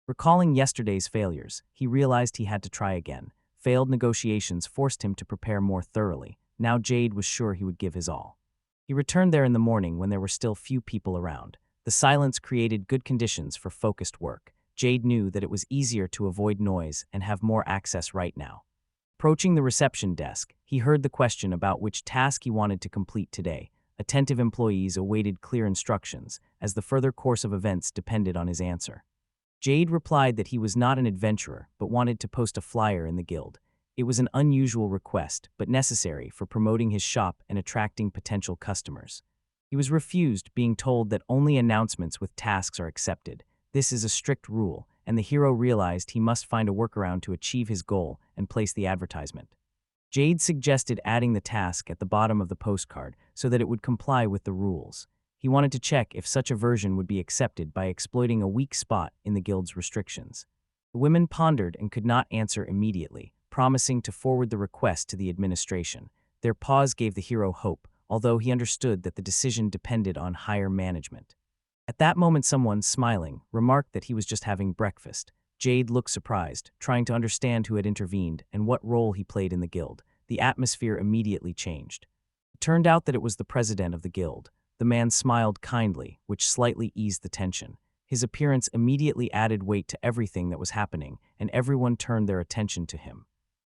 Recalling yesterday's failures, he realized he had to try again. Failed negotiations forced him to prepare more thoroughly. Now Jade was sure he would give his all. He returned there in the morning when there were still few people around. The silence created good conditions for focused work. Jade knew that it was easier to avoid noise and have more access right now. Approaching the reception desk, he heard the question about which task he wanted to complete today. Attentive employees awaited clear instructions, as the further course of events depended on his answer. Jade replied that he was not an adventurer, but wanted to post a flyer in the guild. It was an unusual request, but necessary for promoting his shop and attracting potential customers. He was refused, being told that only announcements with tasks are accepted. This is a strict rule, and the hero realized he must find a workaround to achieve his goal and place the advertisement. Jade suggested adding the task at the bottom of the postcard so that it would comply with the rules. He wanted to check if such a version would be accepted by exploiting a weak spot in the guild's restrictions. The women pondered and could not answer immediately, promising to forward the request to the administration. Their pause gave the hero hope, although he understood that the decision depended on higher management. At that moment, someone, smiling, remarked that he was just having breakfast. Jade looked surprised, trying to understand who had intervened and what role he played in the guild. The atmosphere immediately changed. It turned out that it was the president of the guild. The man smiled kindly, which slightly eased the tension. His appearance immediately added weight to everything that was happening, and everyone turned their attention to him.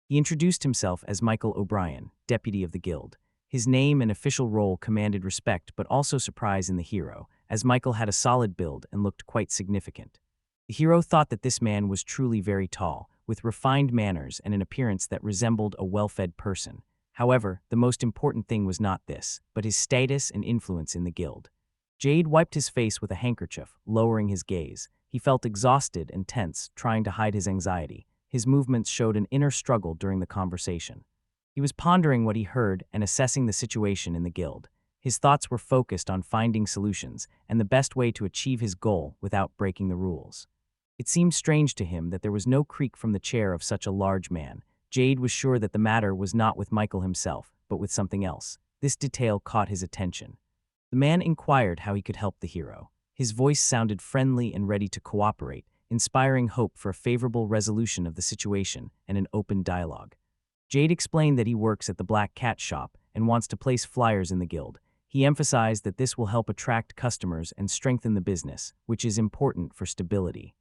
He introduced himself as Michael O'Brien, deputy of the guild. His name and official role commanded respect but also surprise in the hero, as Michael had a solid build and looked quite significant. The hero thought that this man was truly very tall, with refined manners and an appearance that resembled a well-fed person. However, the most important thing was not this, but his status and influence in the guild. Jade wiped his face with a handkerchief, lowering his gaze. He felt exhausted and tense, trying to hide his anxiety. His movements showed an inner struggle during the conversation. He was pondering what he heard and assessing the situation in the guild. His thoughts were focused on finding solutions and the best way to achieve his goal without breaking the rules. It seemed strange to him that there was no creak from the chair of such a large man. Jade was sure that the matter was not with Michael himself, but with something else. This detail caught his attention. The man inquired how he could help the hero. His voice sounded friendly and ready to cooperate, inspiring hope for a favorable resolution of the situation and an open dialogue. Jade explained that he works at the Black Cat shop and wants to place flyers in the guild. He emphasized that this will help attract customers and strengthen the business, which is important for stability.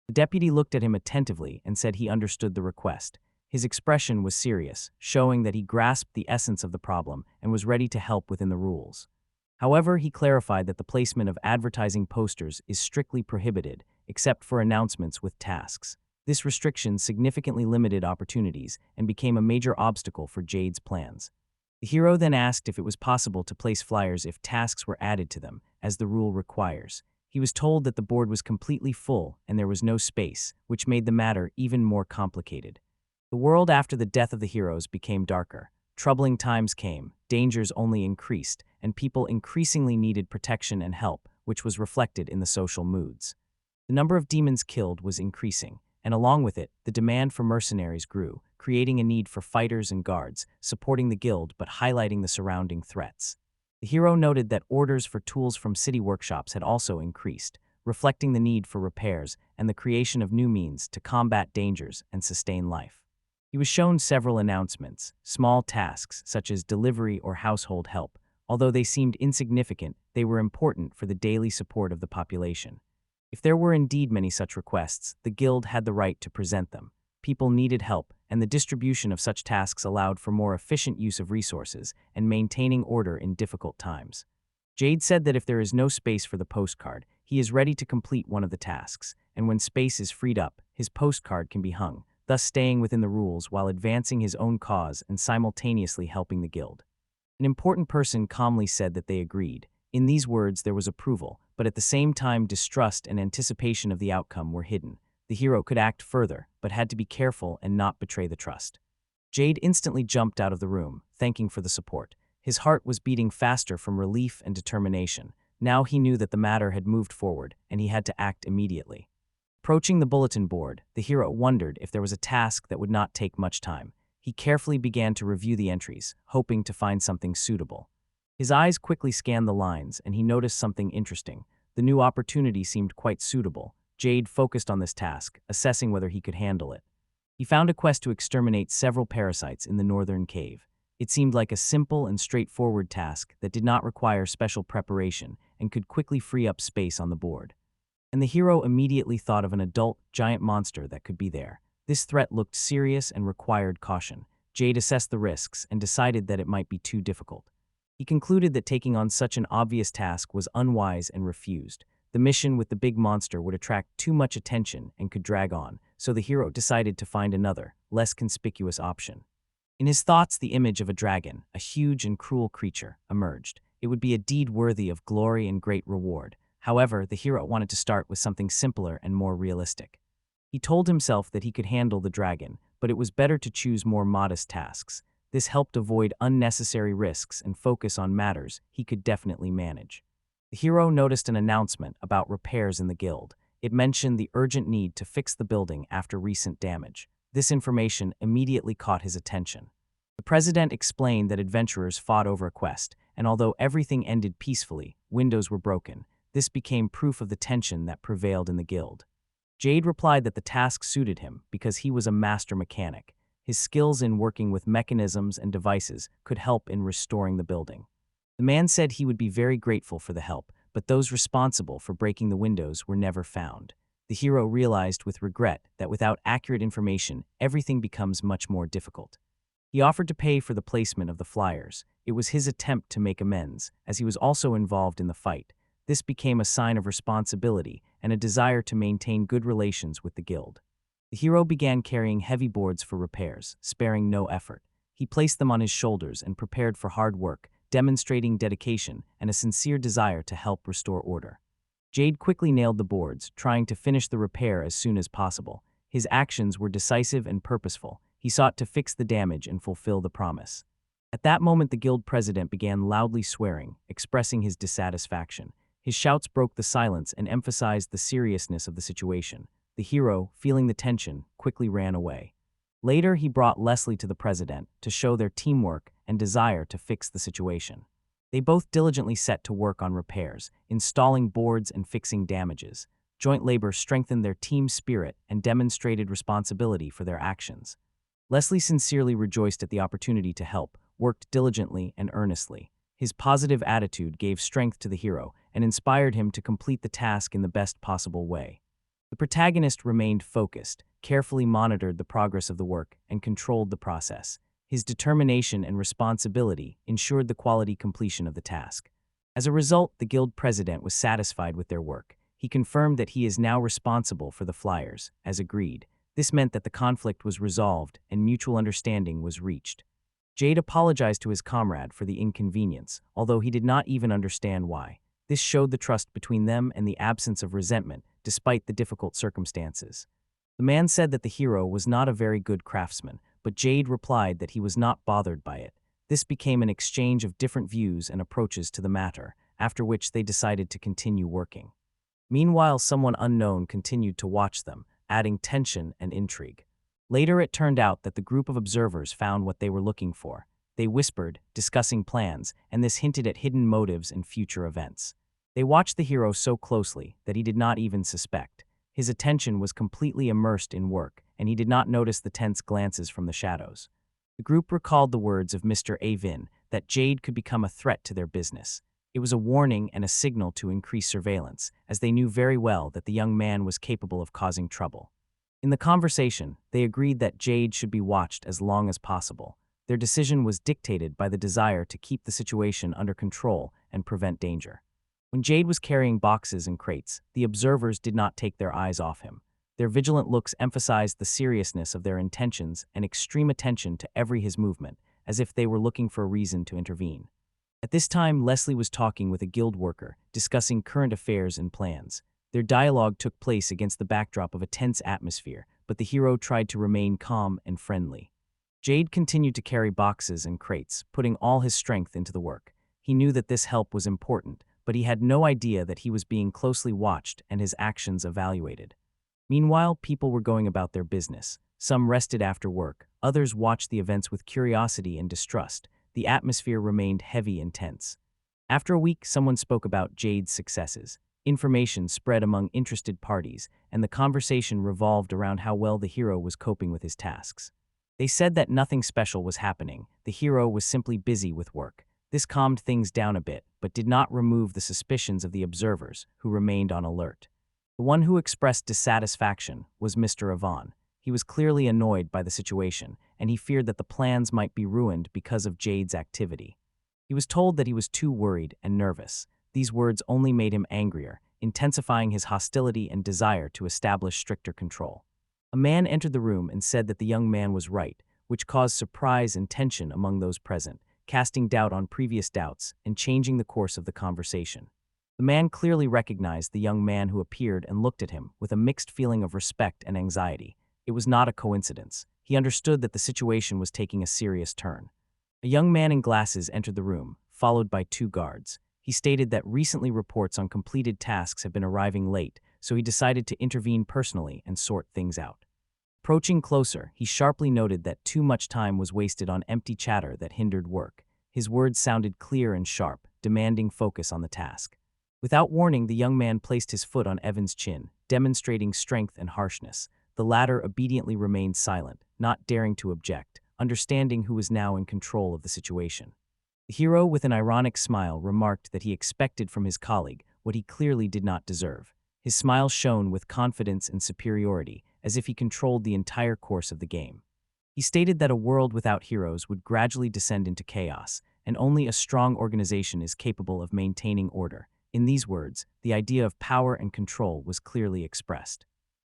The deputy looked at him attentively and said he understood the request. His expression was serious, showing that he grasped the essence of the problem and was ready to help within the rules. However, he clarified that the placement of advertising posters is strictly prohibited, except for announcements with tasks. This restriction significantly limited opportunities and became a major obstacle for Jade's plans. The hero then asked if it was possible to place flyers if tasks were added to them, as the rule requires. He was told that the board was completely full and there was no space, which made the matter even more complicated. The world after the death of the heroes became darker. Troubling times came. dangers only increased, and people increasingly needed protection and help, which was reflected in the social moods. The number of demons killed was increasing, and along with it, the demand for mercenaries grew, creating a need for fighters and guards, supporting the guild but highlighting the surrounding threats. The hero noted that orders for tools from city workshops had also increased, reflecting the need for repairs and the creation of new means to combat dangers and sustain life. He was shown several announcements, small tasks such as delivery or household help. Although they seemed insignificant, they were important for the daily support of the population. If there were indeed many such requests, the guild had the right to present them. People needed help, and the distribution of such tasks allowed for more efficient use of resources and maintaining order in difficult times. Jade said that if there is no space for the postcard, he is ready to complete one of the tasks, and when space is freed up, his postcard can be hung, thus staying within the rules while advancing his own cause and simultaneously helping the guild. An important person calmly said that they agreed. In these words there was approval, but at the same time distrust and anticipation of the outcome were hidden. The hero could act further, but had to be careful and not betray the trust. Jade instantly jumped out of the room, thanking for the support. His heart was beating faster from relief and determination. Now he knew that the matter had moved forward, and he had to act immediately. Approaching the bulletin board, the hero wondered if there was a task that would not take much time. He carefully began to review the entries, hoping to find something suitable. His eyes quickly scanned the lines, and he noticed something interesting. The new opportunity seemed quite suitable. Jade focused on this task, assessing whether he could handle it. He found a quest to exterminate several parasites in the northern cave. It seemed like a simple and straightforward task that did not require special preparation and could quickly free up space on the board. And the hero immediately thought of an adult, giant monster that could be there. This threat looked serious and required caution. Jade assessed the risks and decided that it might be too difficult. He concluded that taking on such an obvious task was unwise and refused. The mission with the big monster would attract too much attention and could drag on, so the hero decided to find another, less conspicuous option. In his thoughts, the image of a dragon, a huge and cruel creature, emerged. It would be a deed worthy of glory and great reward. However, the hero wanted to start with something simpler and more realistic. He told himself that he could handle the dragon, but it was better to choose more modest tasks. This helped avoid unnecessary risks and focus on matters he could definitely manage. The hero noticed an announcement about repairs in the guild. It mentioned the urgent need to fix the building after recent damage. This information immediately caught his attention. The president explained that adventurers fought over a quest, and although everything ended peacefully, windows were broken. This became proof of the tension that prevailed in the guild. Jade replied that the task suited him because he was a master mechanic. His skills in working with mechanisms and devices could help in restoring the building. The man said he would be very grateful for the help, but those responsible for breaking the windows were never found. The hero realized with regret that without accurate information, everything becomes much more difficult. He offered to pay for the placement of the flyers. It was his attempt to make amends, as he was also involved in the fight. This became a sign of responsibility and a desire to maintain good relations with the guild. The hero began carrying heavy boards for repairs, sparing no effort. He placed them on his shoulders and prepared for hard work, demonstrating dedication and a sincere desire to help restore order. Jade quickly nailed the boards, trying to finish the repair as soon as possible. His actions were decisive and purposeful. He sought to fix the damage and fulfill the promise. At that moment, the guild president began loudly swearing, expressing his dissatisfaction. His shouts broke the silence and emphasized the seriousness of the situation. The hero, feeling the tension, quickly ran away. Later, he brought Leslie to the president to show their teamwork and desire to fix the situation. They both diligently set to work on repairs, installing boards and fixing damages. Joint labor strengthened their team spirit and demonstrated responsibility for their actions. Leslie sincerely rejoiced at the opportunity to help, worked diligently and earnestly. His positive attitude gave strength to the hero and inspired him to complete the task in the best possible way. The protagonist remained focused, carefully monitored the progress of the work, and controlled the process. His determination and responsibility ensured the quality completion of the task. As a result, the guild president was satisfied with their work. He confirmed that he is now responsible for the flyers, as agreed. This meant that the conflict was resolved and mutual understanding was reached. Jade apologized to his comrade for the inconvenience, although he did not even understand why. This showed the trust between them and the absence of resentment, despite the difficult circumstances. The man said that the hero was not a very good craftsman, but Jade replied that he was not bothered by it. This became an exchange of different views and approaches to the matter, after which they decided to continue working. Meanwhile, someone unknown continued to watch them, adding tension and intrigue. Later, it turned out that the group of observers found what they were looking for. They whispered, discussing plans, and this hinted at hidden motives and future events. They watched the hero so closely that he did not even suspect. His attention was completely immersed in work, and he did not notice the tense glances from the shadows. The group recalled the words of Mr. Avin that Jade could become a threat to their business. It was a warning and a signal to increase surveillance, as they knew very well that the young man was capable of causing trouble. In the conversation, they agreed that Jade should be watched as long as possible. Their decision was dictated by the desire to keep the situation under control and prevent danger. When Jade was carrying boxes and crates, the observers did not take their eyes off him. Their vigilant looks emphasized the seriousness of their intentions and extreme attention to every his movement, as if they were looking for a reason to intervene. At this time, Leslie was talking with a guild worker, discussing current affairs and plans. Their dialogue took place against the backdrop of a tense atmosphere, but the hero tried to remain calm and friendly. Jade continued to carry boxes and crates, putting all his strength into the work. He knew that this help was important, but he had no idea that he was being closely watched and his actions evaluated. Meanwhile, people were going about their business. Some rested after work, others watched the events with curiosity and distrust. The atmosphere remained heavy and tense. After a week, someone spoke about Jade's successes. Information spread among interested parties, and the conversation revolved around how well the hero was coping with his tasks. They said that nothing special was happening. The hero was simply busy with work. This calmed things down a bit, but did not remove the suspicions of the observers, who remained on alert. The one who expressed dissatisfaction was Mr. Avon. He was clearly annoyed by the situation, and he feared that the plans might be ruined because of Jade's activity. He was told that he was too worried and nervous. These words only made him angrier, intensifying his hostility and desire to establish stricter control. A man entered the room and said that the young man was right, which caused surprise and tension among those present, casting doubt on previous doubts and changing the course of the conversation. The man clearly recognized the young man who appeared and looked at him with a mixed feeling of respect and anxiety. It was not a coincidence. He understood that the situation was taking a serious turn. A young man in glasses entered the room, followed by two guards. He stated that recently reports on completed tasks have been arriving late, so he decided to intervene personally and sort things out. Approaching closer, he sharply noted that too much time was wasted on empty chatter that hindered work. His words sounded clear and sharp, demanding focus on the task. Without warning, the young man placed his foot on Evan's chin, demonstrating strength and harshness. The latter obediently remained silent, not daring to object, understanding who was now in control of the situation. The hero, with an ironic smile, remarked that he expected from his colleague what he clearly did not deserve. His smile shone with confidence and superiority, as if he controlled the entire course of the game. He stated that a world without heroes would gradually descend into chaos, and only a strong organization is capable of maintaining order. In these words, the idea of power and control was clearly expressed.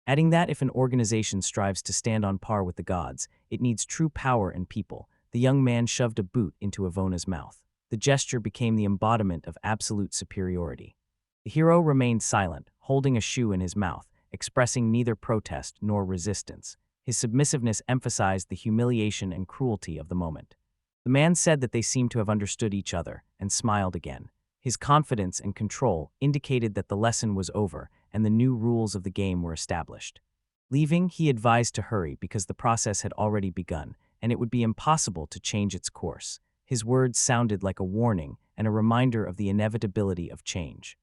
Adding that if an organization strives to stand on par with the gods, it needs true power and people. The young man shoved a boot into Avona's mouth. The gesture became the embodiment of absolute superiority. The hero remained silent, holding a shoe in his mouth, expressing neither protest nor resistance. His submissiveness emphasized the humiliation and cruelty of the moment. The man said that they seemed to have understood each other, and smiled again. His confidence and control indicated that the lesson was over and the new rules of the game were established. Leaving, he advised to hurry because the process had already begun, and it would be impossible to change its course. His words sounded like a warning and a reminder of the inevitability of change.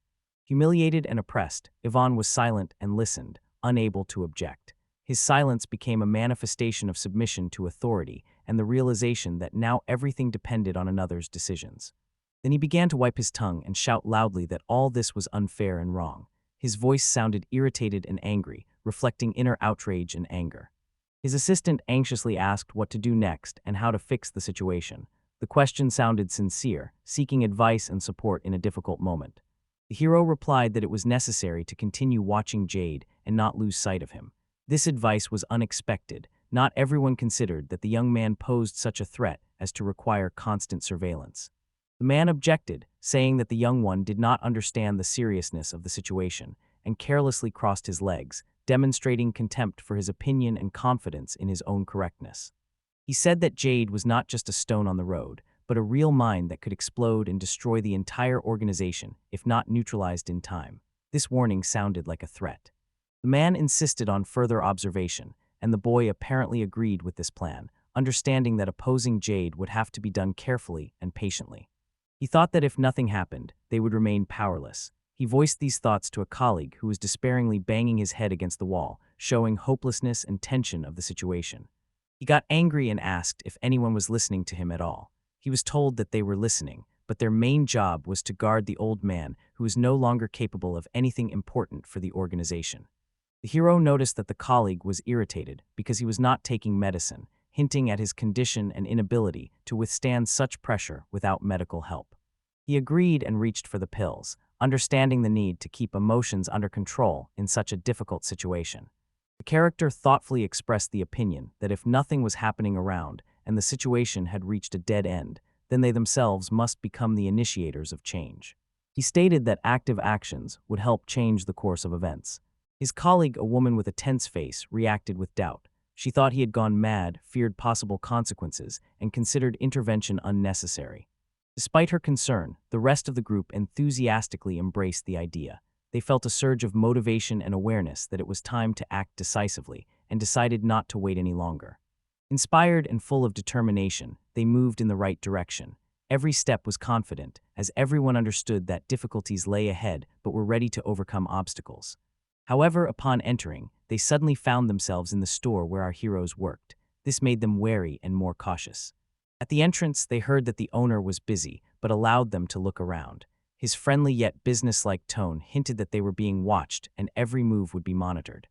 Humiliated and oppressed, Yvonne was silent and listened, unable to object. His silence became a manifestation of submission to authority and the realization that now everything depended on another's decisions. Then he began to wipe his tongue and shout loudly that all this was unfair and wrong. His voice sounded irritated and angry, reflecting inner outrage and anger. His assistant anxiously asked what to do next and how to fix the situation. The question sounded sincere, seeking advice and support in a difficult moment. The hero replied that it was necessary to continue watching Jade and not lose sight of him. This advice was unexpected. Not everyone considered that the young man posed such a threat as to require constant surveillance. The man objected, saying that the young one did not understand the seriousness of the situation, and carelessly crossed his legs, demonstrating contempt for his opinion and confidence in his own correctness. He said that Jade was not just a stone on the road, but a real mind that could explode and destroy the entire organization if not neutralized in time. This warning sounded like a threat. The man insisted on further observation, and the boy apparently agreed with this plan, understanding that opposing Jade would have to be done carefully and patiently. He thought that if nothing happened, they would remain powerless. He voiced these thoughts to a colleague who was despairingly banging his head against the wall, showing hopelessness and tension of the situation. He got angry and asked if anyone was listening to him at all. He was told that they were listening, but their main job was to guard the old man who was no longer capable of anything important for the organization. The hero noticed that the colleague was irritated because he was not taking medicine, hinting at his condition and inability to withstand such pressure without medical help. He agreed and reached for the pills, understanding the need to keep emotions under control in such a difficult situation. The character thoughtfully expressed the opinion that if nothing was happening around and the situation had reached a dead end, then they themselves must become the initiators of change. He stated that active actions would help change the course of events. His colleague, a woman with a tense face, reacted with doubt. She thought he had gone mad, feared possible consequences, and considered intervention unnecessary. Despite her concern, the rest of the group enthusiastically embraced the idea. They felt a surge of motivation and awareness that it was time to act decisively, and decided not to wait any longer. Inspired and full of determination, they moved in the right direction. Every step was confident, as everyone understood that difficulties lay ahead but were ready to overcome obstacles. However, upon entering, they suddenly found themselves in the store where our heroes worked. This made them wary and more cautious. At the entrance, they heard that the owner was busy, but allowed them to look around. His friendly yet businesslike tone hinted that they were being watched and every move would be monitored.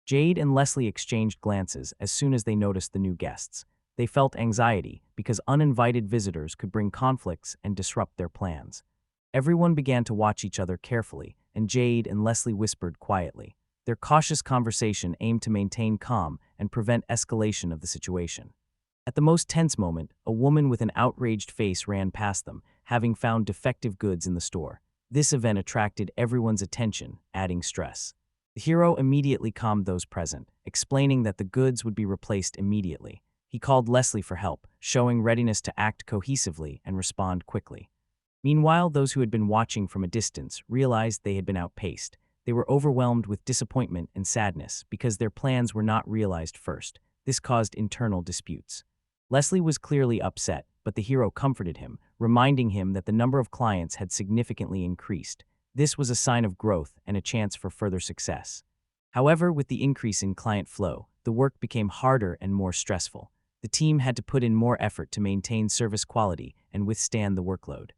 Jade and Leslie exchanged glances as soon as they noticed the new guests. They felt anxiety because uninvited visitors could bring conflicts and disrupt their plans. Everyone began to watch each other carefully, and Jade and Leslie whispered quietly. Their cautious conversation aimed to maintain calm and prevent escalation of the situation. At the most tense moment, a woman with an outraged face ran past them, having found defective goods in the store. This event attracted everyone's attention, adding stress. The hero immediately calmed those present, explaining that the goods would be replaced immediately. He called Leslie for help, showing readiness to act cohesively and respond quickly. Meanwhile, those who had been watching from a distance realized they had been outpaced. They were overwhelmed with disappointment and sadness because their plans were not realized first. This caused internal disputes. Leslie was clearly upset, but the hero comforted him, reminding him that the number of clients had significantly increased. This was a sign of growth and a chance for further success. However, with the increase in client flow, the work became harder and more stressful. The team had to put in more effort to maintain service quality and withstand the workload.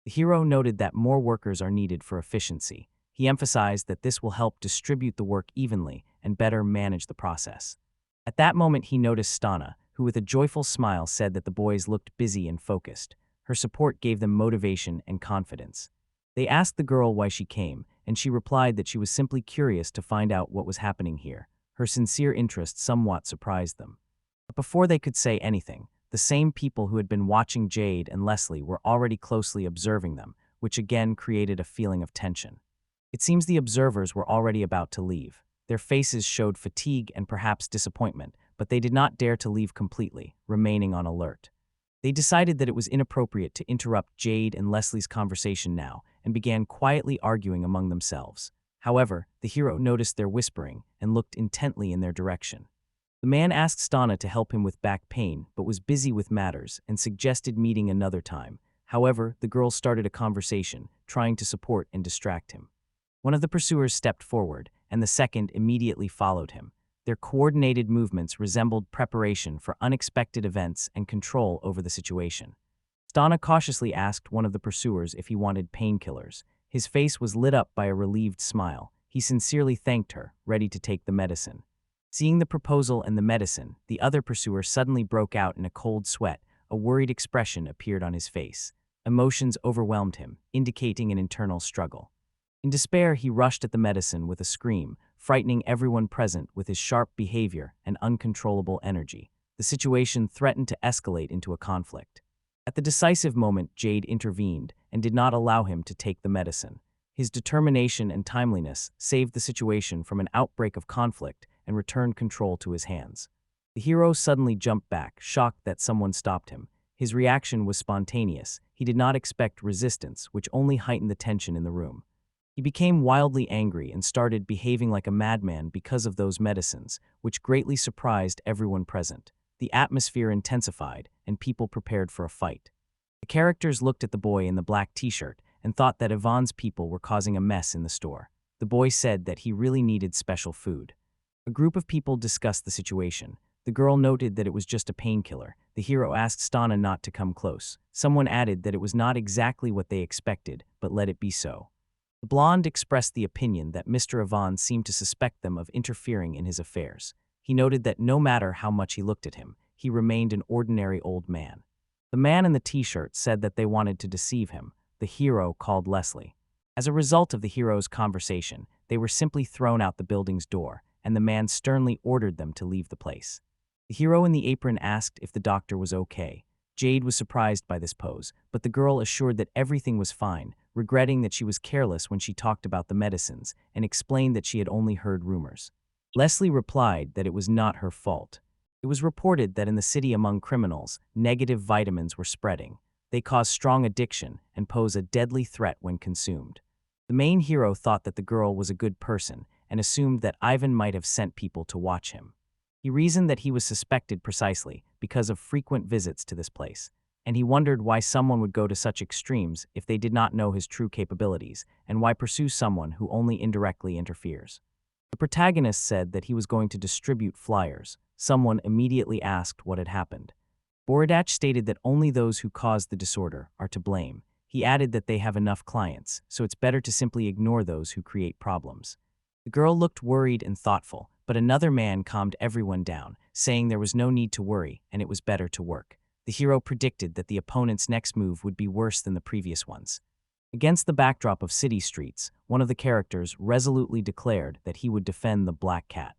The hero noted that more workers are needed for efficiency. He emphasized that this will help distribute the work evenly and better manage the process. At that moment, he noticed Stana, who with a joyful smile said that the boys looked busy and focused. Her support gave them motivation and confidence. They asked the girl why she came, and she replied that she was simply curious to find out what was happening here. Her sincere interest somewhat surprised them. But before they could say anything, the same people who had been watching Jade and Leslie were already closely observing them, which again created a feeling of tension. It seems the observers were already about to leave. Their faces showed fatigue and perhaps disappointment, but they did not dare to leave completely, remaining on alert. They decided that it was inappropriate to interrupt Jade and Leslie's conversation now and began quietly arguing among themselves. However, the hero noticed their whispering and looked intently in their direction. The man asked Stana to help him with back pain, but was busy with matters and suggested meeting another time. However, the girl started a conversation, trying to support and distract him. One of the pursuers stepped forward, and the second immediately followed him. Their coordinated movements resembled preparation for unexpected events and control over the situation. Stana cautiously asked one of the pursuers if he wanted painkillers. His face was lit up by a relieved smile. He sincerely thanked her, ready to take the medicine. Seeing the proposal and the medicine, the other pursuer suddenly broke out in a cold sweat. A worried expression appeared on his face. Emotions overwhelmed him, indicating an internal struggle. In despair, he rushed at the medicine with a scream, frightening everyone present with his sharp behavior and uncontrollable energy. The situation threatened to escalate into a conflict. At the decisive moment, Jade intervened and did not allow him to take the medicine. His determination and timeliness saved the situation from an outbreak of conflict and returned control to his hands. The hero suddenly jumped back, shocked that someone stopped him. His reaction was spontaneous. He did not expect resistance, which only heightened the tension in the room. He became wildly angry and started behaving like a madman because of those medicines, which greatly surprised everyone present. The atmosphere intensified, and people prepared for a fight. The characters looked at the boy in the black t-shirt and thought that Yvonne's people were causing a mess in the store. The boy said that he really needed special food. A group of people discussed the situation. The girl noted that it was just a painkiller. The hero asked Stana not to come close. Someone added that it was not exactly what they expected, but let it be so. The blonde expressed the opinion that Mr. Yvonne seemed to suspect them of interfering in his affairs. He noted that no matter how much he looked at him, he remained an ordinary old man. The man in the t-shirt said that they wanted to deceive him. The hero called Leslie. As a result of the hero's conversation, they were simply thrown out the building's door, and the man sternly ordered them to leave the place. The hero in the apron asked if the doctor was okay. Jade was surprised by this pose, but the girl assured that everything was fine, regretting that she was careless when she talked about the medicines and explained that she had only heard rumors. Leslie replied that it was not her fault. It was reported that in the city among criminals, negative vitamins were spreading. They cause strong addiction and pose a deadly threat when consumed. The main hero thought that the girl was a good person and assumed that Ivan might have sent people to watch him. He reasoned that he was suspected precisely because of frequent visits to this place, and he wondered why someone would go to such extremes if they did not know his true capabilities, and why pursue someone who only indirectly interferes. The protagonist said that he was going to distribute flyers. Someone immediately asked what had happened. Borodach stated that only those who caused the disorder are to blame. He added that they have enough clients, so it's better to simply ignore those who create problems. The girl looked worried and thoughtful, but another man calmed everyone down, saying there was no need to worry and it was better to work. The hero predicted that the opponent's next move would be worse than the previous ones. Against the backdrop of city streets, one of the characters resolutely declared that he would defend the black cat.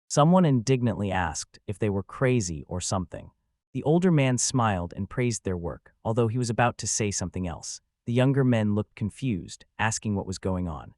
Someone indignantly asked if they were crazy or something. The older man smiled and praised their work, although he was about to say something else. The younger men looked confused, asking what was going on.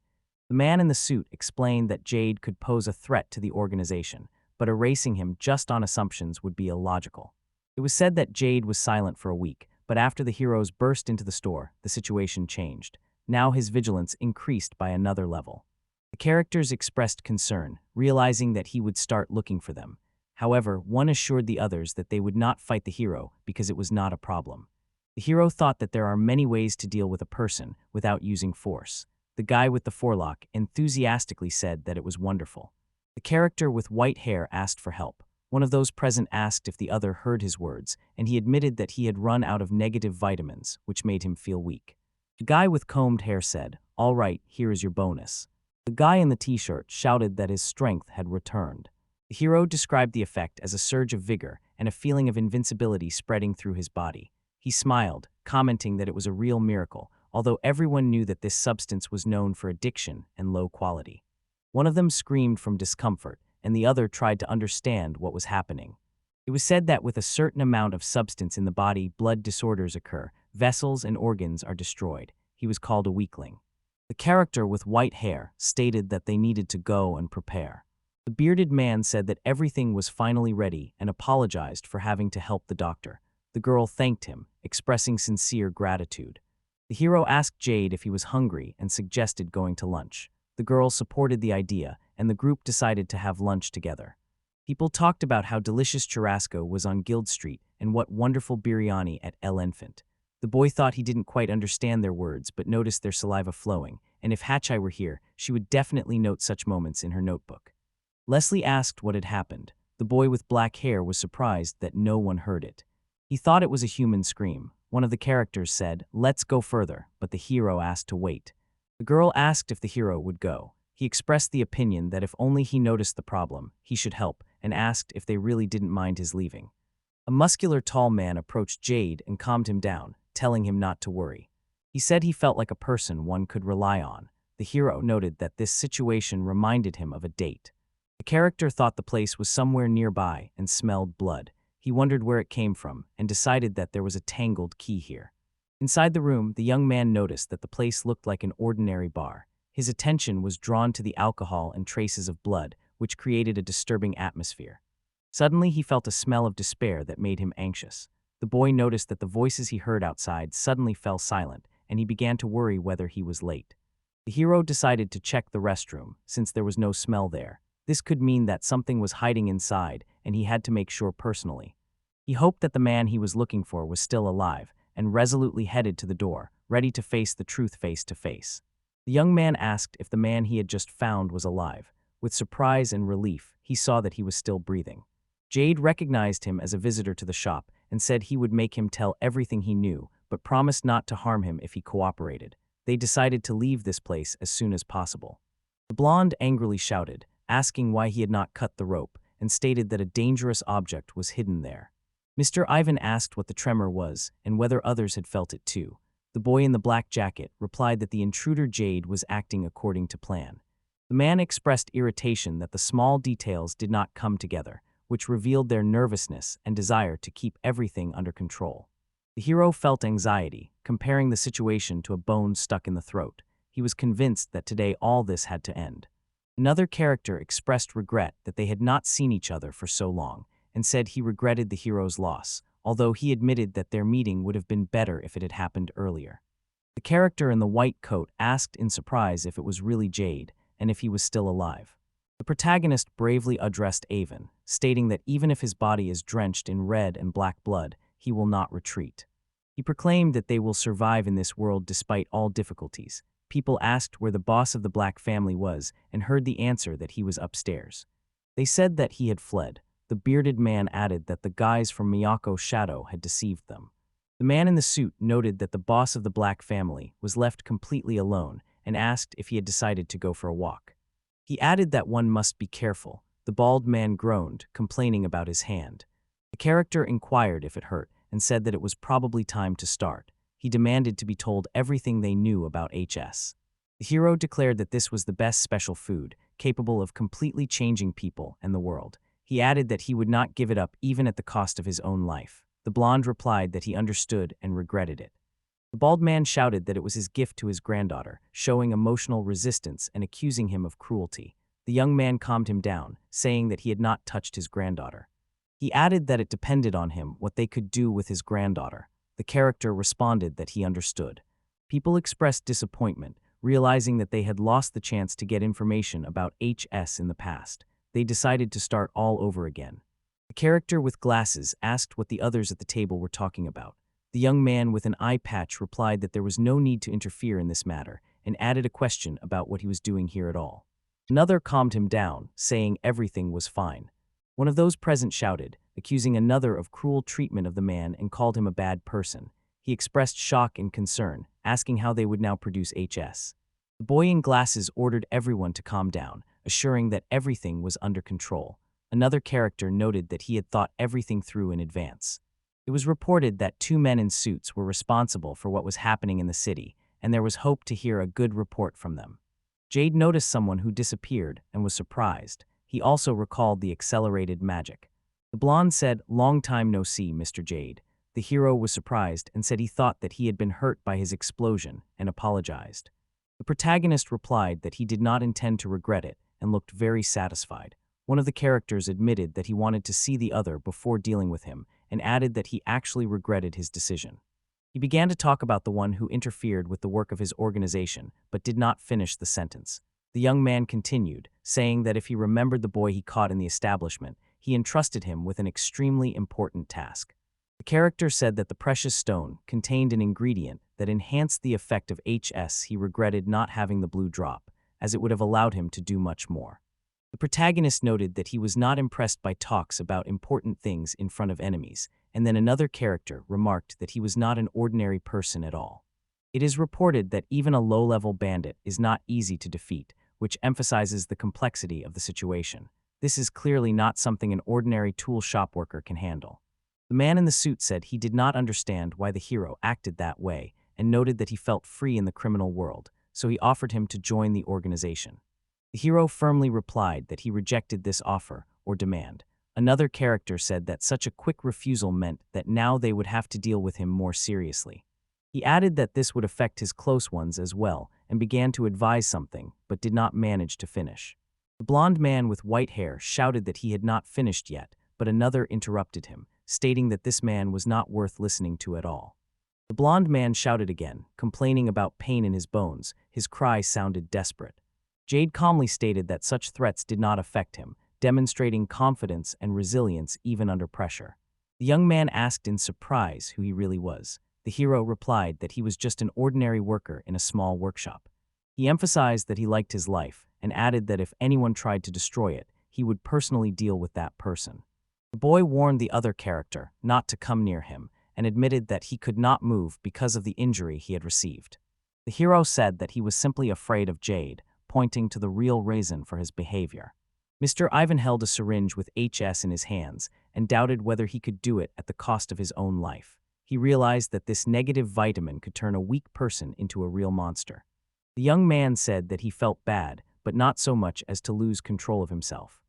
The man in the suit explained that Jade could pose a threat to the organization, but erasing him just on assumptions would be illogical. It was said that Jade was silent for a week, but after the heroes burst into the store, the situation changed. Now his vigilance increased by another level. The characters expressed concern, realizing that he would start looking for them. However, one assured the others that they would not fight the hero because it was not a problem. The hero thought that there are many ways to deal with a person without using force. The guy with the forelock enthusiastically said that it was wonderful. The character with white hair asked for help. One of those present asked if the other heard his words, and he admitted that he had run out of negative vitamins, which made him feel weak. The guy with combed hair said, "All right, here is your bonus." The guy in the t-shirt shouted that his strength had returned. The hero described the effect as a surge of vigor and a feeling of invincibility spreading through his body. He smiled, commenting that it was a real miracle, although everyone knew that this substance was known for addiction and low quality. One of them screamed from discomfort, and the other tried to understand what was happening. It was said that with a certain amount of substance in the body, blood disorders occur, vessels and organs are destroyed. He was called a weakling. The character with white hair stated that they needed to go and prepare. The bearded man said that everything was finally ready and apologized for having to help the doctor. The girl thanked him, expressing sincere gratitude. The hero asked Jade if he was hungry and suggested going to lunch. The girl supported the idea, and the group decided to have lunch together. People talked about how delicious churrasco was on Guild Street and what wonderful biryani at El Infant. The boy thought he didn't quite understand their words but noticed their saliva flowing, and if Hatchai were here, she would definitely note such moments in her notebook. Leslie asked what had happened. The boy with black hair was surprised that no one heard it. He thought it was a human scream. One of the characters said, "Let's go further," but the hero asked to wait. The girl asked if the hero would go. He expressed the opinion that if only he noticed the problem, he should help, and asked if they really didn't mind his leaving. A muscular tall man approached Jade and calmed him down, telling him not to worry. He said he felt like a person one could rely on. The hero noted that this situation reminded him of a date. The character thought the place was somewhere nearby and smelled blood. He wondered where it came from and decided that there was a tangled key here. Inside the room, the young man noticed that the place looked like an ordinary bar. His attention was drawn to the alcohol and traces of blood, which created a disturbing atmosphere. Suddenly, he felt a smell of despair that made him anxious. The boy noticed that the voices he heard outside suddenly fell silent, and he began to worry whether he was late. The hero decided to check the restroom, since there was no smell there. This could mean that something was hiding inside, and he had to make sure personally. He hoped that the man he was looking for was still alive, and resolutely headed to the door, ready to face the truth face to face. The young man asked if the man he had just found was alive. With surprise and relief, he saw that he was still breathing. Jade recognized him as a visitor to the shop and said he would make him tell everything he knew, but promised not to harm him if he cooperated. They decided to leave this place as soon as possible. The blonde angrily shouted, asking why he had not cut the rope, and stated that a dangerous object was hidden there. Mr. Ivan asked what the tremor was and whether others had felt it too. The boy in the black jacket replied that the intruder Jade was acting according to plan. The man expressed irritation that the small details did not come together, which revealed their nervousness and desire to keep everything under control. The hero felt anxiety, comparing the situation to a bone stuck in the throat. He was convinced that today all this had to end. Another character expressed regret that they had not seen each other for so long, and said he regretted the hero's loss, although he admitted that their meeting would have been better if it had happened earlier. The character in the white coat asked in surprise if it was really Jade, and if he was still alive. The protagonist bravely addressed Avon, stating that even if his body is drenched in red and black blood, he will not retreat. He proclaimed that they will survive in this world despite all difficulties. People asked where the boss of the black family was and heard the answer that he was upstairs. They said that he had fled. The bearded man added that the guys from Miyako's shadow had deceived them. The man in the suit noted that the boss of the black family was left completely alone and asked if he had decided to go for a walk. He added that one must be careful. The bald man groaned, complaining about his hand. The character inquired if it hurt and said that it was probably time to start. He demanded to be told everything they knew about HS. The hero declared that this was the best special food, capable of completely changing people and the world. He added that he would not give it up even at the cost of his own life. The blonde replied that he understood and regretted it. The bald man shouted that it was his gift to his granddaughter, showing emotional resistance and accusing him of cruelty. The young man calmed him down, saying that he had not touched his granddaughter. He added that it depended on him what they could do with his granddaughter. The character responded that he understood. People expressed disappointment, realizing that they had lost the chance to get information about HS in the past. They decided to start all over again. The character with glasses asked what the others at the table were talking about. The young man with an eye patch replied that there was no need to interfere in this matter, and added a question about what he was doing here at all. Another calmed him down, saying everything was fine. One of those present shouted, accusing another of cruel treatment of the man and called him a bad person. He expressed shock and concern, asking how they would now produce HS. The boy in glasses ordered everyone to calm down, assuring that everything was under control. Another character noted that he had thought everything through in advance. It was reported that two men in suits were responsible for what was happening in the city, and there was hope to hear a good report from them. Jade noticed someone who disappeared and was surprised. He also recalled the accelerated magic. The blonde said, "Long time no see, Mr. Jade." The hero was surprised and said he thought that he had been hurt by his explosion and apologized. The protagonist replied that he did not intend to regret it and looked very satisfied. One of the characters admitted that he wanted to see the other before dealing with him and added that he actually regretted his decision. He began to talk about the one who interfered with the work of his organization, but did not finish the sentence. The young man continued, saying that if he remembered the boy he caught in the establishment, he entrusted him with an extremely important task. The character said that the precious stone contained an ingredient that enhanced the effect of HS. He regretted not having the blue drop, as it would have allowed him to do much more. The protagonist noted that he was not impressed by talks about important things in front of enemies, and then another character remarked that he was not an ordinary person at all. It is reported that even a low-level bandit is not easy to defeat, which emphasizes the complexity of the situation. This is clearly not something an ordinary tool shop worker can handle. The man in the suit said he did not understand why the hero acted that way and noted that he felt free in the criminal world, so he offered him to join the organization. The hero firmly replied that he rejected this offer or demand. Another character said that such a quick refusal meant that now they would have to deal with him more seriously. He added that this would affect his close ones as well and began to advise something, but did not manage to finish. The blond man with white hair shouted that he had not finished yet, but another interrupted him, stating that this man was not worth listening to at all. The blond man shouted again, complaining about pain in his bones. His cry sounded desperate. Jade calmly stated that such threats did not affect him, demonstrating confidence and resilience even under pressure. The young man asked in surprise who he really was. The hero replied that he was just an ordinary worker in a small workshop. He emphasized that he liked his life and added that if anyone tried to destroy it, he would personally deal with that person. The boy warned the other character not to come near him and admitted that he could not move because of the injury he had received. The hero said that he was simply afraid of Jade, pointing to the real reason for his behavior. Mr. Ivan held a syringe with HS in his hands and doubted whether he could do it at the cost of his own life. He realized that this negative vitamin could turn a weak person into a real monster. The young man said that he felt bad, but not so much as to lose control of himself.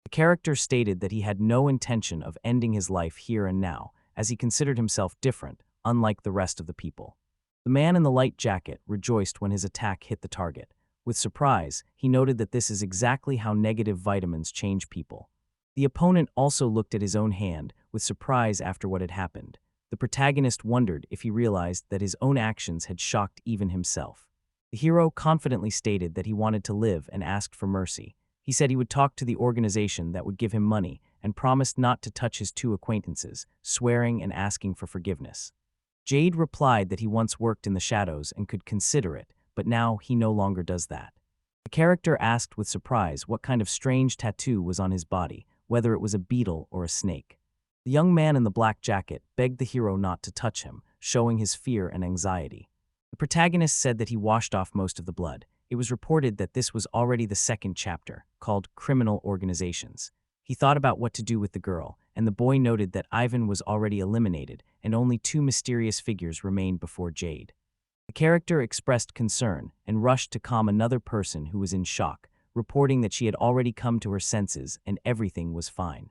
The character stated that he had no intention of ending his life here and now, as he considered himself different, unlike the rest of the people. The man in the light jacket rejoiced when his attack hit the target. With surprise, he noted that this is exactly how negative vitamins change people. The opponent also looked at his own hand, with surprise after what had happened. The protagonist wondered if he realized that his own actions had shocked even himself. The hero confidently stated that he wanted to live and asked for mercy. He said he would talk to the organization that would give him money and promised not to touch his two acquaintances, swearing and asking for forgiveness. Jade replied that he once worked in the shadows and could consider it, but now he no longer does that. The character asked with surprise what kind of strange tattoo was on his body, whether it was a beetle or a snake. The young man in the black jacket begged the hero not to touch him, showing his fear and anxiety. The protagonist said that he washed off most of the blood. It was reported that this was already the second chapter, called Criminal Organizations. He thought about what to do with the girl, and the boy noted that Ivan was already eliminated and only two mysterious figures remained before Jade. The character expressed concern and rushed to calm another person who was in shock, reporting that she had already come to her senses and everything was fine.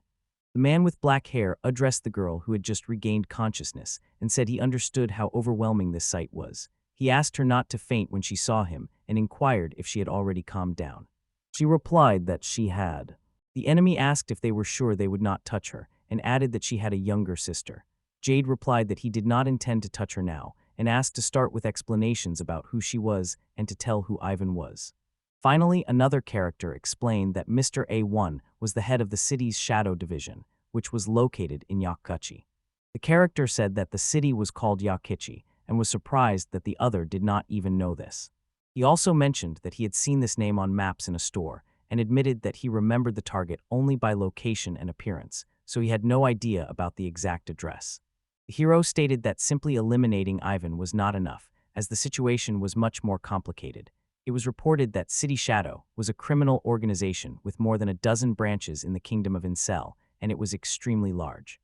The man with black hair addressed the girl who had just regained consciousness and said he understood how overwhelming this sight was. He asked her not to faint when she saw him and inquired if she had already calmed down. She replied that she had. The enemy asked if they were sure they would not touch her and added that she had a younger sister. Jade replied that he did not intend to touch her now and asked to start with explanations about who she was and to tell who Ivan was. Finally, another character explained that Mr. A1 was the head of the city's shadow division, which was located in Yakuchi. The character said that the city was called Yakuchi and was surprised that the other did not even know this. He also mentioned that he had seen this name on maps in a store and admitted that he remembered the target only by location and appearance, so he had no idea about the exact address. The hero stated that simply eliminating Ivan was not enough, as the situation was much more complicated. It was reported that City Shadow was a criminal organization with more than a dozen branches in the kingdom of Incel, and it was extremely large.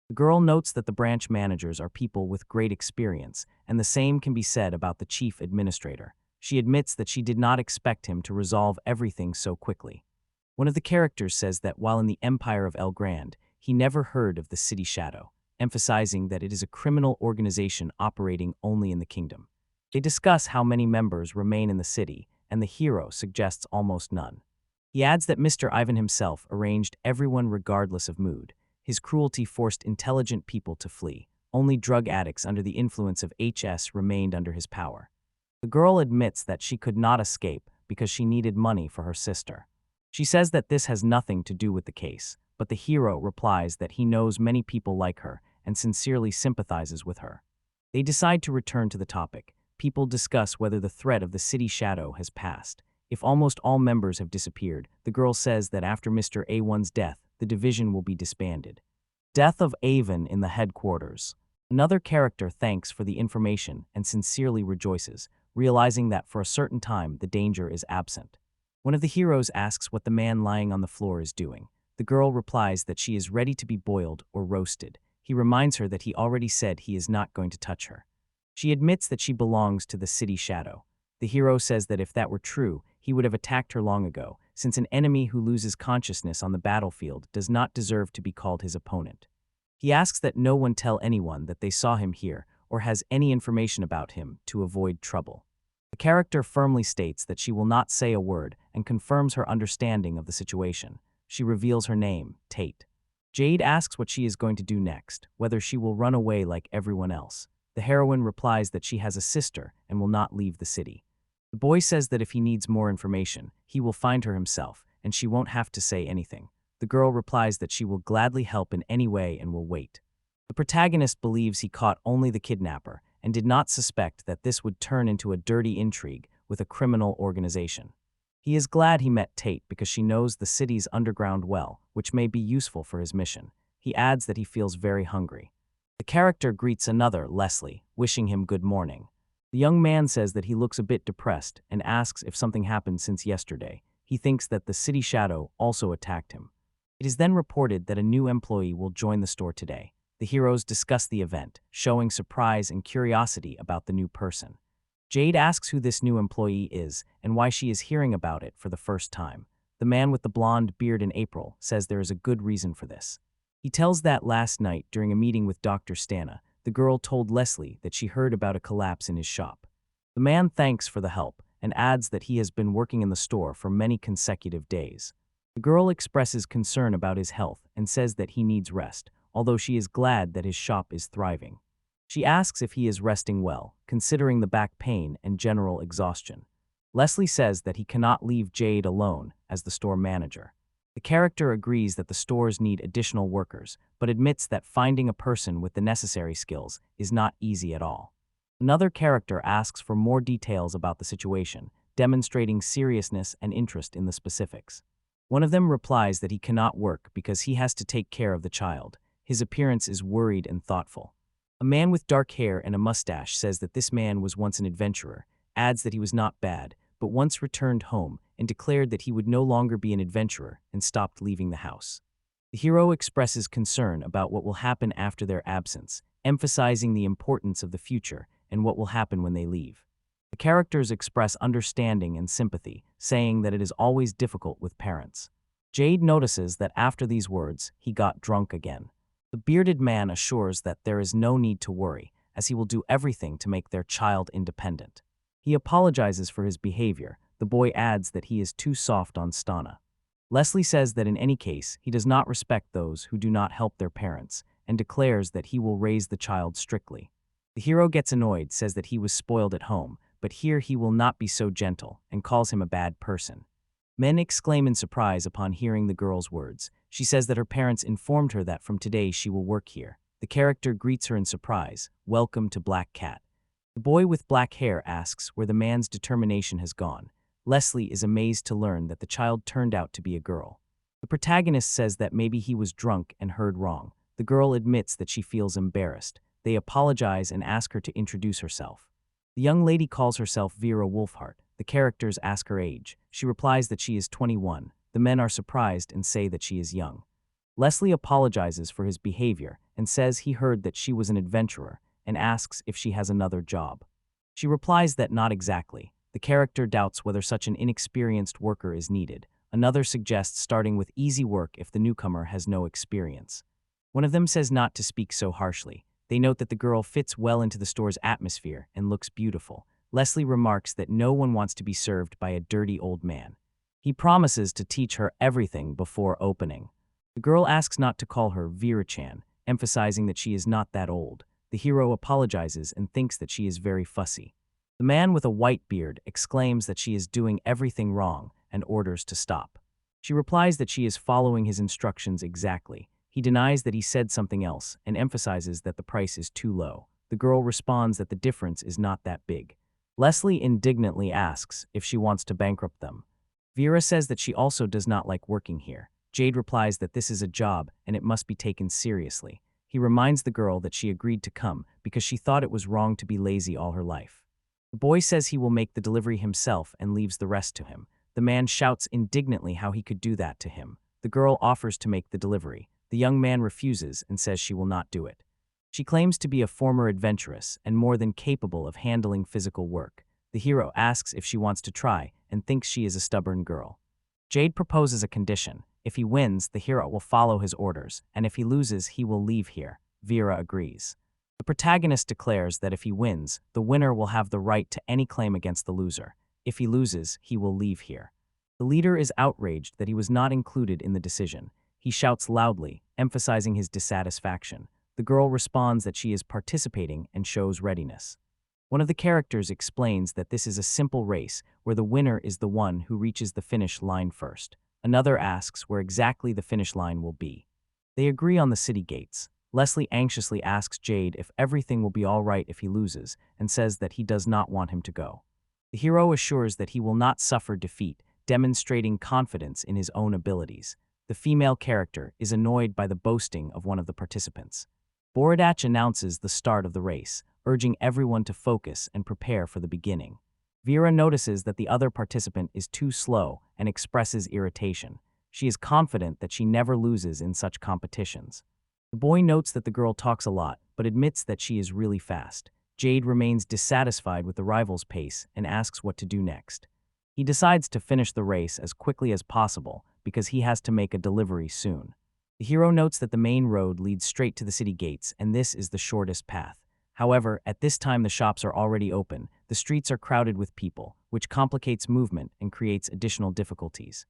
The girl notes that the branch managers are people with great experience, and the same can be said about the chief administrator. She admits that she did not expect him to resolve everything so quickly. One of the characters says that while in the Empire of El Grande, he never heard of the City Shadow, emphasizing that it is a criminal organization operating only in the kingdom. They discuss how many members remain in the city, and the hero suggests almost none. He adds that Mr. Ivan himself arranged everyone regardless of mood. His cruelty forced intelligent people to flee. Only drug addicts under the influence of HS remained under his power. The girl admits that she could not escape because she needed money for her sister. She says that this has nothing to do with the case, but the hero replies that he knows many people like her and sincerely sympathizes with her. They decide to return to the topic. People discuss whether the threat of the city shadow has passed. If almost all members have disappeared, the girl says that after Mr. A1's death, the division will be disbanded. Death of Avon in the headquarters. Another character thanks for the information and sincerely rejoices, realizing that for a certain time the danger is absent. One of the heroes asks what the man lying on the floor is doing. The girl replies that she is ready to be boiled or roasted. He reminds her that he already said he is not going to touch her. She admits that she belongs to the city shadow. The hero says that if that were true, he would have attacked her long ago, since an enemy who loses consciousness on the battlefield does not deserve to be called his opponent. He asks that no one tell anyone that they saw him here or has any information about him to avoid trouble. The character firmly states that she will not say a word and confirms her understanding of the situation. She reveals her name, Tate. Jade asks what she is going to do next, whether she will run away like everyone else. The heroine replies that she has a sister and will not leave the city. The boy says that if he needs more information, he will find her himself, and she won't have to say anything. The girl replies that she will gladly help in any way and will wait. The protagonist believes he caught only the kidnapper and did not suspect that this would turn into a dirty intrigue with a criminal organization. He is glad he met Tate because she knows the city's underground well, which may be useful for his mission. He adds that he feels very hungry. The character greets another, Leslie, wishing him good morning. The young man says that he looks a bit depressed and asks if something happened since yesterday. He thinks that the city shadow also attacked him. It is then reported that a new employee will join the store today. The heroes discuss the event, showing surprise and curiosity about the new person. Jade asks who this new employee is and why she is hearing about it for the first time. The man with the blonde beard in April says there is a good reason for this. He tells that last night during a meeting with Dr. Stana, the girl told Leslie that she heard about a collapse in his shop. The man thanks for the help and adds that he has been working in the store for many consecutive days. The girl expresses concern about his health and says that he needs rest, although she is glad that his shop is thriving. She asks if he is resting well, considering the back pain and general exhaustion. Leslie says that he cannot leave Jade alone as the store manager. The character agrees that the stores need additional workers, but admits that finding a person with the necessary skills is not easy at all. Another character asks for more details about the situation, demonstrating seriousness and interest in the specifics. One of them replies that he cannot work because he has to take care of the child. His appearance is worried and thoughtful. A man with dark hair and a mustache says that this man was once an adventurer, adds that he was not bad, but once returned home and declared that he would no longer be an adventurer and stopped leaving the house. The hero expresses concern about what will happen after their absence, emphasizing the importance of the future and what will happen when they leave. The characters express understanding and sympathy, saying that it is always difficult with parents. Jade notices that after these words, he got drunk again. The bearded man assures that there is no need to worry, as he will do everything to make their child independent. He apologizes for his behavior. The boy adds that he is too soft on Stana. Leslie says that in any case, he does not respect those who do not help their parents, and declares that he will raise the child strictly. The hero gets annoyed, says that he was spoiled at home, but here he will not be so gentle, and calls him a bad person. Men exclaim in surprise upon hearing the girl's words. She says that her parents informed her that from today she will work here. The character greets her in surprise, "Welcome to Black Cat." The boy with black hair asks where the man's determination has gone. Leslie is amazed to learn that the child turned out to be a girl. The protagonist says that maybe he was drunk and heard wrong. The girl admits that she feels embarrassed. They apologize and ask her to introduce herself. The young lady calls herself Vera Wolfhart. The characters ask her age. She replies that she is 21. The men are surprised and say that she is young. Leslie apologizes for his behavior and says he heard that she was an adventurer and asks if she has another job. She replies that not exactly. The character doubts whether such an inexperienced worker is needed. Another suggests starting with easy work if the newcomer has no experience. One of them says not to speak so harshly. They note that the girl fits well into the store's atmosphere and looks beautiful. Leslie remarks that no one wants to be served by a dirty old man. He promises to teach her everything before opening. The girl asks not to call her Vera-chan, emphasizing that she is not that old. The hero apologizes and thinks that she is very fussy. The man with a white beard exclaims that she is doing everything wrong and orders to stop. She replies that she is following his instructions exactly. He denies that he said something else and emphasizes that the price is too low. The girl responds that the difference is not that big. Leslie indignantly asks if she wants to bankrupt them. Vera says that she also does not like working here. Jade replies that this is a job and it must be taken seriously. He reminds the girl that she agreed to come because she thought it was wrong to be lazy all her life. The boy says he will make the delivery himself and leaves the rest to him. The man shouts indignantly how he could do that to him. The girl offers to make the delivery. The young man refuses and says she will not do it. She claims to be a former adventuress and more than capable of handling physical work. The hero asks if she wants to try and thinks she is a stubborn girl. Jade proposes a condition. If he wins, the hero will follow his orders, and if he loses, he will leave here. Vera agrees. The protagonist declares that if he wins, the winner will have the right to any claim against the loser. If he loses, he will leave here. The leader is outraged that he was not included in the decision. He shouts loudly, emphasizing his dissatisfaction. The girl responds that she is participating and shows readiness. One of the characters explains that this is a simple race where the winner is the one who reaches the finish line first. Another asks where exactly the finish line will be. They agree on the city gates. Leslie anxiously asks Jade if everything will be all right if he loses, and says that he does not want him to go. The hero assures that he will not suffer defeat, demonstrating confidence in his own abilities. The female character is annoyed by the boasting of one of the participants. Borodach announces the start of the race, urging everyone to focus and prepare for the beginning. Vera notices that the other participant is too slow and expresses irritation. She is confident that she never loses in such competitions. The boy notes that the girl talks a lot, but admits that she is really fast. Jade remains dissatisfied with the rival's pace and asks what to do next. He decides to finish the race as quickly as possible because he has to make a delivery soon. The hero notes that the main road leads straight to the city gates, and this is the shortest path. However, at this time the shops are already open, the streets are crowded with people, which complicates movement and creates additional difficulties.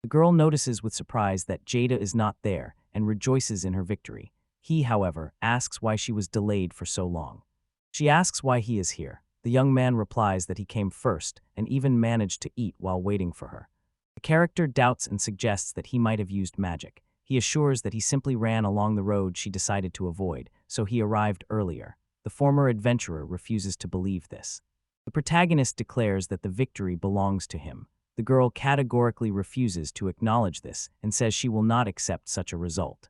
The girl notices with surprise that Jada is not there and rejoices in her victory. He, however, asks why she was delayed for so long. She asks why he is here. The young man replies that he came first and even managed to eat while waiting for her. The character doubts and suggests that he might have used magic. He assures that he simply ran along the road she decided to avoid, so he arrived earlier. The former adventurer refuses to believe this. The protagonist declares that the victory belongs to him. The girl categorically refuses to acknowledge this and says she will not accept such a result.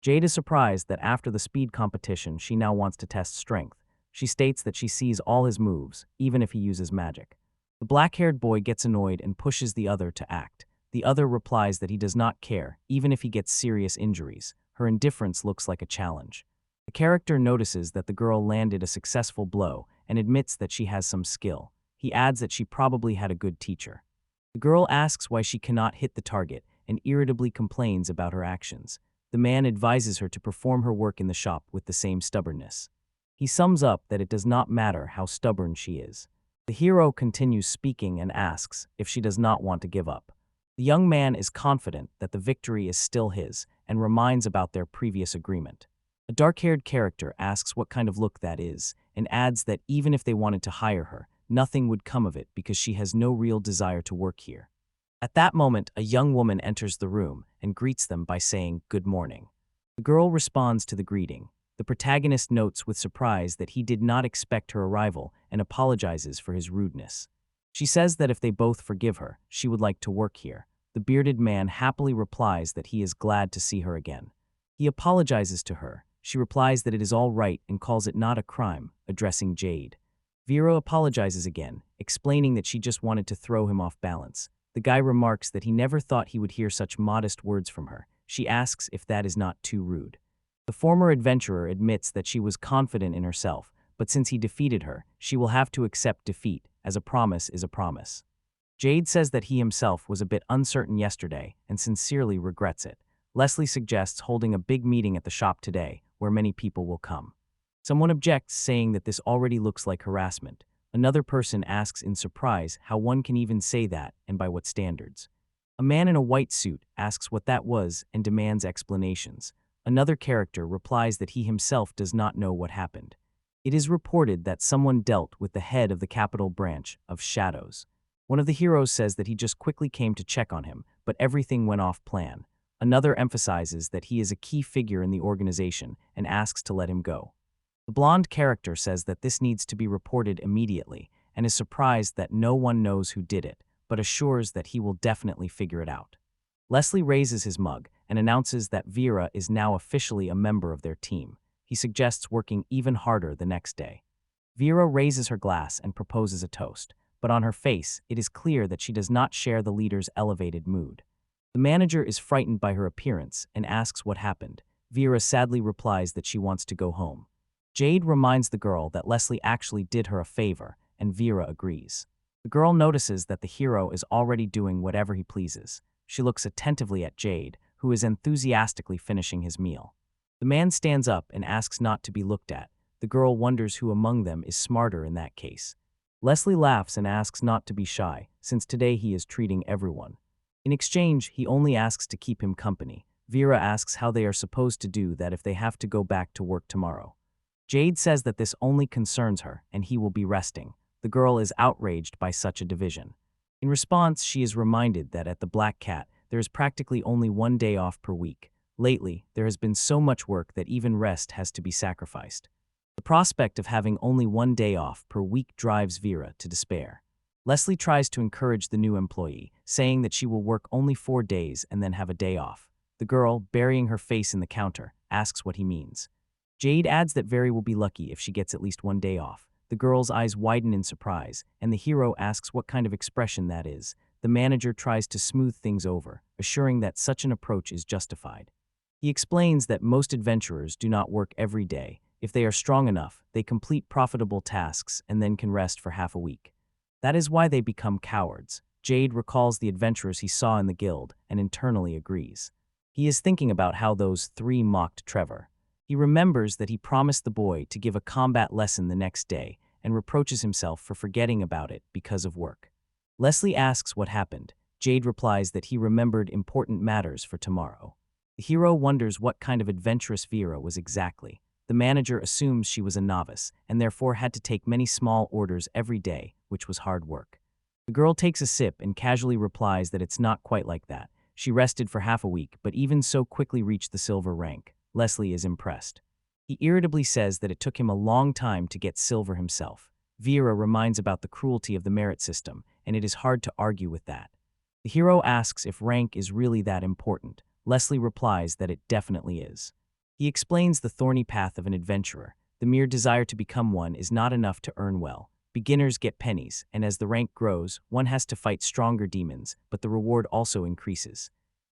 Jade is surprised that after the speed competition she now wants to test strength. She states that she sees all his moves, even if he uses magic. The black-haired boy gets annoyed and pushes the other to act. The other replies that he does not care, even if he gets serious injuries. Her indifference looks like a challenge. The character notices that the girl landed a successful blow and admits that she has some skill. He adds that she probably had a good teacher. The girl asks why she cannot hit the target and irritably complains about her actions. The man advises her to perform her work in the shop with the same stubbornness. He sums up that it does not matter how stubborn she is. The hero continues speaking and asks if she does not want to give up. The young man is confident that the victory is still his and reminds about their previous agreement. A dark-haired character asks what kind of look that is and adds that even if they wanted to hire her, nothing would come of it because she has no real desire to work here. At that moment, a young woman enters the room and greets them by saying, "Good morning." The girl responds to the greeting. The protagonist notes with surprise that he did not expect her arrival and apologizes for his rudeness. She says that if they both forgive her, she would like to work here. The bearded man happily replies that he is glad to see her again. He apologizes to her. She replies that it is all right and calls it not a crime, addressing Jade. Vera apologizes again, explaining that she just wanted to throw him off balance. The guy remarks that he never thought he would hear such modest words from her. She asks if that is not too rude. The former adventurer admits that she was confident in herself, but since he defeated her, she will have to accept defeat, as a promise is a promise. Jade says that he himself was a bit uncertain yesterday and sincerely regrets it. Leslie suggests holding a big meeting at the shop today, where many people will come. Someone objects, saying that this already looks like harassment. Another person asks in surprise how one can even say that and by what standards. A man in a white suit asks what that was and demands explanations. Another character replies that he himself does not know what happened. It is reported that someone dealt with the head of the capital branch of Shadows. One of the heroes says that he just quickly came to check on him, but everything went off plan. Another emphasizes that he is a key figure in the organization and asks to let him go. The blonde character says that this needs to be reported immediately and is surprised that no one knows who did it, but assures that he will definitely figure it out. Leslie raises his mug and announces that Vera is now officially a member of their team. He suggests working even harder the next day. Vera raises her glass and proposes a toast, but on her face, it is clear that she does not share the leader's elevated mood. The manager is frightened by her appearance and asks what happened. Vera sadly replies that she wants to go home. Jade reminds the girl that Leslie actually did her a favor, and Vera agrees. The girl notices that the hero is already doing whatever he pleases. She looks attentively at Jade, who is enthusiastically finishing his meal. The man stands up and asks not to be looked at. The girl wonders who among them is smarter in that case. Leslie laughs and asks not to be shy, since today he is treating everyone. In exchange, he only asks to keep him company. Vera asks how they are supposed to do that if they have to go back to work tomorrow. Jade says that this only concerns her and he will be resting. The girl is outraged by such a division. In response, she is reminded that at the Black Cat, there is practically only one day off per week. Lately, there has been so much work that even rest has to be sacrificed. The prospect of having only one day off per week drives Vera to despair. Leslie tries to encourage the new employee, saying that she will work only 4 days and then have a day off. The girl, burying her face in the counter, asks what he means. Jade adds that Vera will be lucky if she gets at least one day off. The girl's eyes widen in surprise, and the hero asks what kind of expression that is. The manager tries to smooth things over, assuring that such an approach is justified. He explains that most adventurers do not work every day. If they are strong enough, they complete profitable tasks and then can rest for half a week. That is why they become cowards. Jade recalls the adventurers he saw in the guild and internally agrees. He is thinking about how those 3 mocked Trevor. He remembers that he promised the boy to give a combat lesson the next day and reproaches himself for forgetting about it because of work. Leslie asks what happened. Jade replies that he remembered important matters for tomorrow. The hero wonders what kind of adventurous Vera was exactly. The manager assumes she was a novice and therefore had to take many small orders every day, which was hard work. The girl takes a sip and casually replies that it's not quite like that. She rested for half a week, but even so quickly reached the silver rank. Leslie is impressed. He irritably says that it took him a long time to get silver himself. Vera reminds about the cruelty of the merit system, and it is hard to argue with that. The hero asks if rank is really that important. Leslie replies that it definitely is. He explains the thorny path of an adventurer. The mere desire to become one is not enough to earn well. Beginners get pennies, and as the rank grows, one has to fight stronger demons, but the reward also increases.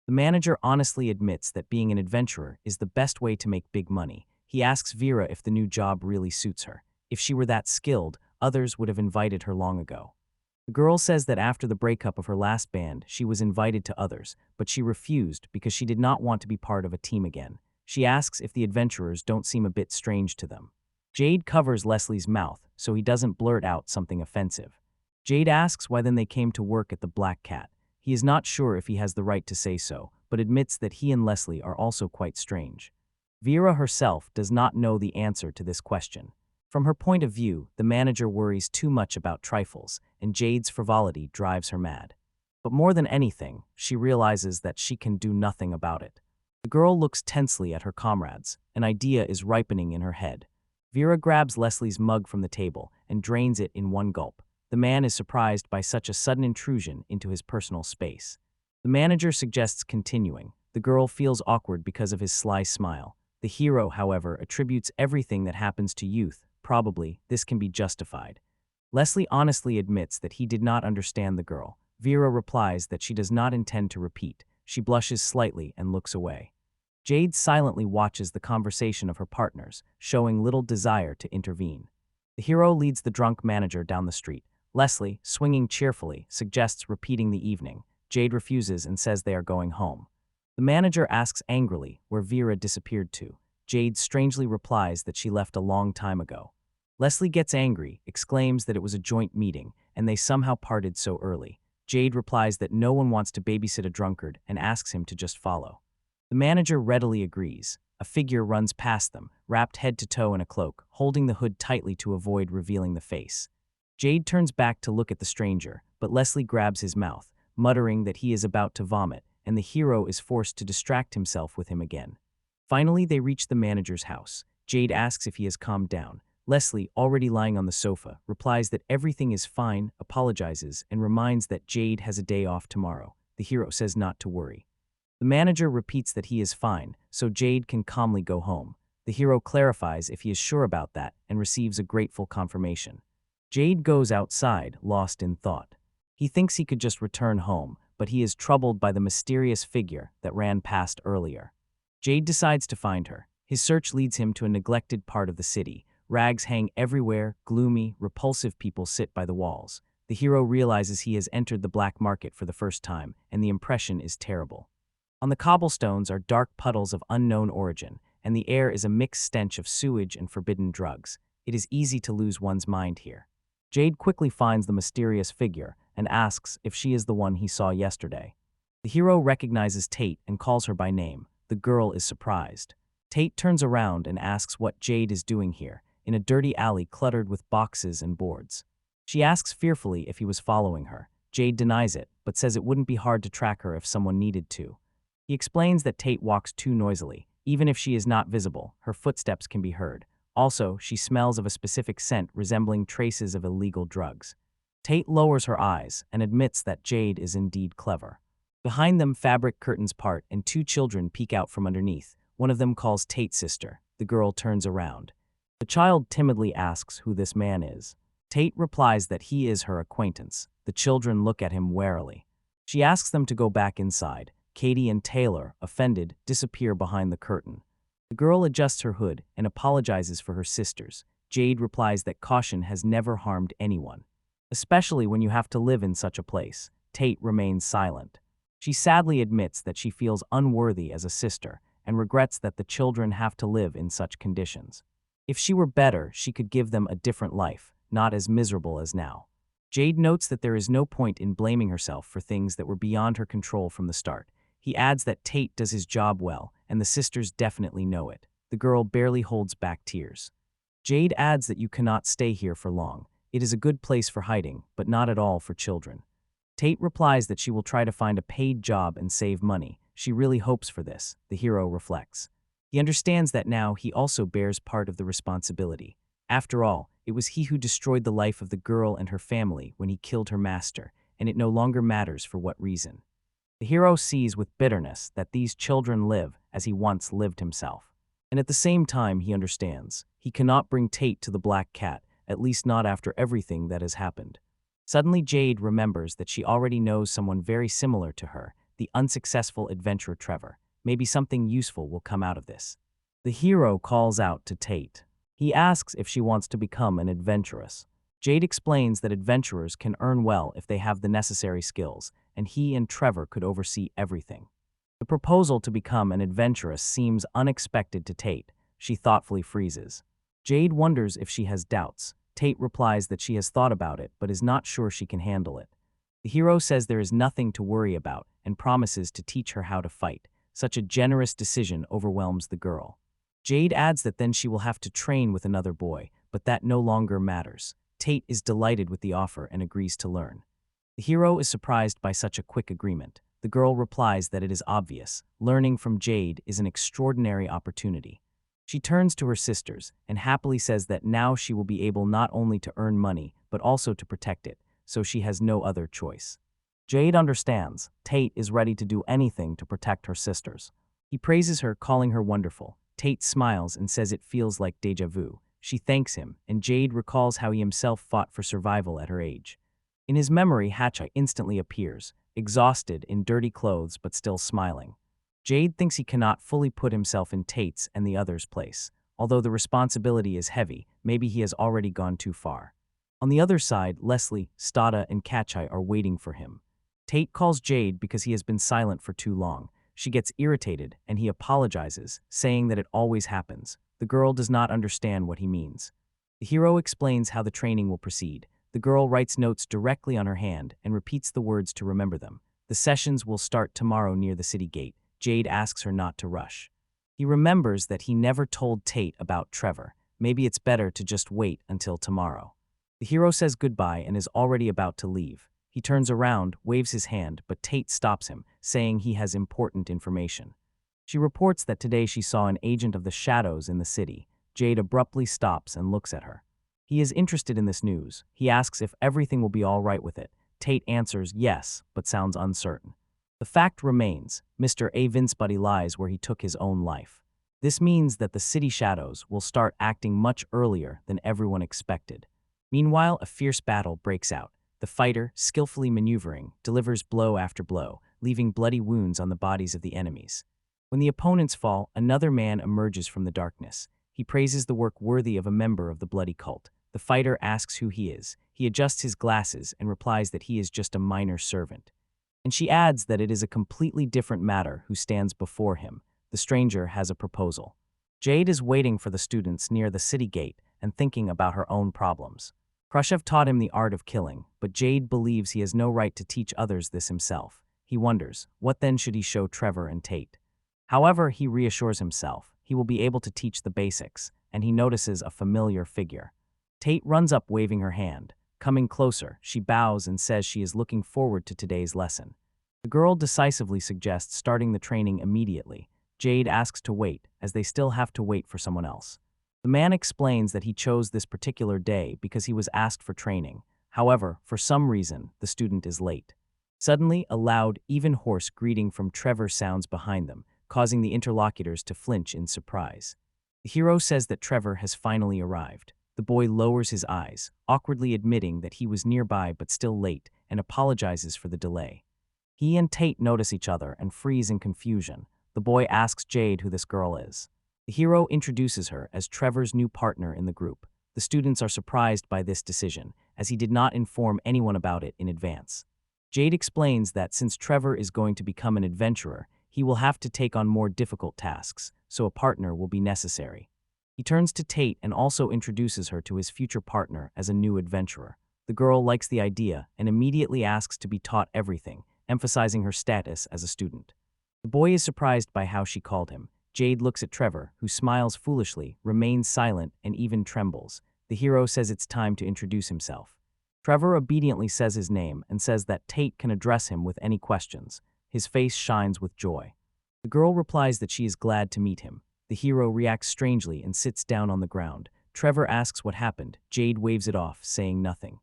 The manager honestly admits that being an adventurer is the best way to make big money. He asks Vera if the new job really suits her. If she were that skilled, others would have invited her long ago. The girl says that after the breakup of her last band, she was invited to others, but she refused because she did not want to be part of a team again. She asks if the adventurers don't seem a bit strange to them. Jade covers Leslie's mouth so he doesn't blurt out something offensive. Jade asks why then they came to work at the Black Cat. He is not sure if he has the right to say so, but admits that he and Leslie are also quite strange. Vera herself does not know the answer to this question. From her point of view, the manager worries too much about trifles, and Jade's frivolity drives her mad. But more than anything, she realizes that she can do nothing about it. The girl looks tensely at her comrades. An idea is ripening in her head. Vera grabs Leslie's mug from the table and drains it in one gulp. The man is surprised by such a sudden intrusion into his personal space. The manager suggests continuing. The girl feels awkward because of his sly smile. The hero, however, attributes everything that happens to youth. Probably, this can be justified. Leslie honestly admits that he did not understand the girl. Vera replies that she does not intend to repeat. She blushes slightly and looks away. Jade silently watches the conversation of her partners, showing little desire to intervene. The hero leads the drunk manager down the street. Leslie, swinging cheerfully, suggests repeating the evening. Jade refuses and says they are going home. The manager asks angrily where Vera disappeared to. Jade strangely replies that she left a long time ago. Leslie gets angry, exclaims that it was a joint meeting, and they somehow parted so early. Jade replies that no one wants to babysit a drunkard and asks him to just follow. The manager readily agrees. A figure runs past them, wrapped head to toe in a cloak, holding the hood tightly to avoid revealing the face. Jade turns back to look at the stranger, but Leslie grabs his mouth, muttering that he is about to vomit, and the hero is forced to distract himself with him again. Finally, they reach the manager's house. Jade asks if he has calmed down. Leslie, already lying on the sofa, replies that everything is fine, apologizes, and reminds that Jade has a day off tomorrow. The hero says not to worry. The manager repeats that he is fine, so Jade can calmly go home. The hero clarifies if he is sure about that and receives a grateful confirmation. Jade goes outside, lost in thought. He thinks he could just return home, but he is troubled by the mysterious figure that ran past earlier. Jade decides to find her. His search leads him to a neglected part of the city. Rags hang everywhere, gloomy, repulsive people sit by the walls. The hero realizes he has entered the black market for the first time, and the impression is terrible. On the cobblestones are dark puddles of unknown origin, and the air is a mixed stench of sewage and forbidden drugs. It is easy to lose one's mind here. Jade quickly finds the mysterious figure and asks if she is the one he saw yesterday. The hero recognizes Tate and calls her by name. the girl is surprised. Tate turns around and asks what Jade is doing here, in a dirty alley cluttered with boxes and boards. She asks fearfully if he was following her. Jade denies it, but says it wouldn't be hard to track her if someone needed to. He explains that Tate walks too noisily. Even if she is not visible, her footsteps can be heard. Also, she smells of a specific scent resembling traces of illegal drugs. Tate lowers her eyes and admits that Jade is indeed clever. Behind them, fabric curtains part and two children peek out from underneath. One of them calls Tate's sister. The girl turns around. The child timidly asks who this man is. Tate replies that he is her acquaintance. The children look at him warily. She asks them to go back inside. Katie and Taylor, offended, disappear behind the curtain. The girl adjusts her hood and apologizes for her sisters. Jade replies that caution has never harmed anyone, especially when you have to live in such a place. Tate remains silent. She sadly admits that she feels unworthy as a sister and regrets that the children have to live in such conditions. If she were better, she could give them a different life, not as miserable as now. Jade notes that there is no point in blaming herself for things that were beyond her control from the start. He adds that Tate does his job well, and the sisters definitely know it. The girl barely holds back tears. Jade adds that you cannot stay here for long. It is a good place for hiding, but not at all for children. Tate replies that she will try to find a paid job and save money. She really hopes for this, the hero reflects. He understands that now he also bears part of the responsibility. After all, it was he who destroyed the life of the girl and her family when he killed her master, and it no longer matters for what reason. The hero sees with bitterness that these children live as he once lived himself. And at the same time, he understands he cannot bring Tate to the Black Cat, at least not after everything that has happened. Suddenly, Jade remembers that she already knows someone very similar to her, the unsuccessful adventurer Trevor. Maybe something useful will come out of this. The hero calls out to Tate. He asks if she wants to become an adventuress. Jade explains that adventurers can earn well if they have the necessary skills, and he and Trevor could oversee everything. The proposal to become an adventuress seems unexpected to Tate. She thoughtfully freezes. Jade wonders if she has doubts. Tate replies that she has thought about it but is not sure she can handle it. The hero says there is nothing to worry about and promises to teach her how to fight. Such a generous decision overwhelms the girl. Jade adds that then she will have to train with another boy, but that no longer matters. Tate is delighted with the offer and agrees to learn. The hero is surprised by such a quick agreement. The girl replies that it is obvious. Learning from Jade is an extraordinary opportunity. She turns to her sisters and happily says that now she will be able not only to earn money, but also to protect it, so she has no other choice. Jade understands. Tate is ready to do anything to protect her sisters. He praises her, calling her wonderful. Tate smiles and says it feels like déjà vu. She thanks him, and Jade recalls how he himself fought for survival at her age. In his memory, Hachai instantly appears, exhausted, in dirty clothes but still smiling. Jade thinks he cannot fully put himself in Tate's and the others' place. Although the responsibility is heavy, maybe he has already gone too far. On the other side, Leslie, Stada, and Kachai are waiting for him. Tate calls Jade because he has been silent for too long. She gets irritated, and he apologizes, saying that it always happens. The girl does not understand what he means. The hero explains how the training will proceed. The girl writes notes directly on her hand and repeats the words to remember them. The sessions will start tomorrow near the city gate. Jade asks her not to rush. He remembers that he never told Tate about Trevor. Maybe it's better to just wait until tomorrow. The hero says goodbye and is already about to leave. He turns around, waves his hand, but Tate stops him, saying he has important information. She reports that today she saw an agent of the shadows in the city. Jade abruptly stops and looks at her. He is interested in this news. He asks if everything will be all right with it. Tate answers yes, but sounds uncertain. The fact remains, Mr. A. Vincebury lies where he took his own life. This means that the city shadows will start acting much earlier than everyone expected. Meanwhile, a fierce battle breaks out. The fighter, skillfully maneuvering, delivers blow after blow, leaving bloody wounds on the bodies of the enemies. When the opponents fall, another man emerges from the darkness. He praises the work worthy of a member of the bloody cult. The fighter asks who he is. He adjusts his glasses and replies that he is just a minor servant. And she adds that it is a completely different matter who stands before him. The stranger has a proposal. Jade is waiting for the students near the city gate and thinking about her own problems. Khrushchev taught him the art of killing, but Jade believes he has no right to teach others this himself. He wonders, what then should he show Trevor and Tate? However, he reassures himself he will be able to teach the basics, and he notices a familiar figure. Tate runs up waving her hand. Coming closer, she bows and says she is looking forward to today's lesson. The girl decisively suggests starting the training immediately. Jade asks to wait, as they still have to wait for someone else. The man explains that he chose this particular day because he was asked for training. However, for some reason, the student is late. Suddenly, a loud, even hoarse greeting from Trevor sounds behind them, causing the interlocutors to flinch in surprise. The hero says that Trevor has finally arrived. The boy lowers his eyes, awkwardly admitting that he was nearby but still late, and apologizes for the delay. He and Tate notice each other and freeze in confusion. The boy asks Jade who this girl is. The hero introduces her as Trevor's new partner in the group. The students are surprised by this decision, as he did not inform anyone about it in advance. Jade explains that since Trevor is going to become an adventurer, he will have to take on more difficult tasks, so a partner will be necessary. He turns to Tate and also introduces her to his future partner as a new adventurer. The girl likes the idea and immediately asks to be taught everything, emphasizing her status as a student. The boy is surprised by how she called him. Jade looks at Trevor, who smiles foolishly, remains silent, and even trembles. The hero says it's time to introduce himself. Trevor obediently says his name and says that Tate can address him with any questions. His face shines with joy. The girl replies that she is glad to meet him. The hero reacts strangely and sits down on the ground. Trevor asks what happened. Jade waves it off, saying nothing.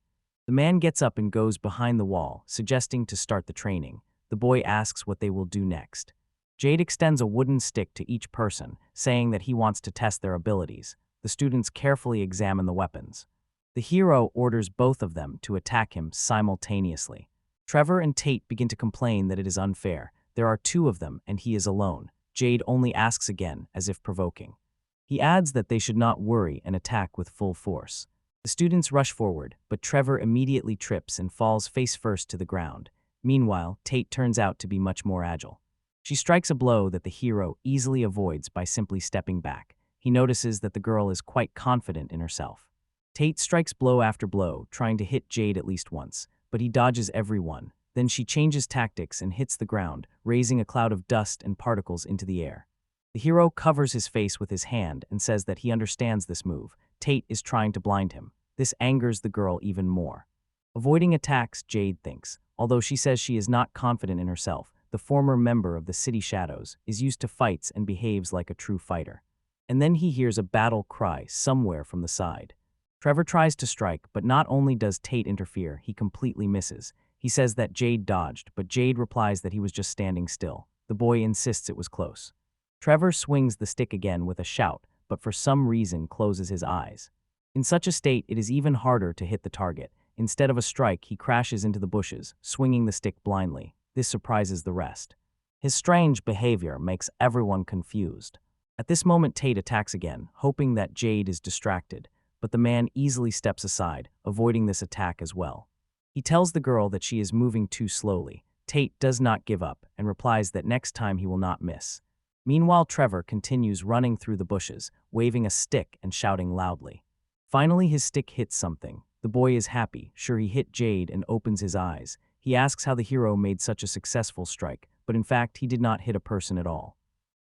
The man gets up and goes behind the wall, suggesting to start the training. The boy asks what they will do next. Jade extends a wooden stick to each person, saying that he wants to test their abilities. The students carefully examine the weapons. The hero orders both of them to attack him simultaneously. Trevor and Tate begin to complain that it is unfair. There are two of them, and he is alone. Jade only asks again, as if provoking. He adds that they should not worry and attack with full force. The students rush forward, but Trevor immediately trips and falls face first to the ground. Meanwhile, Tate turns out to be much more agile. She strikes a blow that the hero easily avoids by simply stepping back. He notices that the girl is quite confident in herself. Tate strikes blow after blow, trying to hit Jade at least once, but he dodges every one. Then she changes tactics and hits the ground, raising a cloud of dust and particles into the air. The hero covers his face with his hand and says that he understands this move. Tate is trying to blind him. This angers the girl even more. Avoiding attacks, Jade thinks. Although she says she is not confident in herself, the former member of the City Shadows is used to fights and behaves like a true fighter. And then he hears a battle cry somewhere from the side. Trevor tries to strike, but not only does Tate interfere, he completely misses. He says that Jade dodged, but Jade replies that he was just standing still. The boy insists it was close. Trevor swings the stick again with a shout, but for some reason closes his eyes. In such a state, it is even harder to hit the target. Instead of a strike, he crashes into the bushes, swinging the stick blindly. This surprises the rest. His strange behavior makes everyone confused. At this moment, Tate attacks again, hoping that Jade is distracted, but the man easily steps aside, avoiding this attack as well. He tells the girl that she is moving too slowly. Tate does not give up and replies that next time he will not miss. Meanwhile, Trevor continues running through the bushes, waving a stick and shouting loudly. Finally, his stick hits something. The boy is happy, sure he hit Jade, and opens his eyes. He asks how the hero made such a successful strike, but in fact, he did not hit a person at all.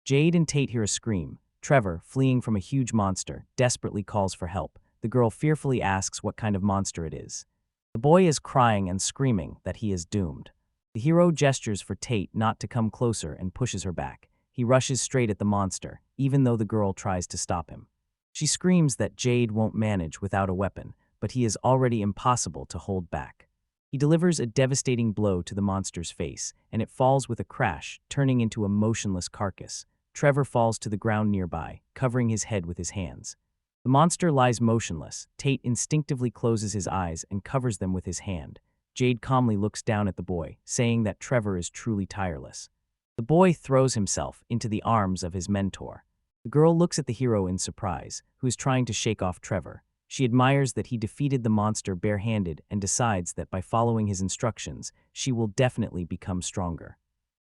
Jade and Tate hear a scream. Trevor, fleeing from a huge monster, desperately calls for help. The girl fearfully asks what kind of monster it is. The boy is crying and screaming that he is doomed. The hero gestures for Tate not to come closer and pushes her back. He rushes straight at the monster, even though the girl tries to stop him. She screams that Jade won't manage without a weapon, but he is already impossible to hold back. He delivers a devastating blow to the monster's face, and it falls with a crash, turning into a motionless carcass. Trevor falls to the ground nearby, covering his head with his hands. The monster lies motionless. Tate instinctively closes his eyes and covers them with his hand. Jade calmly looks down at the boy, saying that Trevor is truly tireless. The boy throws himself into the arms of his mentor. The girl looks at the hero in surprise, who is trying to shake off Trevor. She admires that he defeated the monster barehanded and decides that by following his instructions, she will definitely become stronger.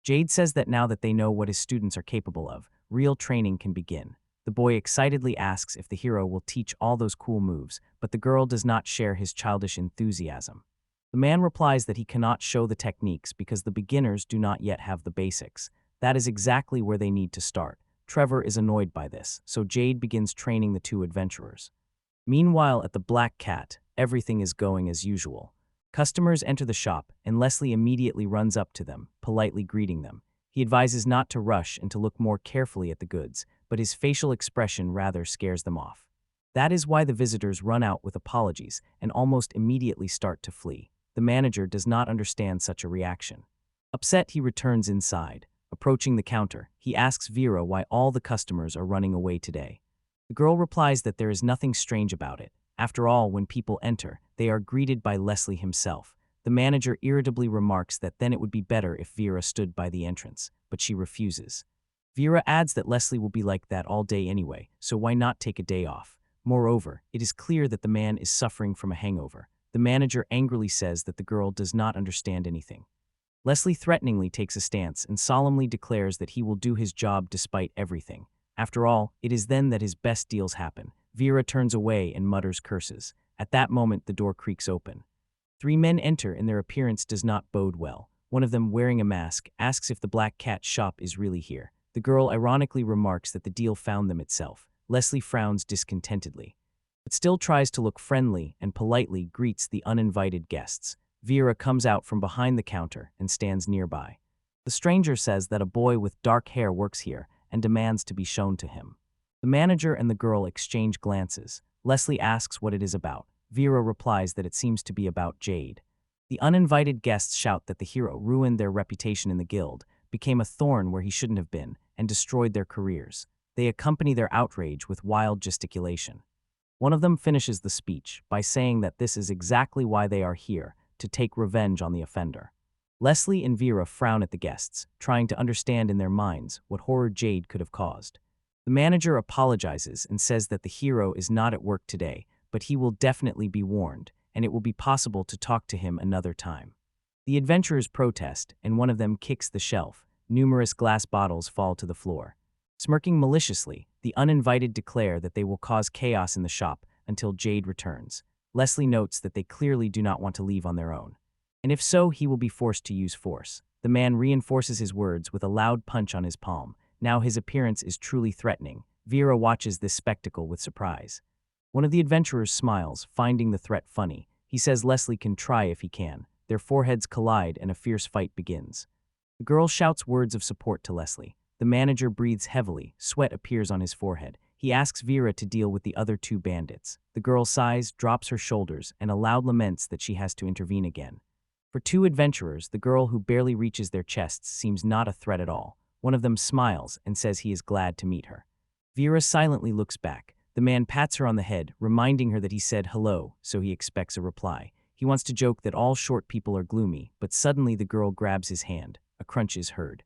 Jade says that now that they know what his students are capable of, real training can begin. The boy excitedly asks if the hero will teach all those cool moves, but the girl does not share his childish enthusiasm. The man replies that he cannot show the techniques because the beginners do not yet have the basics. That is exactly where they need to start. Trevor is annoyed by this, so Jade begins training the two adventurers. Meanwhile, at the Black Cat, everything is going as usual. Customers enter the shop, and Leslie immediately runs up to them, politely greeting them. He advises not to rush and to look more carefully at the goods, but his facial expression rather scares them off. That is why the visitors run out with apologies and almost immediately start to flee. The manager does not understand such a reaction. Upset, he returns inside. Approaching the counter, he asks Vera why all the customers are running away today. The girl replies that there is nothing strange about it. After all, when people enter, they are greeted by Leslie himself. The manager irritably remarks that then it would be better if Vera stood by the entrance, but she refuses. Vera adds that Leslie will be like that all day anyway, so why not take a day off? Moreover, it is clear that the man is suffering from a hangover. The manager angrily says that the girl does not understand anything. Leslie threateningly takes a stance and solemnly declares that he will do his job despite everything. After all, it is then that his best deals happen. Vera turns away and mutters curses. At that moment, the door creaks open. 3 men enter and their appearance does not bode well. One of them, wearing a mask, asks if the Black Cat shop is really here. The girl ironically remarks that the deal found them itself. Leslie frowns discontentedly, but still tries to look friendly and politely greets the uninvited guests. Vera comes out from behind the counter and stands nearby. The stranger says that a boy with dark hair works here and demands to be shown to him. The manager and the girl exchange glances. Leslie asks what it is about. Vera replies that it seems to be about Jade. The uninvited guests shout that the hero ruined their reputation in the guild, became a thorn where he shouldn't have been, and destroyed their careers. They accompany their outrage with wild gesticulation. One of them finishes the speech by saying that this is exactly why they are here, to take revenge on the offender. Leslie and Vera frown at the guests, trying to understand in their minds what horror Jade could have caused. The manager apologizes and says that the hero is not at work today, but he will definitely be warned, and it will be possible to talk to him another time. The adventurers protest, and one of them kicks the shelf. Numerous glass bottles fall to the floor. Smirking maliciously, the uninvited declare that they will cause chaos in the shop until Jade returns. Leslie notes that they clearly do not want to leave on their own, and if so, he will be forced to use force. The man reinforces his words with a loud punch on his palm. Now his appearance is truly threatening. Vera watches this spectacle with surprise. One of the adventurers smiles, finding the threat funny. He says Leslie can try if he can. Their foreheads collide and a fierce fight begins. The girl shouts words of support to Leslie. The manager breathes heavily, sweat appears on his forehead. He asks Vera to deal with the other 2 bandits. The girl sighs, drops her shoulders, and aloud laments that she has to intervene again. For 2 adventurers, the girl who barely reaches their chests seems not a threat at all. One of them smiles and says he is glad to meet her. Vera silently looks back. The man pats her on the head, reminding her that he said hello, so he expects a reply. He wants to joke that all short people are gloomy, but suddenly the girl grabs his hand. A crunch is heard.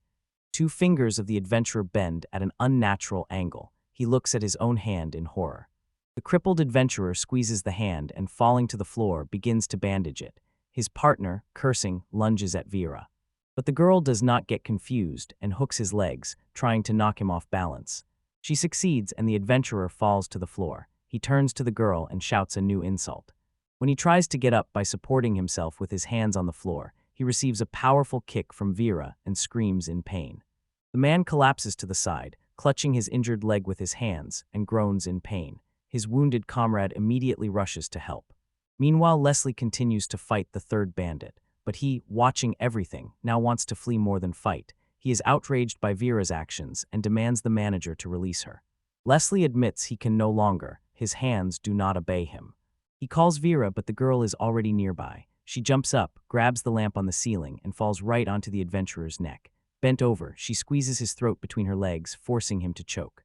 2 fingers of the adventurer bend at an unnatural angle. He looks at his own hand in horror. The crippled adventurer squeezes the hand and, falling to the floor, begins to bandage it. His partner, cursing, lunges at Vera. But the girl does not get confused and hooks his legs, trying to knock him off balance. She succeeds and the adventurer falls to the floor. He turns to the girl and shouts a new insult. When he tries to get up by supporting himself with his hands on the floor, he receives a powerful kick from Vera and screams in pain. The man collapses to the side, clutching his injured leg with his hands, and groans in pain. His wounded comrade immediately rushes to help. Meanwhile, Leslie continues to fight the 3rd bandit, but he, watching everything, now wants to flee more than fight. He is outraged by Vera's actions and demands the manager to release her. Leslie admits he can no longer. His hands do not obey him. He calls Vera, but the girl is already nearby. She jumps up, grabs the lamp on the ceiling, and falls right onto the adventurer's neck. Bent over, she squeezes his throat between her legs, forcing him to choke.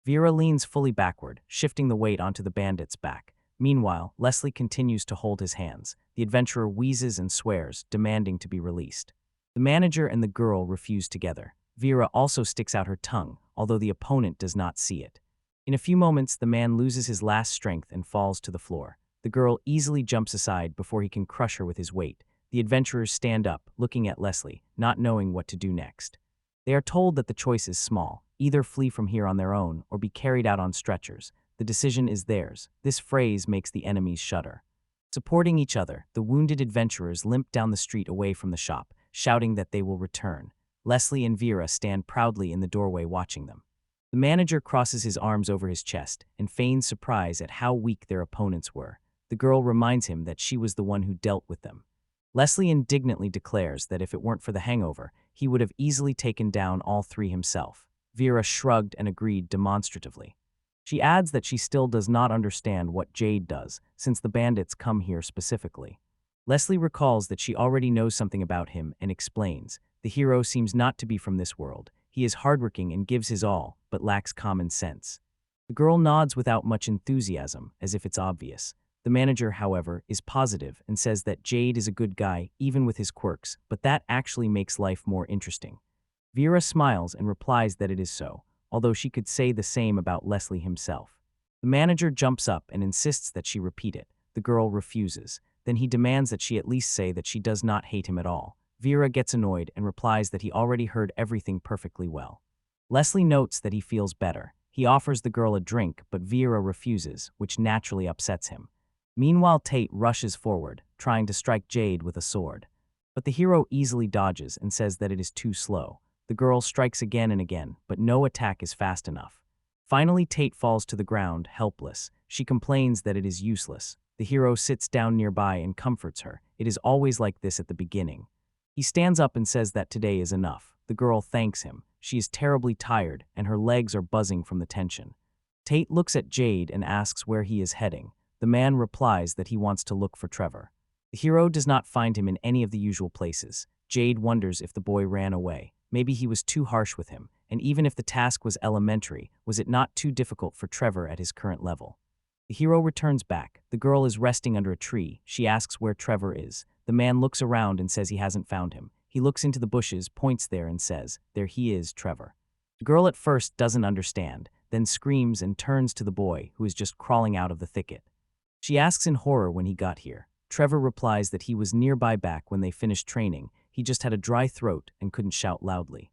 Vera leans fully backward, shifting the weight onto the bandit's back. Meanwhile, Leslie continues to hold his hands. The adventurer wheezes and swears, demanding to be released. The manager and the girl refuse together. Vera also sticks out her tongue, although the opponent does not see it. In a few moments, the man loses his last strength and falls to the floor. The girl easily jumps aside before he can crush her with his weight. The adventurers stand up, looking at Leslie, not knowing what to do next. They are told that the choice is small: either flee from here on their own or be carried out on stretchers. The decision is theirs. This phrase makes the enemies shudder. Supporting each other, the wounded adventurers limp down the street away from the shop, shouting that they will return. Leslie and Vera stand proudly in the doorway watching them. The manager crosses his arms over his chest and feigns surprise at how weak their opponents were. The girl reminds him that she was the one who dealt with them. Leslie indignantly declares that if it weren't for the hangover, he would have easily taken down all three himself. Vera shrugged and agreed demonstratively. She adds that she still does not understand what Jade does, since the bandits come here specifically. Leslie recalls that she already knows something about him and explains. The hero seems not to be from this world. He is hardworking and gives his all, but lacks common sense. The girl nods without much enthusiasm, as if it's obvious. The manager, however, is positive and says that Jade is a good guy, even with his quirks, but that actually makes life more interesting. Vera smiles and replies that it is so, although she could say the same about Leslie himself. The manager jumps up and insists that she repeat it. The girl refuses. Then he demands that she at least say that she does not hate him at all. Vera gets annoyed and replies that he already heard everything perfectly well. Leslie notes that he feels better. He offers the girl a drink, but Vera refuses, which naturally upsets him. Meanwhile, Tate rushes forward, trying to strike Jade with a sword. But the hero easily dodges and says that it is too slow. The girl strikes again and again, but no attack is fast enough. Finally, Tate falls to the ground, helpless. She complains that it is useless. The hero sits down nearby and comforts her. It is always like this at the beginning. He stands up and says that today is enough. The girl thanks him. She is terribly tired, and her legs are buzzing from the tension. Tate looks at Jade and asks where he is heading. The man replies that he wants to look for Trevor. The hero does not find him in any of the usual places. Jade wonders if the boy ran away. Maybe he was too harsh with him, and even if the task was elementary, was it not too difficult for Trevor at his current level? The hero returns back. The girl is resting under a tree. She asks where Trevor is. The man looks around and says he hasn't found him. He looks into the bushes, points there, and says, "There he is, Trevor." The girl at first doesn't understand, then screams and turns to the boy, who is just crawling out of the thicket. She asks in horror when he got here. Trevor replies that he was nearby back when they finished training. He just had a dry throat and couldn't shout loudly.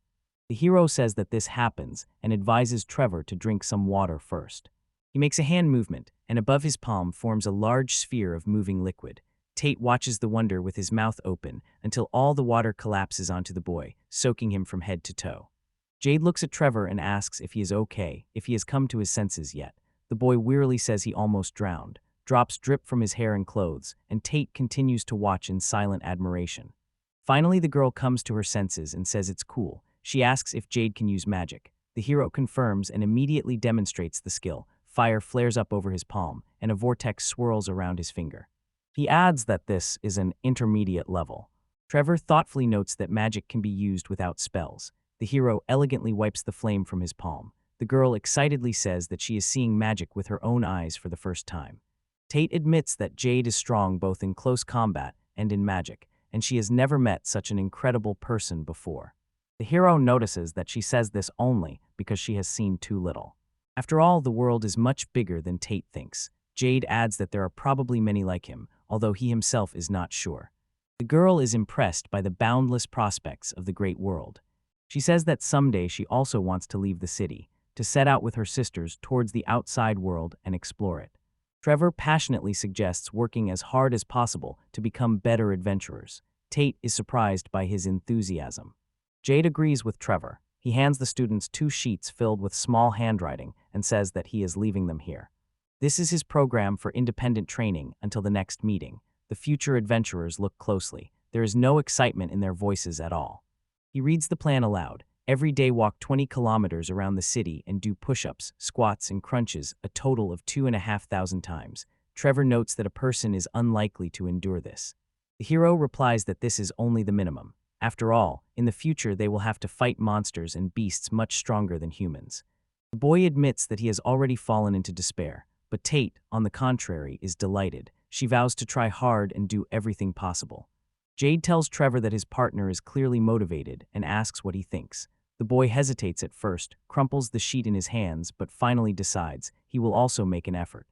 The hero says that this happens and advises Trevor to drink some water first. He makes a hand movement, and above his palm forms a large sphere of moving liquid. Tate watches the wonder with his mouth open until all the water collapses onto the boy, soaking him from head to toe. Jade looks at Trevor and asks if he is okay, if he has come to his senses yet. The boy wearily says he almost drowned. Drops drip from his hair and clothes, and Tate continues to watch in silent admiration. Finally, the girl comes to her senses and says it's cool. She asks if Jade can use magic. The hero confirms and immediately demonstrates the skill. Fire flares up over his palm, and a vortex swirls around his finger. He adds that this is an intermediate level. Trevor thoughtfully notes that magic can be used without spells. The hero elegantly wipes the flame from his palm. The girl excitedly says that she is seeing magic with her own eyes for the first time. Tate admits that Jade is strong both in close combat and in magic, and she has never met such an incredible person before. The hero notices that she says this only because she has seen too little. After all, the world is much bigger than Tate thinks. Jade adds that there are probably many like him, although he himself is not sure. The girl is impressed by the boundless prospects of the great world. She says that someday she also wants to leave the city, to set out with her sisters towards the outside world and explore it. Trevor passionately suggests working as hard as possible to become better adventurers. Tate is surprised by his enthusiasm. Jade agrees with Trevor. He hands the students 2 sheets filled with small handwriting and says that he is leaving them here. This is his program for independent training until the next meeting. The future adventurers look closely. There is no excitement in their voices at all. He reads the plan aloud. Every day walk 20 kilometers around the city and do push-ups, squats, and crunches, a total of 2,500 times. Trevor notes that a person is unlikely to endure this. The hero replies that this is only the minimum. After all, in the future they will have to fight monsters and beasts much stronger than humans. The boy admits that he has already fallen into despair, but Tate, on the contrary, is delighted. She vows to try hard and do everything possible. Jade tells Trevor that his partner is clearly motivated and asks what he thinks. The boy hesitates at first, crumples the sheet in his hands, but finally decides he will also make an effort.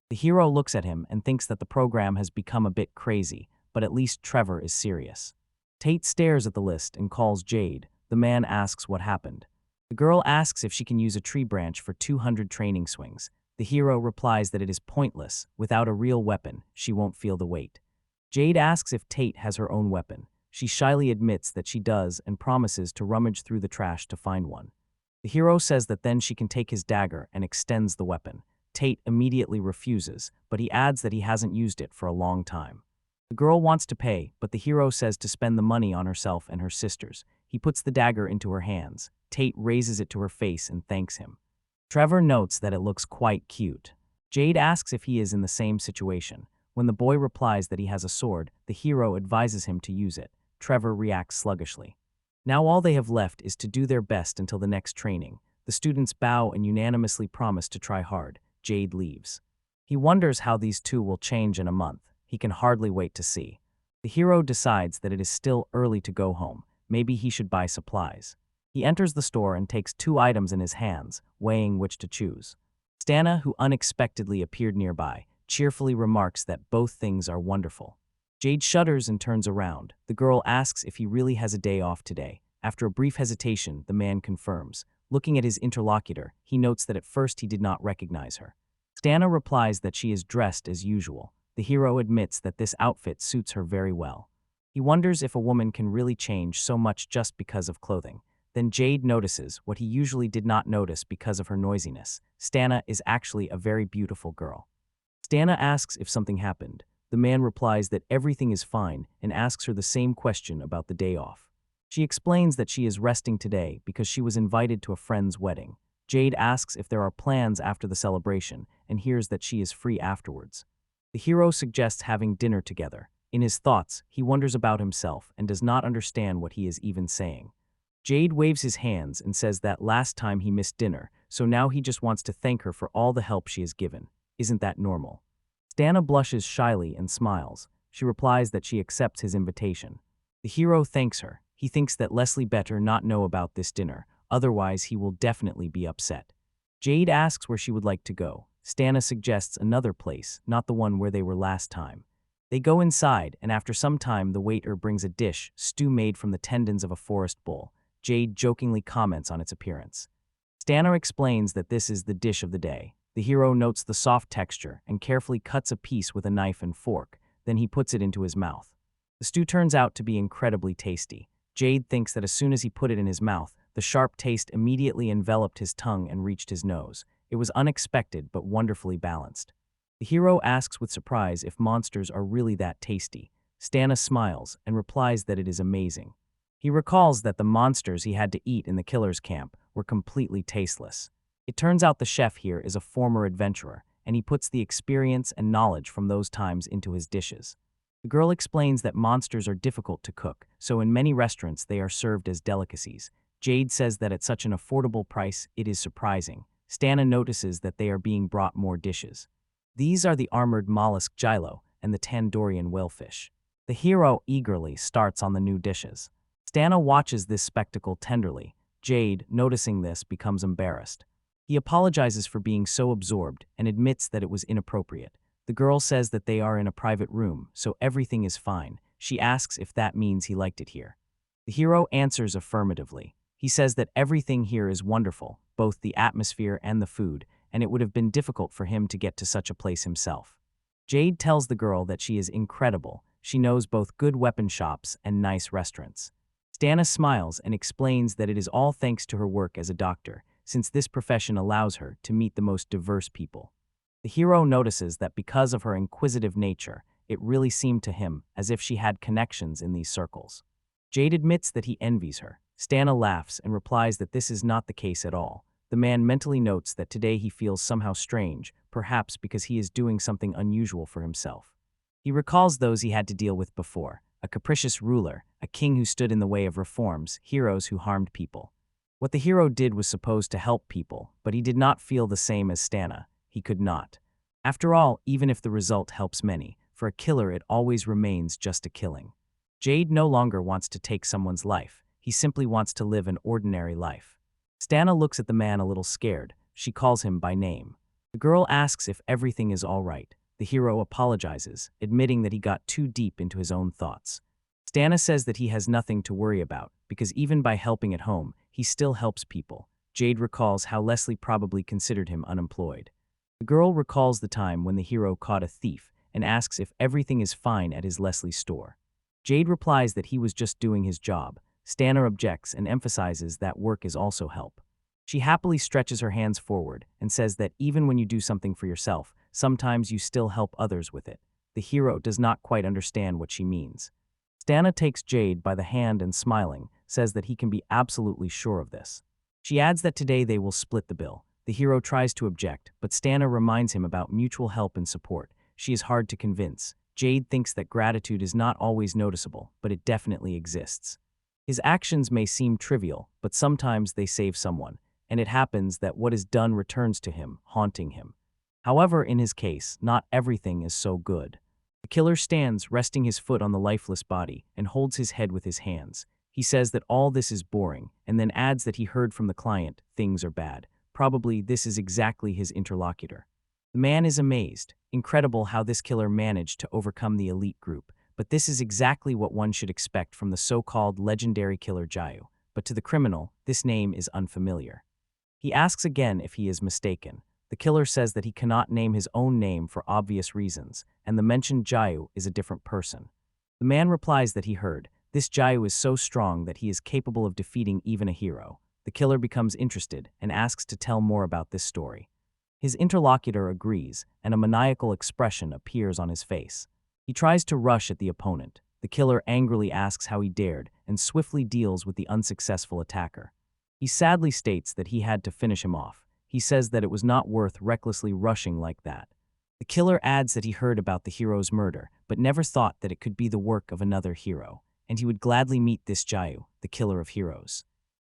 The hero looks at him and thinks that the program has become a bit crazy, but at least Trevor is serious. Tate stares at the list and calls Jade. The man asks what happened. The girl asks if she can use a tree branch for 200 training swings. The hero replies that it is pointless. Without a real weapon, she won't feel the weight. Jade asks if Tate has her own weapon. She shyly admits that she does and promises to rummage through the trash to find one. The hero says that then she can take his dagger and extends the weapon. Tate immediately refuses, but he adds that he hasn't used it for a long time. The girl wants to pay, but the hero says to spend the money on herself and her sisters. He puts the dagger into her hands. Tate raises it to her face and thanks him. Trevor notes that it looks quite cute. Jade asks if he is in the same situation. When the boy replies that he has a sword, the hero advises him to use it. Trevor reacts sluggishly. Now all they have left is to do their best until the next training. The students bow and unanimously promise to try hard. Jade leaves. He wonders how these two will change in a month. He can hardly wait to see. The hero decides that it is still early to go home. Maybe he should buy supplies. He enters the store and takes 2 items in his hands, weighing which to choose. Stana, who unexpectedly appeared nearby, cheerfully remarks that both things are wonderful. Jade shudders and turns around. The girl asks if he really has a day off today. After a brief hesitation, the man confirms. Looking at his interlocutor, he notes that at first he did not recognize her. Stana replies that she is dressed as usual. The hero admits that this outfit suits her very well. He wonders if a woman can really change so much just because of clothing. Then Jade notices what he usually did not notice because of her noisiness. Stana is actually a very beautiful girl. Stana asks if something happened. The man replies that everything is fine and asks her the same question about the day off. She explains that she is resting today because she was invited to a friend's wedding. Jade asks if there are plans after the celebration and hears that she is free afterwards. The hero suggests having dinner together. In his thoughts, he wonders about himself and does not understand what he is even saying. Jade waves his hands and says that last time he missed dinner, so now he just wants to thank her for all the help she has given. Isn't that normal? Stana blushes shyly and smiles. She replies that she accepts his invitation. The hero thanks her. He thinks that Leslie better not know about this dinner, otherwise he will definitely be upset. Jade asks where she would like to go. Stana suggests another place, not the one where they were last time. They go inside, and after some time the waiter brings a dish, stew made from the tendons of a forest bull. Jade jokingly comments on its appearance. Stana explains that this is the dish of the day. The hero notes the soft texture and carefully cuts a piece with a knife and fork, then he puts it into his mouth. The stew turns out to be incredibly tasty. Jade thinks that as soon as he put it in his mouth, the sharp taste immediately enveloped his tongue and reached his nose. It was unexpected but wonderfully balanced. The hero asks with surprise if monsters are really that tasty. Stana smiles and replies that it is amazing. He recalls that the monsters he had to eat in the killer's camp were completely tasteless. It turns out the chef here is a former adventurer, and he puts the experience and knowledge from those times into his dishes. The girl explains that monsters are difficult to cook, so in many restaurants they are served as delicacies. Jade says that at such an affordable price, it is surprising. Stana notices that they are being brought more dishes. These are the armored mollusk Gilo and the Tandorian whalefish. The hero eagerly starts on the new dishes. Stana watches this spectacle tenderly. Jade, noticing this, becomes embarrassed. He apologizes for being so absorbed and admits that it was inappropriate. The girl says that they are in a private room, so everything is fine. She asks if that means he liked it here. The hero answers affirmatively. He says that everything here is wonderful, both the atmosphere and the food, and it would have been difficult for him to get to such a place himself. Jade tells the girl that she is incredible. She knows both good weapon shops and nice restaurants. Stana smiles and explains that it is all thanks to her work as a doctor, since this profession allows her to meet the most diverse people. The hero notices that because of her inquisitive nature, it really seemed to him as if she had connections in these circles. Jade admits that he envies her. Stana laughs and replies that this is not the case at all. The man mentally notes that today he feels somehow strange, perhaps because he is doing something unusual for himself. He recalls those he had to deal with before, a capricious ruler, a king who stood in the way of reforms, heroes who harmed people. What the hero did was supposed to help people, but he did not feel the same as Stana. He could not. After all, even if the result helps many, for a killer it always remains just a killing. Jade no longer wants to take someone's life. He simply wants to live an ordinary life. Stana looks at the man a little scared. She calls him by name. The girl asks if everything is all right. The hero apologizes, admitting that he got too deep into his own thoughts. Stana says that he has nothing to worry about, because even by helping at home, he still helps people. Jade recalls how Leslie probably considered him unemployed. The girl recalls the time when the hero caught a thief and asks if everything is fine at his Leslie store. Jade replies that he was just doing his job. Stana objects and emphasizes that work is also help. She happily stretches her hands forward and says that even when you do something for yourself, sometimes you still help others with it. The hero does not quite understand what she means. Stana takes Jade by the hand and smiling, says that he can be absolutely sure of this. She adds that today they will split the bill. The hero tries to object, but Stana reminds him about mutual help and support. She is hard to convince. Jade thinks that gratitude is not always noticeable, but it definitely exists. His actions may seem trivial, but sometimes they save someone, and it happens that what is done returns to him, haunting him. However, in his case, not everything is so good. The killer stands, resting his foot on the lifeless body, and holds his head with his hands. He says that all this is boring, and then adds that he heard from the client, things are bad. Probably this is exactly his interlocutor. The man is amazed. Incredible how this killer managed to overcome the elite group, but this is exactly what one should expect from the so-called legendary killer Jayu. But to the criminal, this name is unfamiliar. He asks again if he is mistaken. The killer says that he cannot name his own name for obvious reasons, and the mentioned Jayu is a different person. The man replies that he heard, this Jayu is so strong that he is capable of defeating even a hero. The killer becomes interested and asks to tell more about this story. His interlocutor agrees, and a maniacal expression appears on his face. He tries to rush at the opponent. The killer angrily asks how he dared and swiftly deals with the unsuccessful attacker. He sadly states that he had to finish him off. He says that it was not worth recklessly rushing like that. The killer adds that he heard about the hero's murder, but never thought that it could be the work of another hero, and he would gladly meet this Jayu, the killer of heroes.